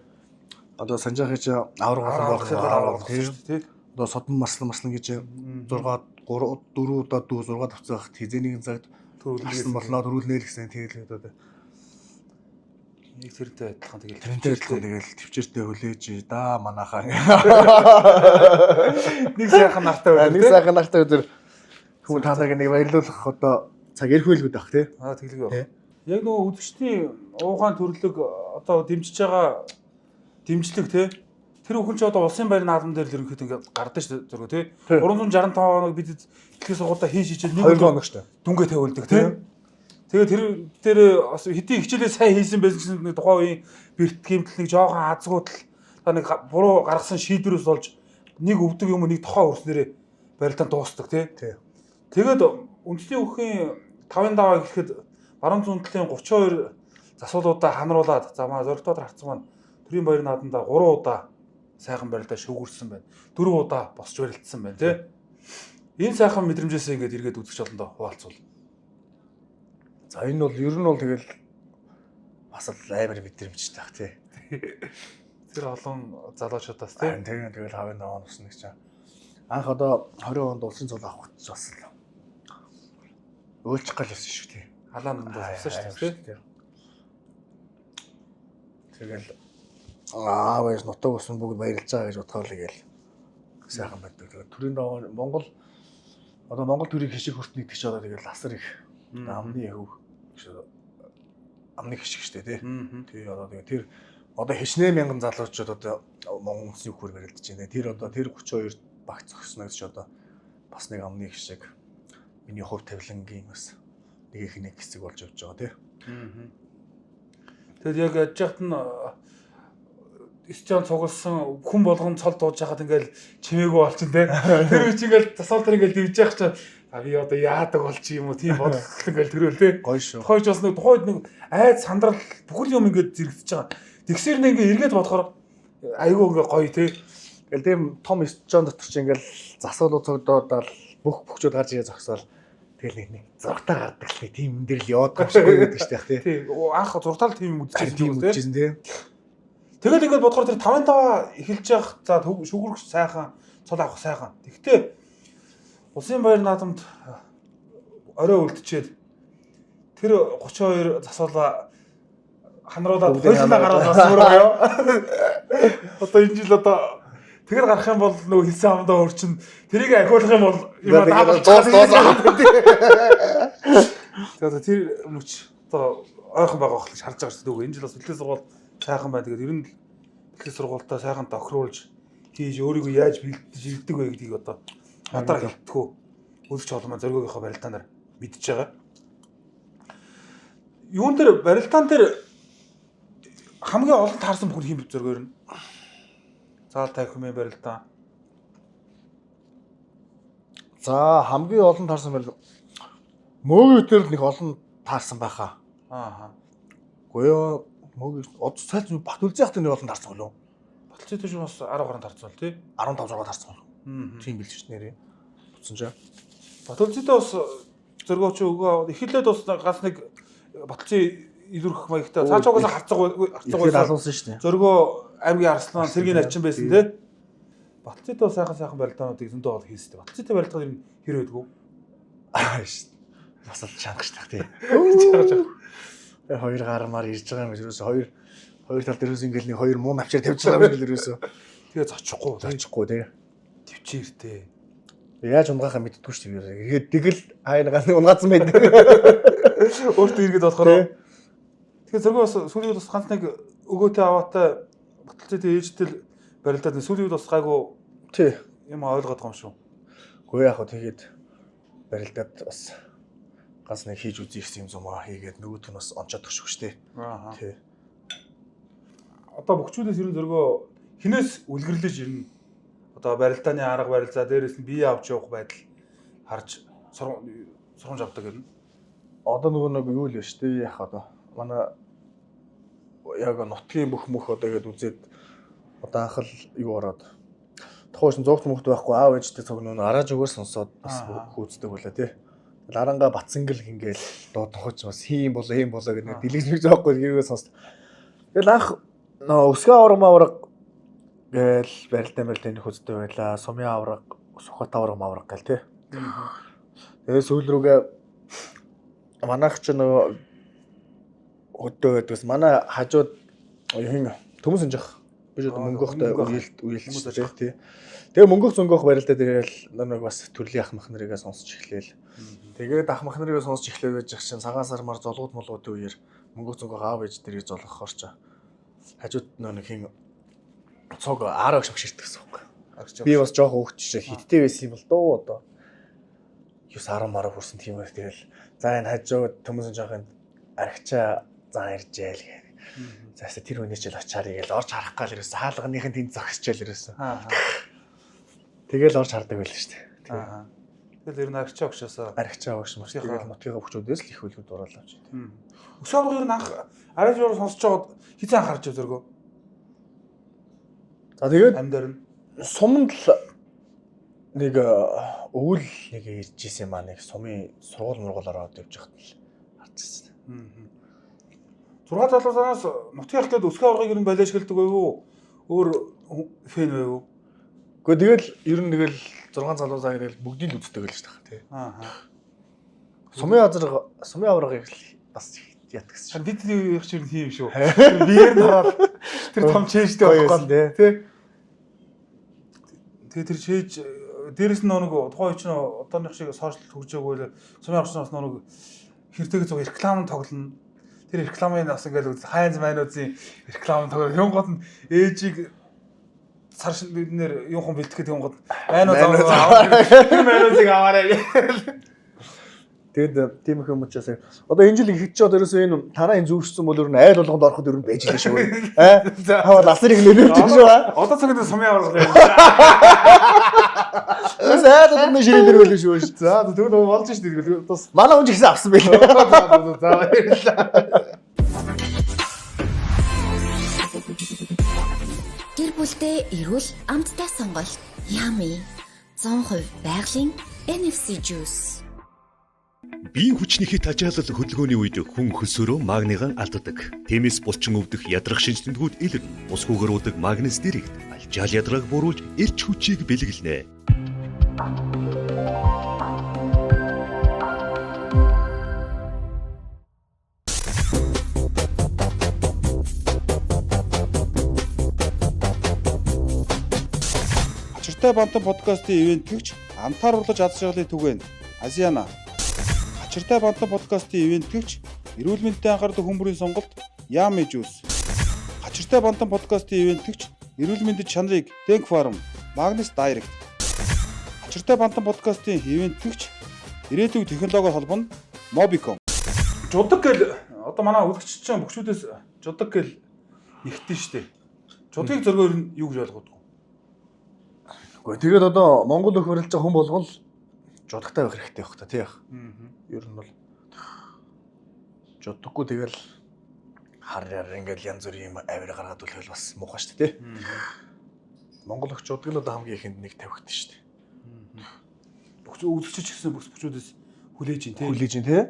Одоо санжаахыг чи авраг болох тий. Одоо содон маслан гэж 6 4 удаа 6 тавцаах хизээний цагт төрүүлсэн болно төрүүлнэ л гэсэн тэгэл одоо нэг тэрнтэй адилхан тэгэл төвчээртэй хүлээж да манайхаа. Нэг сайхан нартай байна. Нэг сайхан нартай өдөр хүмүүс таатайг нэг баярлуулах одоо цаг ярихвэлгүүд байх тий. Тэглэг байна. Яг нөгөө үзэгчдийн уугаан төрлөг одоо дэмжиж байгаа дэмжлэг тий. Тэр бүхэн ч одоо улсын баярын наадам дээр л ерөнхийдөө ингээд гардаг шүү дээ зураг тий. 365 хоног бид дэлхийн сургуультай хийж ичээд 2 хоног шүү дээ. Дүнгээ тавиулдаг тий. Тэгээ тэр дээр бас хэдий хичээлээ сайн хийсэн байсан гэсэн тухайн үеийн бэрт гэмтэл нэг жоохон азгуудл та нэг буруу гаргасан шийдвэрээс болж нэг өвдөг юм нэг тохоо өрснөрөө барилдаанд дуустдаг тий. Тэгээд үндэсний өхгийн 5-ын даваа гэхэд баруун зүүнтлийн 32 засвалуудаа ханаруулад за маа зоригтоор харцсан маань төрийн баярын наадамдаа 3 удаа сайхан барилдаа шүүгүрсэн байна. 4 удаа босч барилдсан байна тий. Энэ сайхан мэдрэмжээс ингээд эргээд үзэж олондоо хуваалцвал. За энэ бол ер нь бол тэгэл бас л амар мэдрэмжтэй бах тий. Тэр олон залуучуудаас тий. Тэгэл хавын даваа нусныг чинь анх одоо 20 онд улсын цол авах гэж бас л өөлчих гал байсан шүү тий. Халаан нандаа авсан шүү дээ. Тэгэл байж нутаг усан бүгд баярлж байгаа гэж бодхоор л гээл сайхан байдаг. Тэгээд төрийн даваа Монгол одоо Монгол төрийг хишиг хүрт нэгдэх ч одоо тэгэл асар их амны яв амны хишиг штэ тий. Тий одоо тэгээ тэр одоо хичнээн мянган залуучууд одоо Монгол улсын хөр барилдаж байна. Тэр одоо тэр 32 багц зогсноо гэж одоо бас нэг амны хишиг миний хувь тавилангийн бас нэг хэсэг болж явж байгаа тий. Тэгэд яг ажихт нь Исчан цугласан хүн болгон цол дууж хахад ингээл чимээгүй болчихно те. Тэр үчи ингээл засвал тэр ингээл дивж явах чинь би одоо яадаг болч юм уу тийм бодлол ингээл төрөөл те. Гоё шүү. Тухайч бас нэг тухайд нэг айд сандрал бүхэл юм ингээд зэрэгдэж байгаа. Тэгсэр нэг ингээ эргээд бодохоор айгүй ингээ гоё те. Ингээл тийм том Исчан дотор чи ингээл засвалууд цогдоод бүх бүхчүүд гарч ирээ зогсоол тэгэл нэг зургатаа гардаг л тийм юм дээр л яваад байгаа шиг байдаг шүү дээ тий. Анх зуртаал тийм үзчихсэн тий. Тэгэл ингээд бодохоор тэр 5-5 эхэлж явах за шүгүрх сайхан цол авах сайхан. Тэгтээ улсын баяр наадамд орой үлдчихэд тэр 32 засвалаа ханаруулаад хойлолоо гараад бас өөрөө юу. Одоо энэ жил одоо тэгэл гарах юм бол нөгөө хэлсэн хамдаа өөрчин тэрийг ахиулах юм бол юм даавал тэгээд тэр мөч одоо ойрхон байгаа болох шаарж байгаа шүү дээ. Энэ жил бас дэлхийн сургууль сайхан байна. Тэгээд ер нь дэлхийн сургуультаа сайхан тохируулж хийж өөрийгөө яаж бэлдэж ирдэг вэ гэдгийг одоо гадар хэлтгүү үлч олмоо зоригийнхоо барилдаанаар мэдж байгаа. Юун дээр барилдаан дээр хамгийн олон таарсан бүхэн хэм зоргоор нь заал тавих хэмээн барилдаан. За хамгийн олон таарсан барилдаан мөөгийн дээр нэг олон таарсан байхаа. Гоёо мөөгийн од сайд бат үлзий хахад нэг олон таарсан болов. Баталцын төш бас 10 гаруй таарсан бол тий. 15 6 таарсан бол. Тийм билж ш нэрээ. Буцсан жаа. Баталцыдээ бас зөргөөч өгөө эхлээд бас ганц нэг баталцын илүүрх маягтай цаашаагаас харцаг алуулсан ш нь. Зөргөө аймгийн Арслан цэргийн арчин байсан тий. Баталцыдээ сайхан барилдаануудыг зөндөө бол хийстэй. Баталцыдээ барилдаа ер нь хэр байдгүй. Ш. Бас л чангаш тах тий. Хоёр гармаар ирж байгаа юм ерөөсө хоёр тал дээрээс ингээл нэг хоёр муу навчаар тавьж байгаа юм ерөөсө. Тэгээ зочихгүй тий. Төвчээртэй. Яаж унгахаа мэддэггүй шүү дээ. Тэгээд тэгэл хайнагаас унгаацсан байдаг. Өөртөө иргэд болохоор. Тэгэхээр зөргөө бас сүүлийн үед бас ганц нэг өгөөтэй аваатай баталцын ээжтэл барилдаад сүүлийн үед бас гайгүй тий юм ойлгоод байгаа юм шүү. Гэхдээ яг хөө тэгээд барилдаад бас ганц нэг хийж үзье гэсэн юм зумаа хийгээд нөгөөт нь бас онцоод төгшөг штэ. Тий. Одоо бөхчүүдээс ерөн зөргөө хинээс үлгэрлэж ирнэ. Одоо барилдааны арга барил за дээрээс нь бие авч явах байдал харж сургамж авдаг гэрнэ. Одоо нөгөө нэг юу л байна штэ яах одоо манай яг нутгийн бүх мөх одоо ихэд үзээд одоо анх л юу ороод тухайн зургт мөхт байхгүй аав ээжтэй цогноо арааж өгөөс сонсоод бас хөөцдөг байлаа тий. Ларанга Батсангал ингээл дуудахч бас хийм болоо гэдэг нэг дэлгэж мэж байгаа байхгүй гэрээ сонс. Тэгэл анх өсгөө авраг гээл барилтаа нэг хөзтэй байла. Сумын авраг, Сухат авраг гэл тий. Тэгээ сүүл рүүгээ манайх ч нөгөө хөдөө гэдгээс манай хажууд хин төмөс өнжих биш одоо мөнгөхтэй үеэлт тий. Тэгээ мөнгөх зөнгөх барилдаа дээрэл нэг бас төрлийн ах мах нарыгаа сонсч эхлээл. Тэгээд ах мах нарыгаа сонсч эхлэв гэж чинь цагаан сармаар золгууд молгуудын үеэр мөнгөх зөнгөх аав ээж дээрээ золгохоор ч хажууд нэг хин цог аараг шавширт гэсэн үг. Би бас жоох хөөгчшээ хиттэй байсан юм бол доо одоо 9-10 мараа хүрсэн тийм байх тэгэл за энэ хажууд төмөсөн жоохын архичаа зан иржээл гэх. Заастаа тэр хүнээс ч л очаарыг л орж харах гал ерөөсө хаалганыхын тэнд зогсчихэл ерөөсө. Тэгэл орж хардаг байлаа шүү дээ. Тэгэл ер нь архичаа өгшөөсөө. Архичаа өгш маш тэгэл нутгийн хөвчүүдээс л их хөлгүүд ураалаа авч. Өсөөгөр ер нь анх арай жоо сонсож байгаад хизээ анхаарч зөргөө. За тэгээд амьдэр нь суманд л нэг өвөл нэг ирж исэн маа нэг сумын сургууль мургуулаар ороод явж байхад л харчихсан. 6 залууснаас нутгийн ах гээд өсгөө аврагыг ер нь балиашгэлдэг байв уу? Өөр фэн байв уу? Гэхдээ тэгэл ер нь тэгэл 6 залуусаа тэгэл бүгдийг л үздэг л шүү дээ тий. Сумын аврагыг бас ятгсан. Бид их ч юм хийм шүү. Биеэр нь хараад тэр том чэйжтэй байхгүй тий. Тэгээ тэр чэйж дээрэс нь нэг тухайн чинь одооных шиг сошиал хөгжөөгөө сумын аврагчнаас нэг хэртэйг зуг реклам тоглоно. Тэр рекламын бас ингээл хайнз майнуудын реклам тоглоно. Хөнгод нь ээжийг цар шинээр юу хон бэлтгэхэд юм гот майнууд майнуудыг аваарай. Тэгэд тийм их юм учраас одоо энэ жил ихэж чад ерөөсөө энэ танаа энэ зүүрчсэн бол ер нь айл болгонд ороход ер нь байж лээ шүү. Хаваа ласрыг нэрвэж шүү. Одоо цагт сумын аврал байна. Заа дөрөв ширээ дөрвөл шүү. За тэгвэл болж ш дээ. Бас манай хүн ч ихсэн авсан байлээ. За баярлалаа. Гэр бүлтэй эрүүл амттай сонголт. Yummy 100% байгалийн NFC juice. Биеийн хүчнийхээ тажаалал хөдөлгөөний үед хүн хөлсөөрөө магнигаа алддаг. Тиймээс булчин өвдөх ядрах шинжтэндгүүд илэрнэ. Ус хүүгэр удаг магнез дэрэгт алжаал ядрааг буруулж эрч хүчийг бэлгэлнэ. Ачиртай бантан подкастын ивэнтгэгч амтаар урлаж аз жаргалын түгээн Азиана. Ачиртай бантан подкастын ивэнтгэгч эрүүл мэндэд анхаардаг хүмүүрийн сонголт Yummy Juice. Ачиртай бантан подкастын ивэнтгэгч эрүүл мэндэд чанарыг Denk Farm, Magnus Direct. Ачиртай бантан подкастын ивэнтгэгч ирээдүйн технологиор холбоонд Mobicom. Жудаг гэл одоо манай үзэгч чинь бүгчүүдээс жудаг гэл нэгтэн штэ. Жудгийг зөргөөр нь юу гэж ойлгоод вэ? Гэхдээ тэгээд одоо Монгол өх барилж байгаа хүн болгол жудагтай байх хэрэгтэй байх та тий яах. Ер нь бол жудаггүй тэгэл хараар ингээл янз бүрийн юм авир гаргаад үлээл бас муухай шүү дээ тий. Монгол өх жудаг л одоо хамгийн ихэнд нэг тавигдсан шүү дээ. Үзэгч гэсэн бүгчүүдээс хүлээж ин тий. Хүлээж ин тий.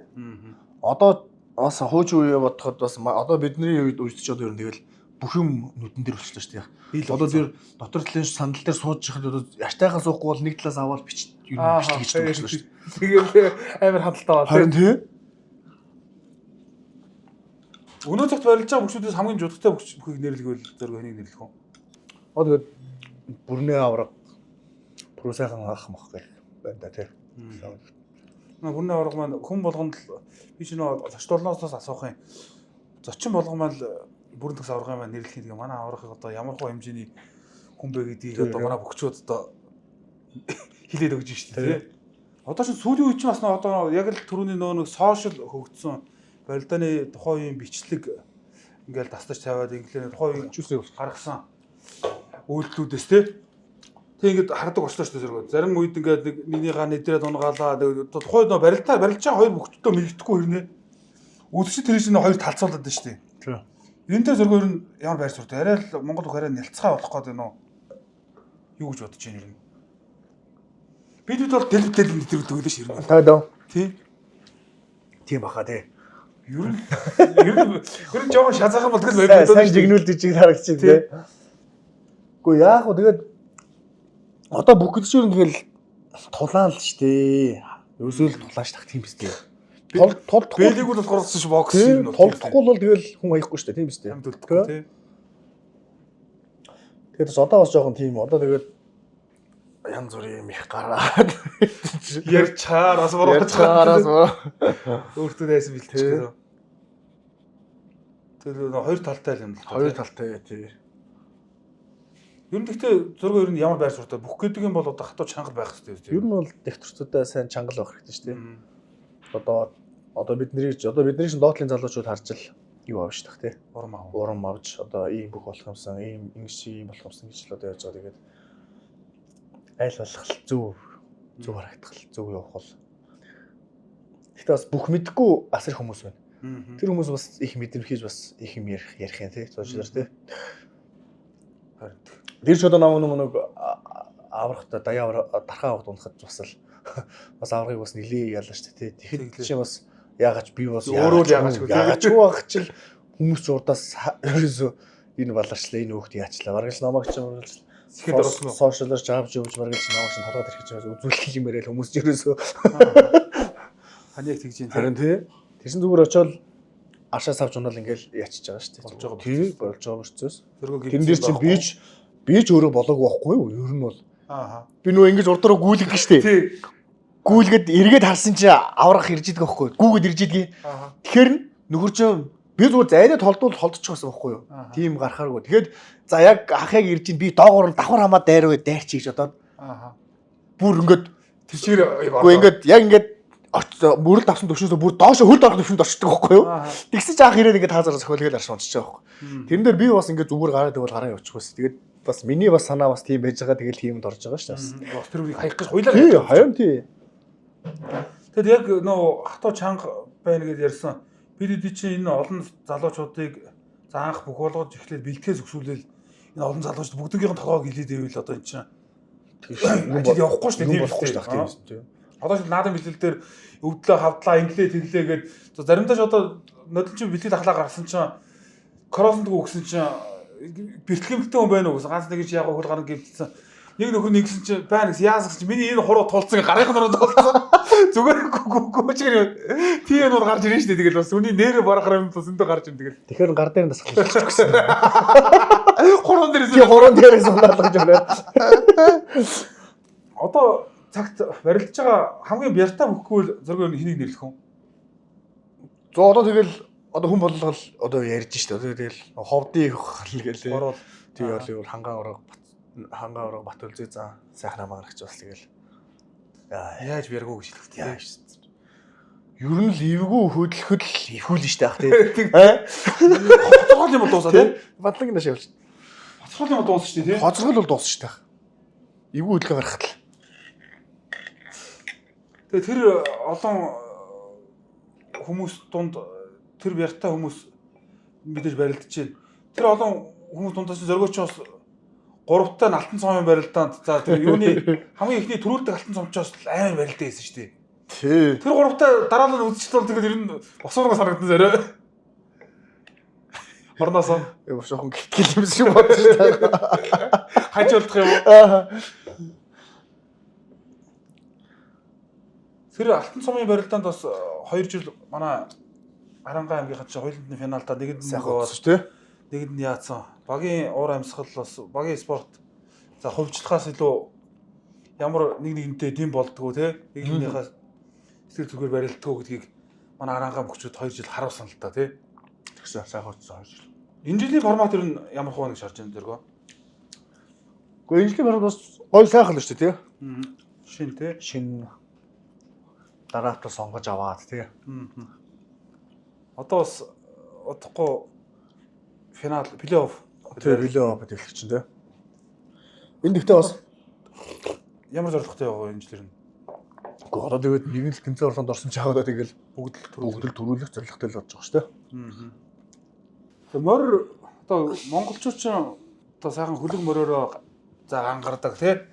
Одоо бас хуучин үеэ бодоход бас одоо бидний үед үзэж одоо ер нь тэгэл бүх юм нүдэн дээр өчлөө шүү дээ. Одоо тэр дотор талын сандал дээр сууж байхад одоо яштайхаа суухгүй бол нэг талаас аваад бичлэг гэж байгаа шүү дээ. Тэгээд амар хадалтай байна. Харин тий. Өнөө цагт барилж байгаа бүгчүүдээс хамгийн жудагтай бүхийг нэрлэвэл зөргөө хэнийг нэрлэх вэ? Одоо тэгээд бүрнээ авраг пүрүү сайхан ах мах гэх байна да тий. Бүрнээ авраг маань хүн болгонд би ч нөө зочдлолноос асуух юм. Зочин болгон маань бүрэн төгс аврагын маань нэрлэх юм. Манай аврагыг одоо ямар хөө хэмжээний хүн бэ гэдгийг одоо манай бүгчүүд одоо хилээд өгж штэ тий. Одоо ч сүүлийн үед ч бас одоо яг л түрүүний нөө нэг сошиал хөгжсөн барилдааны тухайн үеийн бичлэг ингээл тастаж тавиад ингээл тухайн үеийн гаргасан үйлдэлүүдээс тий. Тэг ингээд хардаг болчихлоо шүү дээ зэрэг. Зарим үед ингээд нэгнийгаа нэдрээд унгаалаа. Тухайн нөө барилж байгаа хоёр бүгдөө мэрэгдэхгүй хэрнээ. Үзэгч тэр чинь хоёр талцуулаад байна шүү дээ. Тий. Энтэй зөргөөр нь ямар байр суурьтай. Арай л Монгол бүх арай нэлцгай болох гээд байна уу? Юу гэж бодож байна юм? Бид бол дэлбэл нэтрүүлдэг л ш ирнэ. Таа дөө. Тий. Тийм баха тий. Ер нь жоохон шазаахан бол тэгэл байдаг. Сайн жигнүүлдэг чиг харагдчих тий. Гэхдээ яах вэ тэгээд одоо бүх гэдэчүүр тэгэл тулаан л шүү дээ. Өсөөл тулаан штах тийм биз дээ. Толдохгүй бэлийг бол болохоор бокс юм нь толдохгүй бол тэгэл хүн аяхгүй шүү дээ тийм биз дээ. Амьд үлдэхгүй тий. Тэгээд бас одоо бас жоохон тийм одоо тэгээд янз бүрийн юм их гараад ярьчаараас өөртөө дайсан бэлтчихээ. Тэр хоёр талтай юм л. Хоёр талтай тий. Ер нь гэхдээ зураг ер нь ямар байр суурьтай бүх гэдэг юм бол одоо хатуу чангал байх хэрэгтэй тийм. Ер нь бол дэвтэрчдээ сайн чангал байх хэрэгтэй шүү дээ. Одоо бидний чинь доотлын залуучууд харж л юу авч тах тий. Урам авч одоо ийм бүх болох юмсан, ийм ингэж ийм болох юмсан гэж л одоо яаж байгаа. Тэгээд айл болох зөв харагдах зөв явах бол. Гэхдээ бас бүх мэдгүй асар хүмүүс байна. Тэр хүмүүс бас их мэдрэмхийж бас их юм ярих юм тий. Зочлоор тий. Тэр ч одоо нэг аврахта даяа дархаа авахд унахад бас аврагыг бас нилээ ялна шүү дээ тий. Тэгэхэд чи бас яагач би бас өөрөө яагач байх чил хүмүүс ч урдаас ерөөсөө энэ баларчлаа энэ хөөхт яачлаа. Бараг л намайг ч юм сошиалар жаавж явж бараг л намайг ч толгойд ирэх гэж үзүүлэх юм яриад хүмүүс ч ерөөсөө ханыг тэгж юм харин тий. Тэрсэн зүгээр очиод ашаас авч унал ингээл ячиж байгаа шүү дээ. Тий болж байгаа мөрцөөс. Тэрэн дээр чинь би ч өөрөө болоогүй байхгүй юу? Ер нь бол. Би нөө ингэж урд дураа гүйлгэж штэ. Тий. Гүйлгээд эргээд харсан чи аврах ирж идэг байхгүй юу? Гүгээд ирж идэг. Тэгэхээр нөхөр чинь би зүгээр зайдаа толдвол холдчих байсан байхгүй юу? Тийм гарахааргүй. Тэгэхэд за яг ахыг ирж ин би доогоор нь давхар хамаа дайраа дайрчих гэж бодоод. Бүр ингээд тэр чигээр ингээд яг ингээд мөрөлд авсан төвшөөсөө бүр доошо хөлд орох төвшөнд очдог байхгүй юу? Тэгсэн чи ах ирээд ингээд хаазаараа зохиолгээд арш унчиж байгаа байхгүй. Тэрэн дээр би бас ингээд зүгээр гараад байвал гараа явуучих байсан. Тэгээд бас миний бас санаа бас тийм байж байгаа. Тэгэл тиймд орж байгаа шүү дээ. Бас тэр үеийг хаях гэж хуйлаа. Тий, хаяам тий. Тэгэд яг нөө хатуу чанга байна гэж ярьсан. Бид чинь энэ олон залуучуудыг за анх бүх болгож эхлээд бэлтгэхээс өксүүлээл энэ олон залуучууд бүгднгийнх нь толгойг хилээд байвал одоо энэ чинь ажил явахгүй шүү дээ. Тийм болохгүй шүү дээ. Одоо ч наадам бэлтгэл дээр өвдлөө хавдлаа инглээ тэллээ гээд заримдаа ч одоо нодлон чинь бэлтгэл ахлаа гаргасан чинь короосонд өгсөн чинь бэлтгэмэлтэй хүн байна уу гэсэн ганц нэг ч яг хөл гарна гэвдсэн. Нэг нөхөр нэгсэн чинь байна гэсэн яасан чинь миний энэ хуруу тулцсан гарынх нь тулцсан. Зүгээр гүчгэр тийм нь гарч ирэн шүү дээ. Тэгэл бас үний нэрэ барахаар юм зөндөө гарч ин тэгэл. Тэгэхээр гар дээр нь дасгалж гэсэн. Хуруун дээрээс унаалгаж байна. Одоо цагт барилдаж байгаа хамгийн бяртаа бүхгүй зургийг хэнийг нэрлэх вэ? Одоо тэгэл одоо хүн болгол одоо ярьж штэ. Одоо тэгэл ховдын хал гэлээ. Тий бол хангаа ороо бат үлзээ заа сайхан намаа гаргач бас тэгэл яаж бяргуу гэж хэлэхтэй. Яаж штэ. Ер нь л эвгүй хөдөлгөхөд л ихүүлнэ штэ ах тий. Хоцрол юм дуусаа тий. Батлаг нааш явж. Хоцрол юм дууссан штэ тий. Хоцрол бол дууссан штэ. Эвгүй хөдөлгөө гаргахад л. Тэгээ тэр олон хүмүүс дунд тэр бяртаа хүмүүс мэдээж барилдаж байна. Тэр олон хүмүүс дундаас зөргөөч бас гуравтай алтан цомын барилдаанд за тэр юуны хамгийн ихний төрүүлдэг алтан цомчоос амар барилдаа хийсэн шүү дээ. Тий. Тэр гуравтай дараалал үзчихсэн бол тэгээд ер нь босоороо санагдсан зарай. Орноосоо юм шохон гэл юм шиг бодсон шүү дээ. Хаж болдох юм. Тэр алтан цомын барилдаанд бас 2 жил манай Аранга аймгийнхаа чи хоёулын финалдаа нэгэд нь гоосон шүү дээ. Нэгэд нь яатсан. Багийн уур амьсгал бас багийн спорт за хувьчлахаас илүү ямар нэгнтэй дэм болдгоо те нэг нэгнийхээ сэтгэл зүгээр барилдгоо гэдгийг манай Аранга мөхчүүд 2 жил харуулсан л та те. Тэгсэн сайхан утсан 2 жил. Энэ жилийн формат ер нь ямар хөө нэг шарж байгаа зэрэгөө. Гэхдээ энэ жилийн формат бас гоё сайхан л шүү дээ те. Шин те. Шин дараатаа сонгож аваад тий. Одоо бас удахгүй финал плей-офф плей-офф эхлэх чинь тий. Энэ дэвтэ бас ямар зорилготой яваа энэ жилэр нь. Гэхдээ одоо тэгээд нэг л тэмцээн орлоонд орсон ч хаагаад тэгэл бүгд л төрүүлэх зорилготой л болж байгаа шүү дээ. Тэгээ морь одоо монголчууд ч одоо сайхан хөлөг морьороо за ангардаг тий.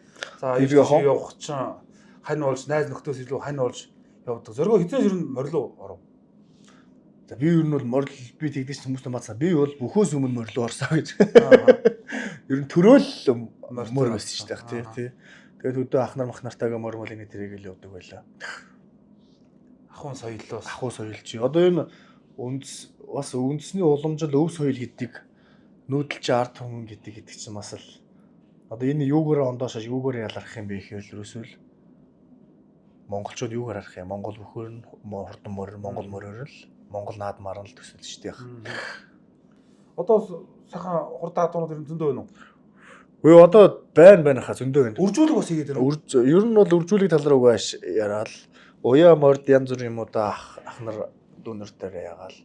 За явах чинь хань болж найз нөхдөөс илүү хань болж явдаг. Зоргоо хизээс ер нь морилоо оров. За би ер нь бол морил би тэгдэж хүмүүст бацаа. Би бол бөхөөс өмнө морилоо орсоо гэж. Ер нь төрөөл мөр байсан шүү дээ тий. Тэгээд өдөө ахнар махнартайгаа мормол ингэ тэрэгэл явдаг байлаа. Ахуйн соёлоос. Ахуй соёл чи. Одоо энэ бас үндэсний уламжил өв соёл гэдэг нүүдэлч ард түмэн гэдэг чинь бас л одоо энэ юугаар ондоошож юугаар яларх юм бэ гэхээр ерөөсөө л монголчууд юугаар арах юм? Монгол бөхөр нь хурдан морь, монгол морьор л монгол наад маран л төсөл шүү дээ. Одоо сайхан хурдан адуунууд ер нь зөндөө байна уу? Үгүй одоо байна хаа зөндөө байна. Үржүүлэг бас хийгээд байна. Ер нь бол үржүүлэг тал руу угааш яриад уяа морд янз бүр юм уу да ахнар дүүнэртээр ягаал.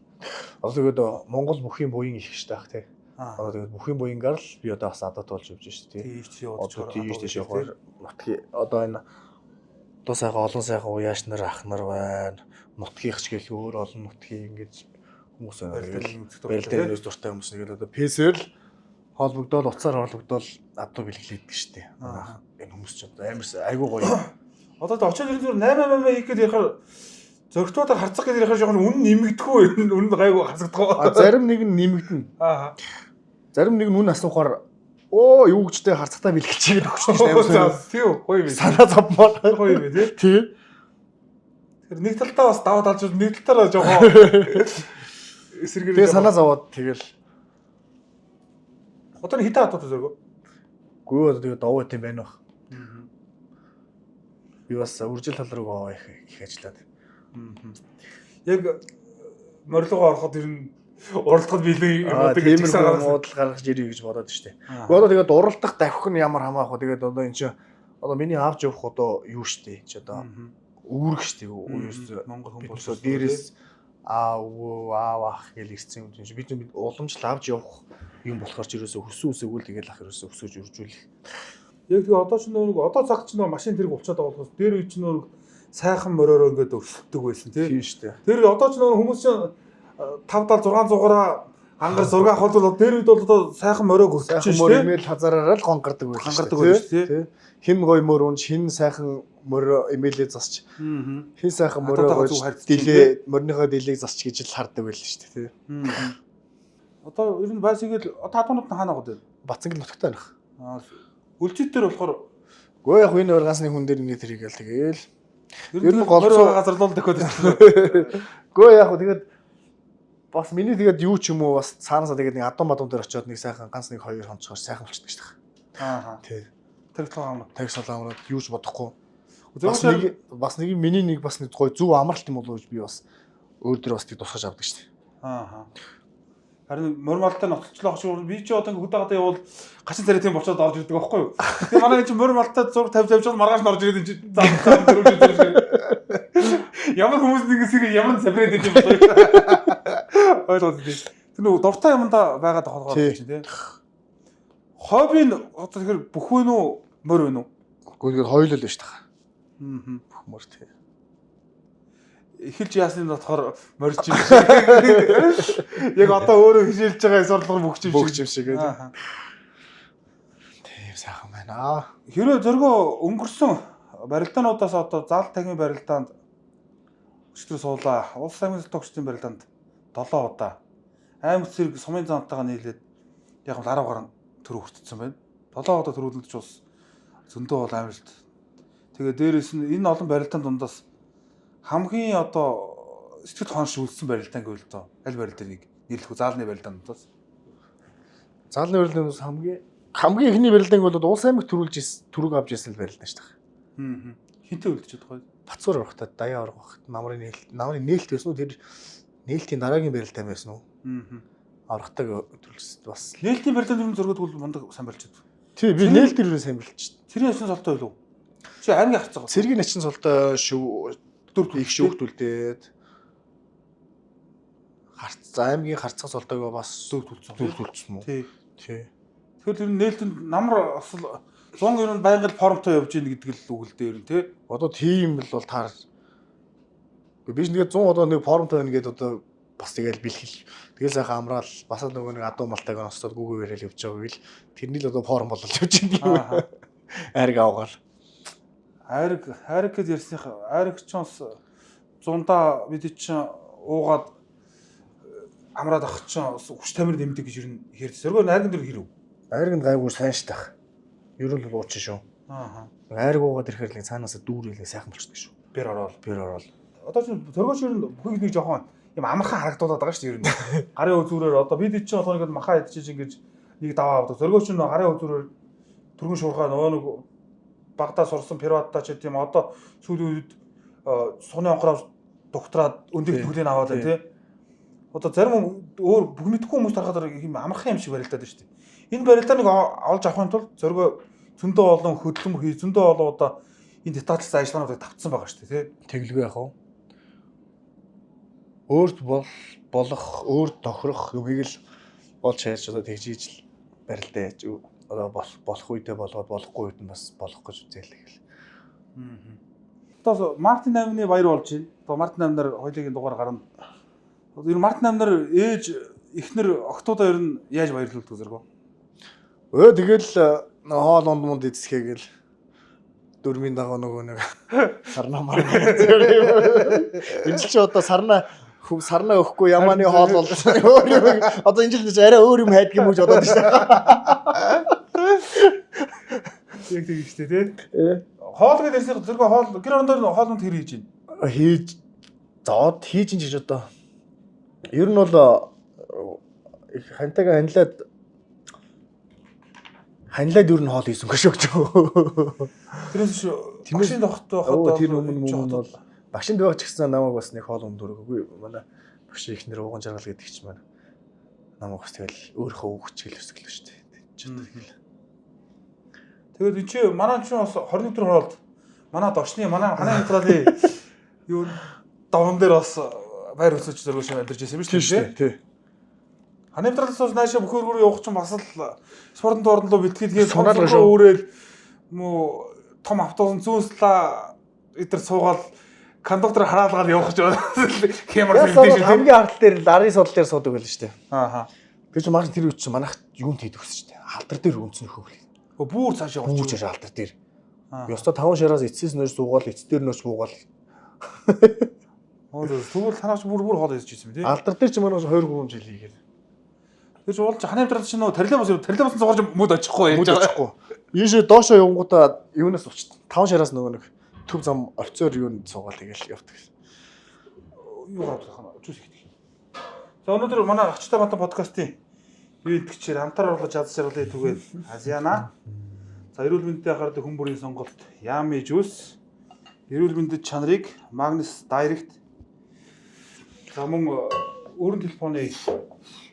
Одоо тэгээд монгол бүхийн буян их штэ ах тий. Одоо тэгээд бүхийн буянгаар л би одоо бас адад болж явж штэ тий. Тийш яваад тийш явах. Нутгийн одоо энэ одоо сайхан олон сайхан уяаш нар ахнар байна. Нутгийнхч гэл өөр олон нутгийн ингэж хүмүүс байна. Барил дээр нөөц дуртай хүмүүс нэг л одоо ПС-ээр л холбогдоод уцаар холбогдоод адуу бэлгэлээдэг штэ. Энэ хүмүүс ч одоо амар айгуу гоё. Одоо очоод ирэн 8 хийх гээд ярихаар зөргтүүдээр харцах гээд ярихаар жоохон үнэн нэмэгдэхгүй үнэн гайгүй хасагдах. Зарим нэг нь нэмэгдэнэ. Зарим нэг нь үнэн асуухаар оо юу гэжтэй харцагтаа бэлгэлчихээ гэж өгч штэ амар. Тийм гоё юм. Санаа зовмоор гоё юм тий. Тий. Тэр нэг талтаа бас даваад алж нэг талтаараа жоохон эсэргээр. Тэгээ санаа зовоод тэгэл одоо хитэ хатууд зөргөө. Гүү одоо тэгээ довоо тийм байна баг. Би бас үржил тал руу их ажиллаад. Яг морилгоо ороход ер нь уралдахад билээ одоо тийм л муудал гаргаж ирье гэж бодоод штэ. Гүү одоо тэгээд уралдах давхих нь ямар хамаах вэ? Тэгээд одоо эн чинь одоо миний авч явах одоо юу штэ чи одоо үүрэг штэ. Монгол хүмүүс дээрээс аавах гэж ирсэн юм чинь бид уламжлал авч явах юм болохоор ч ерөөсө хүссэн үсээгүүл тэгэл ах ерөөсө өсөж үржүүлэх. Яг тэгээ одоо ч нөгөө одоо цаг ч нөгөө машин тэрэг болчиход байгаа болохоос дээр үе ч нөгөө сайхан мориороо ингээд өрсөлдөг байсан тийм шүү дээ. Тэр одоо ч нөгөө хүмүүс чинь 5-600-аараа ангар зураг авах бол дээр үед бол одоо сайхан мориог өрсөж шүү дээ. Имэйл хазаараараа л гонгардаг байсан шүү дээ. Хин гоё мөр унж хин сайхан морио имэйлээ засч хин сайхан морио дилээ морныхоо дилийг засч гэж л хардаг байл шүү дээ тийм. Одоо ер нь байсгэл таатуунууд хаана гоод байна? Бацангэл нутагтай байна. Үлчит дээр болохоор гоо яг энэ оргасны хүн дээр нэг тэрийг л тэгээл ер нь голцоо газарлуул дөхөд байна. Гоо яг тэгээд бас миний тэгээд юу ч юм уу бас цаанаасаа тэгээд нэг адуу мадуун дээр очиод нэг сайхан ганц нэг хоёр хонцгоор сайхан болчихдог шүү дээ. Тий. Тархи амраад юу ч бодохгүй. Бас нэг миний нэг бас нэг гоё зүв амралт юм болов гэж би бас өөр дөр бас тийг тусгаж авдаг шүү дээ. Харин мормалтай ноцчлоо шүү. Би ч одоо хөдөө гадаа явбал гачин царай тийм болчиход орж ирдэг байхгүй юу? Тэгээ манай энэ мормалтай зураг тавьж бол маргааш нь орж ирээд энэ зам дөрөв шүү. Ямар хүмүүс нэгэсийг ямар сабрээд ийм болов. Ойлгоод тийм. Тэр нөгөө дуртай юмдаа байгаад холгоод чинь тийм. Хобби нь одоо тэгэхээр бүх вэ нүү мөр вэ нүү? Гэхдээ хоёул л шүү дээ. Бүх мөр тийм. Эхэлж яасны дотохоор морж юм шиг. Яг одоо өөрөө хичээлж байгаа сурлагын бүгч юм шиг гэдэг. Тийм сайхан байна. Хэрэв зөргөө өнгөрсөн барилдаануудаас одоо зал тахын барилдаанд өчтөр суулаа. Улс аймгийн тогтчдын барилдаанд 7 удаа. Аймаг цэрэг сумын зантайгаа нийлээд яг 10 гаруй төр хүртсэн байна. 7 удаа төрүүлэлт ч бас зөндөө бол амжилт. Тэгээ дээрээс нь энэ олон барилдаан дундаас хамгийн одоо сэтгэл хонш үлдсэн барилдаан гэвэл тоо аль барилдаан нэг нэрлэх заалны барилдаануудаас. Заалны барилдаанаас хамгийн ихний барилдаан бол улс аймаг төрөг авч ирсэн барилдаан шүү дээ. Хинтээ үлдчихэд гоё. Бацуур орохтой даяа орох багт намрын нээлт байсан уу тэр нээлтийн дараагийн барилдаан байсан уу? Орохтойг төлөвлөс бас. Нээлтийн барилдаан зөргөд бол мундаг сайн болчиход. Тий би нээлтээр юу сайн болчих. Цэргийн ачин солтой байлуу. Чи аймгийн харцаа. Цэргийн ачин солтой шүү их шүүхтүүлдээд аймгийн харцах солтойгоо бас төлөвлөсөн мүү? Тий. Тэгэхээр тэр нээлтэнд намар асал 190 байнгын формтой явж ийн гэдэг л үг л дээр нь тий. Одоо тийм л бол таар. Би ч тэгээд 100 одоо нэг формтой байна гэдээ одоо бас тэгэл бэлхэл. Тэгэл сайхан амраал бас нөгөө нэг адуу малтайг ностод гүүгээ барайл явж байгааг л тэрний л одоо форм болол явж ийн. Айрг авгаал. Айрг гэж ярьсных айрг ч бас зундаа бид чинь уугаад амраад авах чинь хүч тамир нэмдэг гэж ер нь хэрэг. Зөргөө найрган дээр хэрэг. Айрганд гайгүй сайн ш тах. Ер нь л уучин шүү. Аа. Айргуугаад ирэхээр л цаанаасаа дүүрэлээ сайхан болчихдог шүү. Бэр ороод. Одоо чинь зөргөөч ер нь бүгд нэг жоохон юм амархан харагдуулаад байгаа шүү дээ ер нь. Гарын үзүүрээр одоо бид чинь одоо ингээд маха идчихэж ингэж нэг даваа авдаг. Зөргөөч нь гарын үзүүрээр түргэн шуурхаа нөгөө нэг багтаа сурсан пиратаа ч гэдэм одоо сүүлийн үед сууны онхороо доктораад өндөр төглийн аваад байна тий. Одоо зарим өөр бүх мэдхгүй хүмүүс тарахад юм амархан юм шиг барилдаад байна шүү дээ. Энэ барилдааныг олж авахын тулд зөргөө зөндөө олон хөдөлмөр хий зөндөө олон одоо энэ детальчсан ажиллагаануудыг тавцсан байгаа шүү дээ тий. тэглгүй яах вэ? Өөрт болох, өөрт тохирох юмыг л болж хайж одоо тэгж ийж л барилдаа яаж одоо болох үедээ болгоод болохгүй үед нь бас болох гэж үзээлээ гэл. Одоо Мартин 8-ны баяр болж байна. Одоо Мартин 8-нар хоёулын дугаар гарна. Одоо ер нь Мартин 8-нар ээж эхнэр октоудаа ер нь яаж баярлуулдаг зөргөө? Тэгэл хоол унд эцсгээгэл дөрмийн дагуу нөгөө нэг сарнаа марна. Энэ ч одоо сарнаа өгөхгүй ямааны хоол бол өөр юм. Одоо энэ жил арай өөр юм хайдаг юм уу гэж бодоод байна. Яг тийм шүү дээ тий. Хоол гэдэг нь зөргөө хоол гэр орондоо хоолнд хэр хийж байна? Зоод хийж ин гэж одоо. Ер нь бол хантайгаа ханилаад ер нь хоол хийсэн гэж өгч. Тэрээс машин тогтоо хадаа тэр өмнө бол багшинд байгаа ч гэсэн намайг бас нэг хоол өмдөрөхгүй. Манай багш ихнэр ууган жаргал гэдэг ч маань намайг бас тэгэл өөрөө өгч хэл өсгөл шүү дээ. Тэгээд энэ чи манай ч бас 21 дэх хороолт манай дошны манай ханаа материалын юу даван дээр бас байр өсөж зөргөө шиг амьдарч байсан юм шүү дээ. Тий. Ханаа материалаас бас наашаа бүх өргөр явах чинь бас л спортын доорнолоо бэлтгээд сунаалгаа өөрөөл муу том автобус зүүнслаа эдгээр суугаад кондуктор хараалгаад явах гэж байна. Камер хийх хамгийн ардл дээр ларын судал дээр суудаг байл шүү дээ. Аа. Тэр чинь марк тэр үуч чинь манайх юунд хийдэг гэсэн шүү дээ. Алдар дээр үнцэн хөвлөө. Бүр цаашаа орж ирээ алдар дээр. Ёстой 5 шараас эцсээс нөөж суугаал, эц дээр нөөж буугаал. Тэгвэл танаач бүр хоол хийж ирсэн юм тий. Алдар дээр ч манайх 2-3 жил хийгээд. Тэр чинь уулж ханаа материал чинь нөө тарилабас зугарч мөд очихгүй яаж байгаа. Ийшээ доошоо явгуудаа юунаас уучт 5 шараас нөгөө нэг төв зам орцоор юунд суугаал тэгэл явдаг. Юу гавлах нь зүс ихтэй. За өнөөдөр манай Ачтай Бантан подкастын биедгчээр хамтар орлож ядс жаргалын түгээд Азиана. За эрүүл мэндэд анхаардаг хүн бүрийн сонголт Yummy Juice, эрүүл мэндэд чанарыг Magnus Direct. За мөн өөрийн телефоны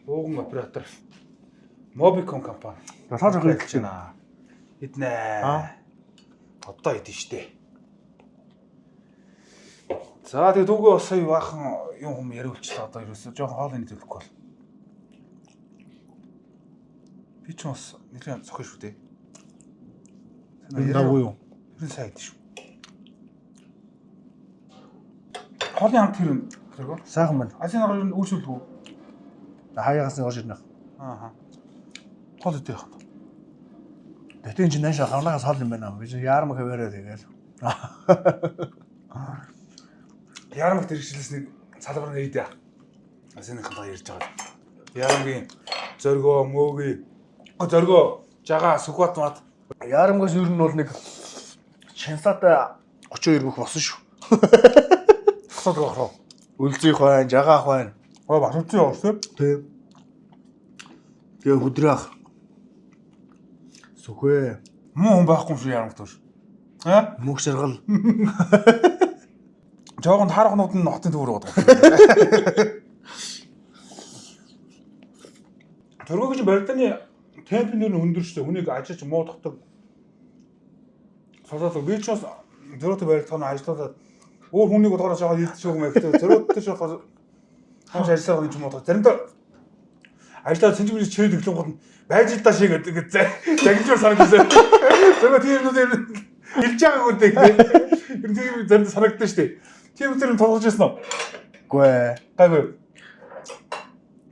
ууган оператор Mobicom компани. Баталж хэлж байна. Эднэ. Одоо идэв штэ. За тэгээ дүүгээ бас сая баахан юм яриулчлаа одоо ерөөсөө жоохон хоол иний төлөхгүй бол. Би ч бас нэлээд цохин шүү дээ. Наагүй юу? Тэр сайн идэв шүү. Хоолны хамт тэр зөргөө. Сайхан байна. Азинагаар юу үйлчлүүлдэг үү? Хаяагаас нь орж ирнэ. Аа. Хоол идэх юм. Тэгтэн чи наашаа хавнагаас хоол юм байна. Би чи яармаг хаваараа тэгэл. Яармаг дэрэгчлээс нэг салбар нэрийдээ. Азины хамтаа ярьж байгаа. Яармгийн зөргөө, мөөгийн зөргөө, жагаа, сүхбат мат. Яармгаас ер нь бол нэг шансаатай 32 бүх босон шүү. Тасаад байгаа хроо. Үлзийх байна, жагаах байна. Башууцын орсон. Тийм. Тэгээ хүдрэх. Сүхвэ. Муу хүн байхгүй юм шиг яармагт байна. Аа? Мөх шаргал. Жоогонд харахнууд нь хотын төвөр байгаа. Төргөгийн барилдааны темп нь өндөр шүү дээ. Хүнийг ажиллаж муу тогтдог. Сонсоод би ч бас зөрөөтэй барилдааны ажиллаад өөр хүнийг бодгоороо жаагаад хэлдэг шүү юм ихтэй. Зөрөөтэй шүү хаш ажиллах гэж муу тогтдог. Заримдаа ажиллаад сэнжимээс чирээд өглөө гол байж л даа шиг гэдэг загинжуур санагдсан. Зөрөө тийм нүд хэлж байгаа үгтэй. Ер нь тийм заримдаа санагдсан шүү дээ. Тийм үгээр нь тулгаж ирсэн үү? Үгүй ээ. Гайгүй.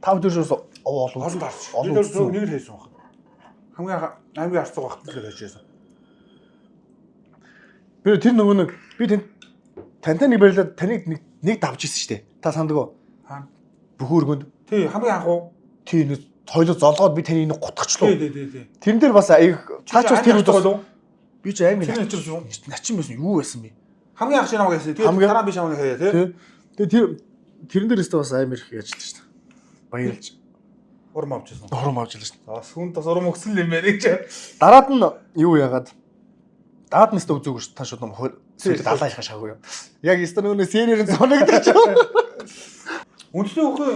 5 дөрөс олон таарч. Нэг л хийсэн баг. Хамгийн арцсан багт л хийжсэн. Би тэр нөгөө нэг би тантай нэг барилаад таныг нэг давж ирсэн шүү дээ. Та санддаг уу? Хаана? Бөхөөргөнд. Тий, хамгийн анхуу. Тий нэг хоёлоо золгоод би таны энийг гутгачлаа. Тий. Тэрэн дээр бас цаач бас тэр удаа би ч аймаг начин байсан юу байсан бэ? Хамгийн анх шинэ намайг хэлсэн. Тэгээд дараа би шамаг хаяа тий. Тэгээд тэрэн дээр өстө бас аймаг их яаж л шүү дээ. Баярлж урам авч ирсэн. Урам авч ирсэн шүү дээ. Сүнд бас урам өгсөн юм байна гэж. Дараад нь юу яагаад? Даад нь өстө үзөөгүй шүү. Та шууд юм сүүлд алаа ихаа шаагүй юу. Яг өстө нөгөө сериэр соногдож байна. Үндсний хөхөө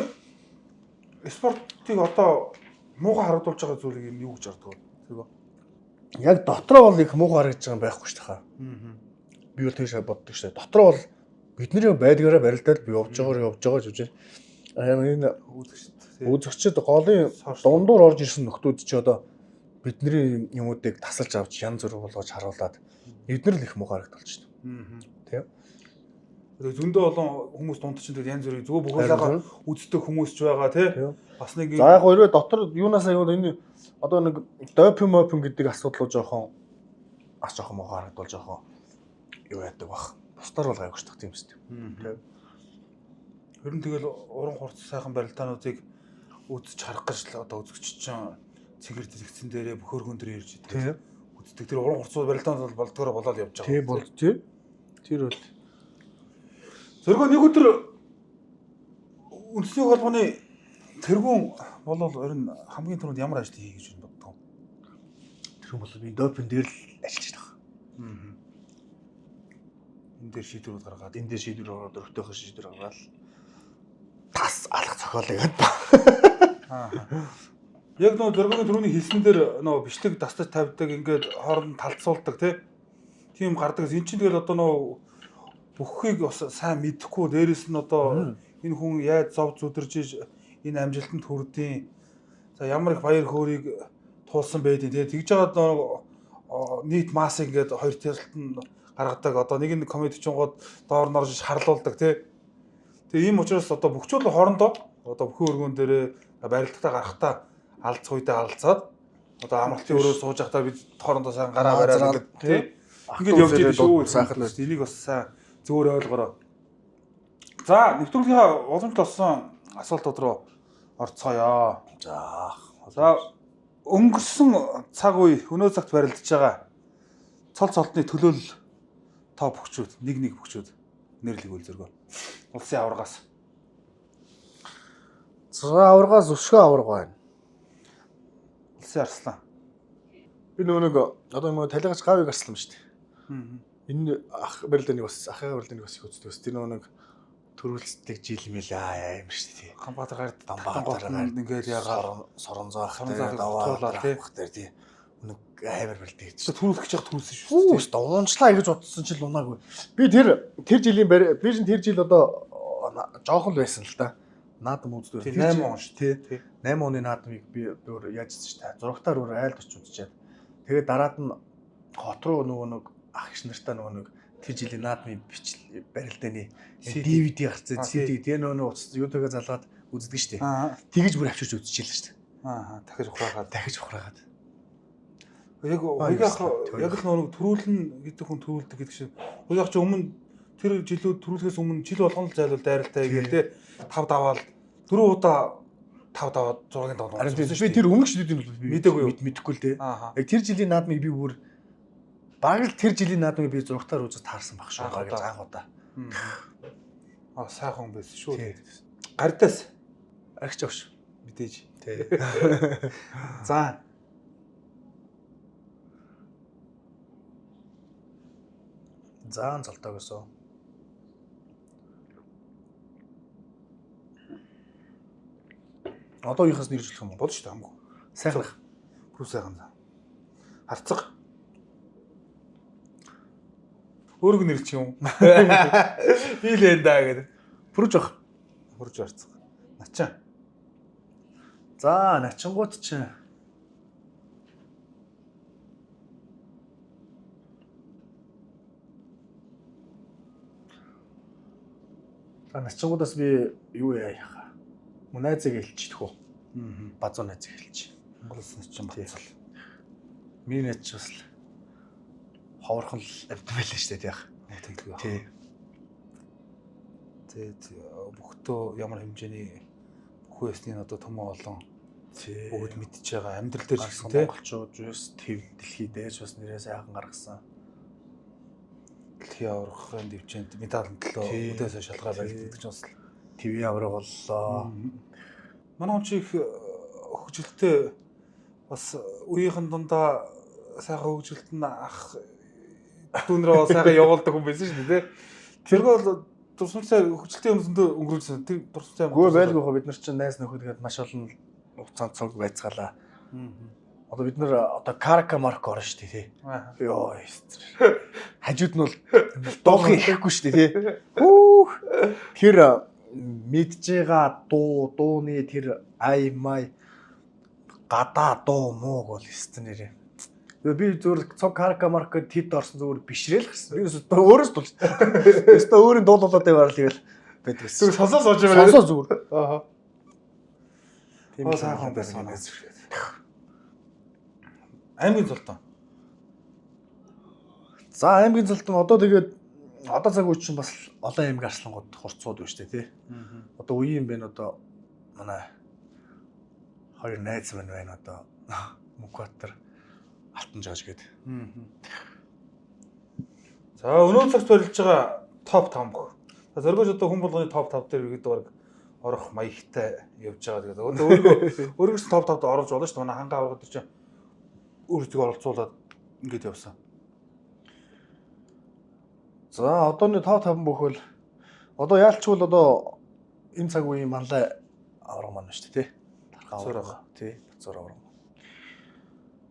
спортыг одоо муухай харуулж байгаа зүйлийг юу гэж хардаг вэ? Тэргөө. Яг дотроо бол их муухай харагдаж байгаа юм байхгүй шүү дээ. Би бол тийш боддог шүү дээ. Дотроо бол бидний байдгаараа барилдаад би явж байгаа гэж. Энэ үзэгчд голын дундуур орж ирсэн нөхдүүд чи одоо бидний юмуудыг тасалж авч янз бүр болгож харуулад эдгээр л их муухай харагдаж байна. Тийм. Зөндөө олон хүмүүс дунд чинь янз бүрийн зөв бохоолойгоо үздэг хүмүүс ч байгаа тий. Бас нэг за яг өөрөө дотор юунаас аюул энэ одоо нэг допинг гэдэг асуудал жоохон муухай харагдвал жоохон юу яадаг бах. Бусдаар бол гайхаж тах тийм үстэй. Тийм. Ер нь тэгэл уран хурц сайхан барилдаануудыг үзэж харах гэж одоо үзэгч чинь цэгэр дэлгэцэн дээрээ бөхөөргөн дээр ирж идэг. Үздэг. Тэр уран хурц барилдаанууд бол болдгоор болоод явж байгаа. Тийм бол тий. Тэр бол Тэргөө нэг өдөр үндэсний холбооны тэргүүн болол ер нь хамгийн түрүүнд ямар ажил хий гэж боддог. Тэр бол би допинг дээр л ажиллаж байгаа. Энэ дээр шийдвэрүүд гаргаад өртөөхөө шийдвэр гаргаад тас алах зохиолоо гэдэг. Яг нөө зургийн түрүүний хэлсэн дээр нөө бичлэг дастаж тавьдаг ингээд хооронд талцуулдаг тийм гардаг. Энд чинь тэгэл одоо нөө бүххийг бас сайн мэдэхгүй дээрэс нь одоо энэ хүн яаж зов зүдэрж энэ амжилтанд хүрдэв. За ямар их баяр хөөргийг туулсан байдیں۔ Тэгж байгаа нийт массыг ингээд хоёр талд нь гаргадаг. Одоо нэг нь комедичнгууд доор норж харлуулдаг тий. Тэгээ ийм учраас одоо бүгчүүл хоорондоо одоо бүхэн өргөн дээрээ барилдтаа гарахтаа алцх үедээ алцаад одоо амралтын өрөө сууж байхдаа бид хоорондоо сайн гараа бариад ингээд тий. Ингээд явж идэв шүү. Сайхан л энийг бас сайн зөвөр ойлгороо. За нэвтрүүлгийн уламжлалт болсон асуултууд руу орцгоё. За өнгөрсөн цаг үе өнөө цагт барилдаж байгаа цол цолтны төлөөлөл тоо бөхчүүд нэг бөхчүүд нэрлэгүүл зөргөө. Улсын аваргаас. За аваргаас өшгөө аварга байна. Улсын арслан. Би нөгөө одоо нөгөө талигаж гавыг арслан шүү дээ. Энэ ах барилдааны бас ахаа барилдааны бас их үздэг. Тэр нэг төрүүлцдэг жил мэл юм шүү дээ. Хамбатар гард Хамбатар ингээд ягаа сорон заах дээр даваа тавах дээр тий. Нэг амар барилдаа хийж. Төрүүлэх гэж төрүүлсэн шүү. Үст уунчлаа гэж бодсон ч л унаагүй. Би тэр жилийн би чинь тэр жил одоо жоохон л байсан л да. Наадам үздэг. 8 он шүү тий. 8 оны наадмыг би өөр яажсэн шүү дээ. Зурагтаар өөр айлд очиж үзчихээд. Тэгээд дараад нь хот руу нөгөө нэг ах иш нартаа нөгөө нэг тэр жилийн наадмын барилдааны DVD гарцсан CD тэр нөгөө YouTube-гээ залгаад үздэг шүү дээ. Тэгэж бүр авчирч үзчихлээ шүү дээ. Дахиж ухраагаад. Яг яг нөгөө төрүүлнэ гэдэг хүн төрүүлдэг гэдэг шиг. Яг ч өмнө тэр жилүүд төрүүлэхээс өмнө жил болгоно л зайлуул дайралтай гээл 5 даваал 4 удаа 5 даваад 6-ын даваад. Харин би тэр өмнөх жилүүдийн мэдээгүй мэдэхгүй л дээ. Яг тэр жилийн наадмыг би бүр баг л тэр жилийн наадмыг би зургатаар үзэж таарсан баг шүү. Баг анх удаа. Сайхан байсан шүү. Гардаас архич авш мэдээж. Тий. За. Заан залтаа гэсэн. Одоо ихээс нэржлэх юм бол шүү дээ хамгүй. Сайхан. Бүр сайхан. Харцаг. Өөрөг нэрлчих юм. Би л энэ даа гэдэг. Бүрж баг. Бүрж харцаг. Начаа. За, начингууд чинь начингуудаас би юу яах? Найзыг хэлчихдэг үү? Базуу найзыг хэлчих. Монголс начин бацал. Миний найз бас ховорхон амт байлаа шүү дээ яг. Тэглэв. Тий. Тэгээд бүхтөө ямар хэмжээний Үхвэсний одоо төмөн олон Тий. бүгд мэдчихэж байгаа амьдрал дээр ч Гарсан гэсэн тий. монголчууд юус төв дэлхий дээж бас нэрээ сайхан гаргасан. Дэлхийн аврагын дэвжээнд медаль төлөө Тий. өдөөсөө шалгаа баригддаг ч бас ТV авраг боллоо. манай хүн чи их хөгжилтэй бас үеийнхэн дундаа сайхан хөгжилт нь ах дүүнрээ сайхан явуулдаг хүн байсан шүү дээ. Тэргөө бол дурсамжтай хөгжилтэй юмсөндөө өнгөрүүлсэн. Тэр дурсамжтай юм. Гүү байлгүй хөө бид нар чинь найз нөхөд маш олон хугацаанд цог байцгаалаа. Одоо бид нар одоо карака марк орно шүү дээ тий. Йоо эсрэг. Хажууд нь бол доохын ихэхгүй шүү дээ тий. Хүүх. Тэр мэдж байгаа дууны тэр ай май гадаа дуу мууг бол эсрэг нэрээ. Би зүгээр цог карака марк тэд орсон зүгээр бишрээл гэрсэн. Би өөрөөс тулж. Өөртөө өөрийн дуулуулаад байвал тэгэл байдаг. Зүгээр сонсоо сууж байгаа. Сонсоо зүгээр. Аа. Тийм сайхан байсан юм эсрэг. Аймгийн зултан. За аймгийн зултан одоо тэгээд одоо цаг үе чинь бас олон аймгийн арслангууд хурцууд байна шүү дээ тий. Одоо үе юм бэ одоо манай хоёр найз маань байна одоо Мөнхбаатар Алтан жааж гээд. За өнөө цагт барилж байгаа топ 5 гэх. За зөргөөж одоо хүн болгоны топ 5 дээр иргэд баг орох маягтай явж байгаа. Тэгээд өөрөөс топ 5-д оруулж болно шүү дээ. Манай хангаа аваад чинь өөрсдөө оролцуулаад ингэж явсан. За одооны топ 5 бөхөл одоо яалчгүй одоо энэ цаг үеийн манлай авраг маань шүү дээ тий. Бацуур авраг. Тий, бацуур авраг.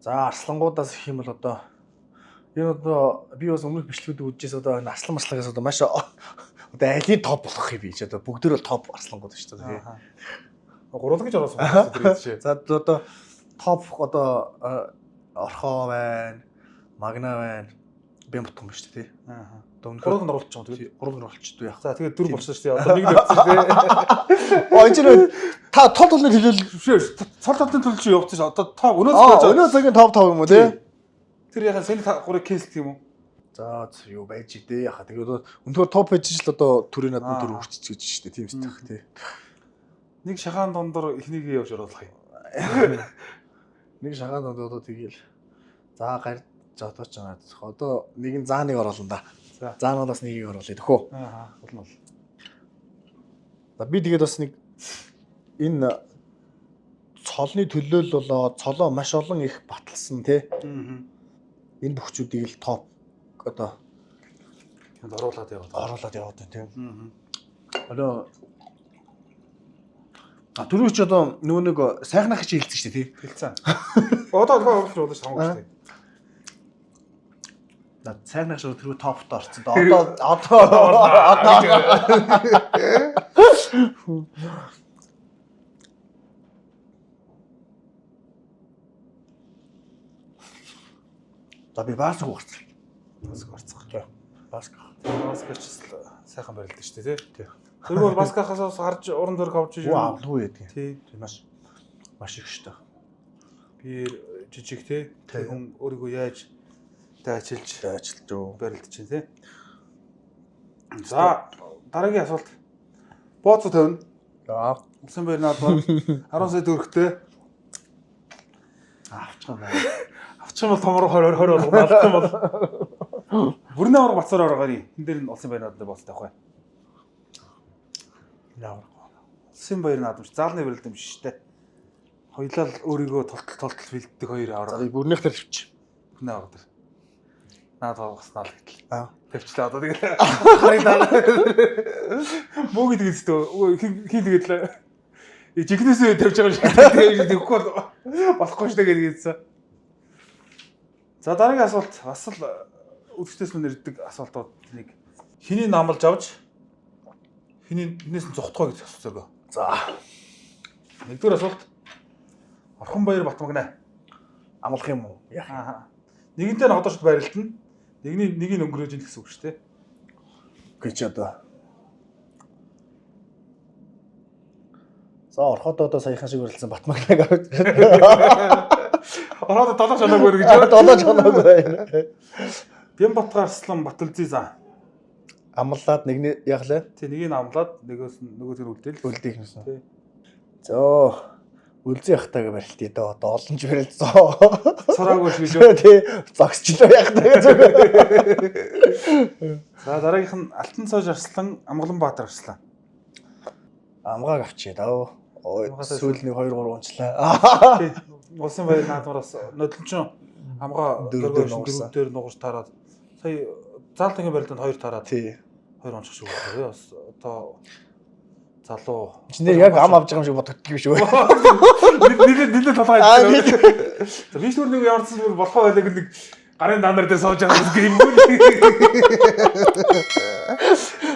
За арслангуудаас их юм бол одоо энэ одоо би бас өмнөх бичлэгүүд үзчихээс одоо энэ арслан марслагаас одоо маш одоо алийг топ болох юм биш одоо бүгд л топ арслангууд шүү дээ. Гурван гэж орсон тэр чинь. За одоо топ одоо орхоо байна, магна байна, бэм бутган байна шүү дээ. Одоо гурван нь оруулчих юм тэгээд гурван нь оруулчих яах. За тэгээд дөрөв болсон шүү дээ. Одоо нэг л явчихсан тий. Оо энэ та тол толны хэлэл Цол толны төлөв чи явчихсан. Одоо топ өнөө цагийн топ 5 юм уу тий? Тэр яхаа сая 3 кейс гэх юм уу? За юу байж дээ яхаа. Тэгээд өнөхөр топ байж л одоо төрийн надад төр хүрчих гэж шүү дээ. Тийм шүү дээ тий. Нэг шахаан дондор эхнийг явж оруулах юм. Нэг шахаан дондор одоо тэгээл. За гарч одоо ч байгаа. Одоо нэг нь зааныг оруулна да. Заанаас нэгийг оруулъя төхөө. Болно. За би тэгээд бас нэг энэ цолны төлөөлөл болоо цолоо маш олон их баталсан тий. Энэ бүхчүүдийг л топ одоо энд оруулаад яваад байна тий. Одоо түрүү ч одоо нөгөө нэг сайхнах чи хэлсэн шүү дээ тий. хэлсэн. Одоо оруулж болно шүү дээ. Сайхнах шүү түрүү топт орсон. За би баасг уурцсан. Баск ч сайхан барилдаг шүү дээ тий. Тэр бол баскахаас гарч уран зураг авч шүү. Авлуу яадаг. Тий. Маш их шүү дээ. Би жижиг тий. Хүн өөрийгөө яаж ажиллаж барилдаж чинь тий. За дараагийн асуулт. Бооцоо тавина. За Улсын баяр наадмаар 10 сая төгрөгтэй авчих юм байна. авчих юм бол томроо 20 болгоно авах юм бол бүрний авраг бацаар ороогари. Энд дээр нь улсын баяр наадмаар бооцоо тавих бай. Улсын баяр наадамч заалны барилд юм шүү дээ. Хоёлаа өөрийгөө толтол бэлддэг хоёр авраг. За бүрнийх дээр тавьчих. Бүрний авраг дээр. Наад авгаснаа л гэтэл. Тавьчлаа одоо тэгээд муу гэдэг үстэй хин тэгээд л жигнэсээ тавьж байгаа шиг тэгээд тэгэхгүй болохгүй шүү дээ гэдгээдсэн. За дараагийн асуулт бас л үзэгчдээс мөн ирдэг асуултууд нэг хэний намалж авч хинээс нь зогтгоо гэж асууцгаа. За нэгдүгээр асуулт Орхон баяр Батмагна амлах юм уу? Яа. Нэгэнтээ нь одоошд байрлална. Нэгийг өнгөрөөж ийн гэсэн үг шүү дээ. Гэж одоо. За орхоод одоо саяхан шиг барилсан Батмагнаг авч. Ороод долоо чанаагүй гэж. Долоо чанаагүй байна. Бямбатга Арслан Батүлзий заа. Амлаад нэг яглаа. Тий, нэгийг амлаад нөгөөс нь нөгөөдөр үлдээл. Үлдээх юмсан. Тий. Зөө үлзий явахтайгаа барилтыг дөө одоо олонж барилцоо. Сураагүй шүү. Тий зогсчлоо яах таа зүг. За дараагийнх нь Алтан цоож Арслан Амгаланбаатар Арслан. Амгааг авчие даа. Ой сүүлний 2 3 унчлаа. Улсын баяр наадмараас нодлончон амгаа дөрөвдөр нугарч тараад сая заалтангийн барилданд 2 тараад Тий 2 онцох шиг байна. Бас одоо залуу чи нэр яг ам авч байгаа юм шиг бодогдчих юм шүү. нэлээд толгой хэлсэн. За биш нүр нэг ямарсан бүр болохоо байлаа нэг гарын дандар дээр сууж байгаа юм гэмгүй.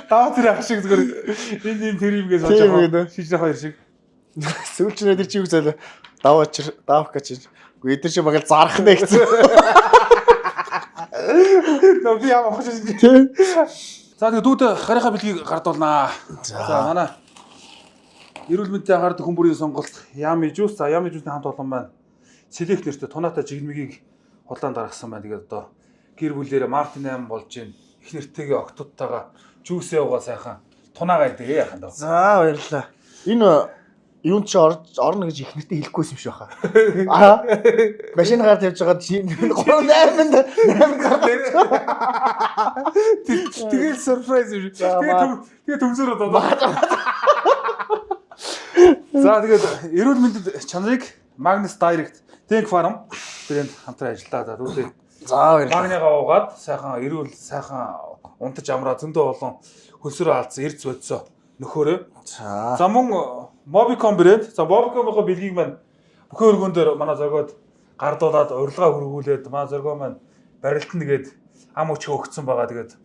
Таа тэр ах шиг зүгээр энэ тэр юмгээ сууж байгаа. Шижрэх хоёр шиг. Сүүлчнээ тэр чи юу зайлаа. Давах гэж. Үгүй эдгээр чи багал зарах нэ гэсэн. Нөө би яам авах чинь. За тэгээ дүүд гарийнхаа бэлгийг гардуулнаа. За манай эрүүл мэндийн анхаардаг хүн бүрийн сонголт Yummy Juice. За Yummy Juice-ийн хамт олон байна. Select нэртэй Туната жигмигийг хулаан даргасан байна. Тэгээд одоо гэр бүлээрээ Мартин 8 болж гин. Их нэртэйгээ октодтойгоо juice яваа сайхан тунаага идэгээ яхан даа. За баярлалаа. Энэ юунд ч орно гэж их нэртэй хэлэхгүйсэн юм шиг баха. Аа. Машин гарт явж байгаа 8 гарт. Тэгээд surprise юм шиг. Тэгээд төмсөр одоо. За тэгээд эрүүл мэндэд чанарыг Magnus Direct Tank Farm тэрэнд хамтран ажиллаа. За дүүтэй. За баярлалаа. Магнигаа уугаад сайхан эрүүл сайхан унтаж амраа зөндөө олон хөлсөрөө алдсан эрд бодсоо нөхөөрөө. За мөн Mobicom брэнд. За Mobicom-ийн бэлгийг маань бүхэн өргөн дээр манай зоргоод гардуулаад урилга хөргүүлээд манай зоргоо маань барилтна гээд ам өчгөө өгцөн байгаа. Тэгээд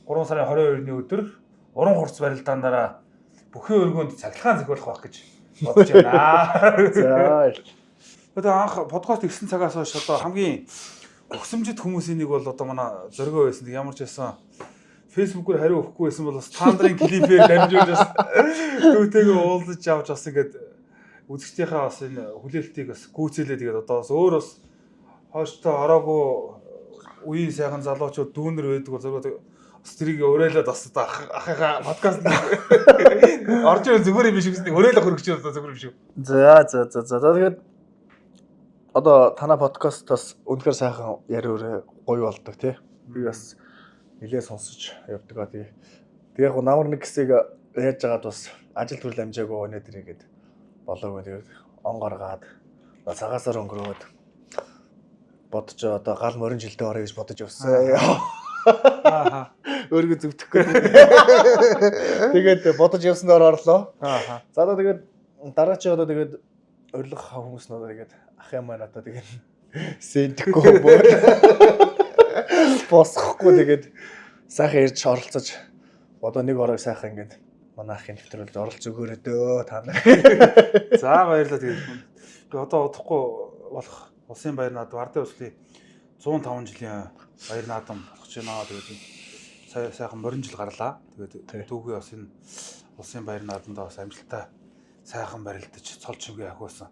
3 сарын 22-ны өдөр уран хурц барилдаанаараа бүхэн өргөнд цахилгаан зохиолох байх гэж бодож байна. За. Одоо анх подкаст ирсэн цагаас хойш одоо хамгийн өгсөмжит хүмүүсийн нэг бол одоо манай зоргоо байсан. Ямар ч байсан Facebook-оор хариу өгөхгүй байсан бол бас таандрын клипээр дамжуулж бас дүүтэйгээ уулзаж авч бас ингээд үзэгчдийнхээ бас энэ хүлээлтийг бас гүйцээлээ. Тэгээд одоо бас өөр бас хойштой ороогүй үеийн сайхан залуучууд дүүнэр байдаг бол зоргоо бас тэрийг өрөөлөд бас одоо ахыхаа подкаст орж ирэл зүгээр юм биш гэсэн өрөөлөх хөргөч одоо зүгээр юм шүү. За. Тэгээд одоо танай подкаст бас үнэхээр сайхан яриа гоё болдог тий. Би бас нилээ сонсож явдаг. Тэгээ яг намар нэг хэсэг яаж жагаад бас ажил төрөл амжаагүй өнөө дэрийгээд болоогүй. Тэгээд он гаргаад цагаасаар өнгөрөөд бодож одоо гал морин жилдээ орё гэж бодож явсан. Ааха. Өөргөө зүвтэхгүй. Тэгээд бодож явсан доор орлоо. Ааха. За одоо тэгээд дараа чи одоо тэгээд урилга хүмүүс нь одоо тэгээд ах юм аа одоо тэгээд сэндэхгүй боо. Босхгүй тэгээд сайхан ирж оролцож одоо нэг орой сайхан ингээд манай ахын нэвтрүүлд оролц өгөөрэй дөө та нар. За баярлалаа тэгээд. Би одоо удахгүй болох улсын баяр наадам Ардын улсын 105 жилийн баяр наадам болох ч байна. Тэгээд сайхан морин жил гарлаа. Тэгээд түүхий бас энэ улсын баяр наадамдаа бас амжилттай сайхан барилдаж цол чимгээ ахиулсан.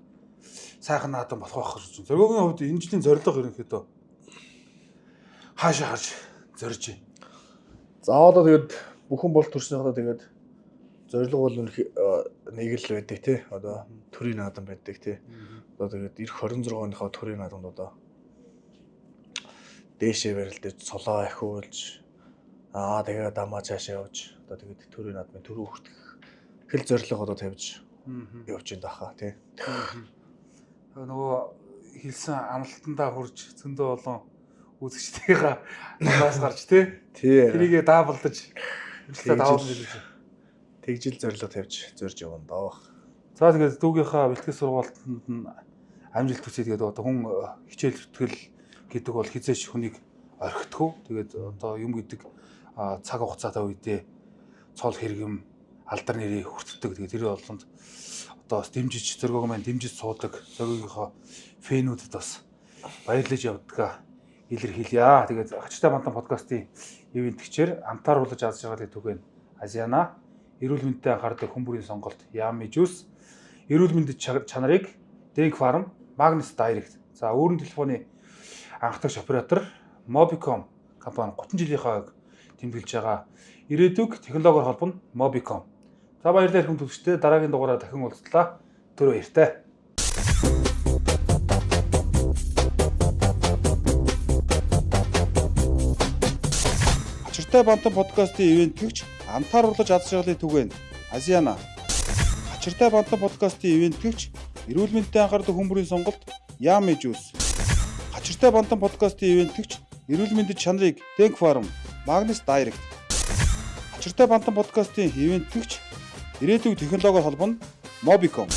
Сайхан наадам болох байх гэж. Зоргогийн хувьд энэ жилийн зорилго ерөнхийдөө хаашаа харж зорж байна. За одоо тэгээд бүхэн бол төрснөхдөө тэгээд зорилго бол нэг л байдаг тий. Одоо төрийн наадам байдаг тий. Одоо тэгээд эх 26-ныхаа төрийн наадамд одоо дээшээ барилдаж цолоо ахиулж тэгээд дамаа цаашаа явж одоо тэгээд төрийн наадмын төрөө хүртэх хэл зорилго одоо тавьж явж байна дахаа тий. Нөгөө хэлсэн амлалтандаа хурж зөндөө олон үзэгчдийнхээ наас гарч тий. Тэрийгээ даабалдаж амжилтаа давуулж хэлж. Тэгжил зорилго тавьж зорж явна даа. За тэгээд дүүгийнхаа бэлтгэл сургалтанд нь амжилт хүсье. Тэгээд одоо хүн хичээл зүтгэл гэдэг бол хизээч хүнийг орхитгүй. Тэгээд одоо юм гэдэг цаг хугацаатай үедээ цол хэрэгэм алдар нэрийг хүртдэг. Тэгээд тэр болонд одоо бас дэмжиж зоргоог маань дэмжиж суудаг зоргоогийнхоо фэнүүдэд бас баярлаж явдаг илэрхийлье. Тэгээд Ачтай Бантан подкастын ивэнтгчээр амтааруулж аз жаргалыг түгээн Азиана эрүүл мэндтэй анхаардаг хүн бүрийн сонголт Yummy Juice, эрүүл мэндэд чанарыг Tank Farm, Magnus Direct. За өөрийн телефоны анхдагч оператор Mobicom компани 30 жилийнхаа тэмдэглэж байгаа ирээдүг технологиор холбоно Mobicom. За баярлалаа хүн төлөвчтэй дараагийн дугаараар дахин уулзлаа. Түр баяртай. Ачиртай бантан подкастын ивентлэгч амтаар урлаж аз жаргалын түгээн Азиана. Ачиртай бантан подкастын ивентлэгч эрүүл мэндэд анхаардаг хүмүүрийн сонголт Yummy Juice. Ачиртай бантан подкастын ивентлэгч эрүүл мэндэд чанарыг Denk Farm, Magnus Direct. Ачиртай бантан подкастын ивентлэгч ирээдүйг технологиор холбоно Mobicom.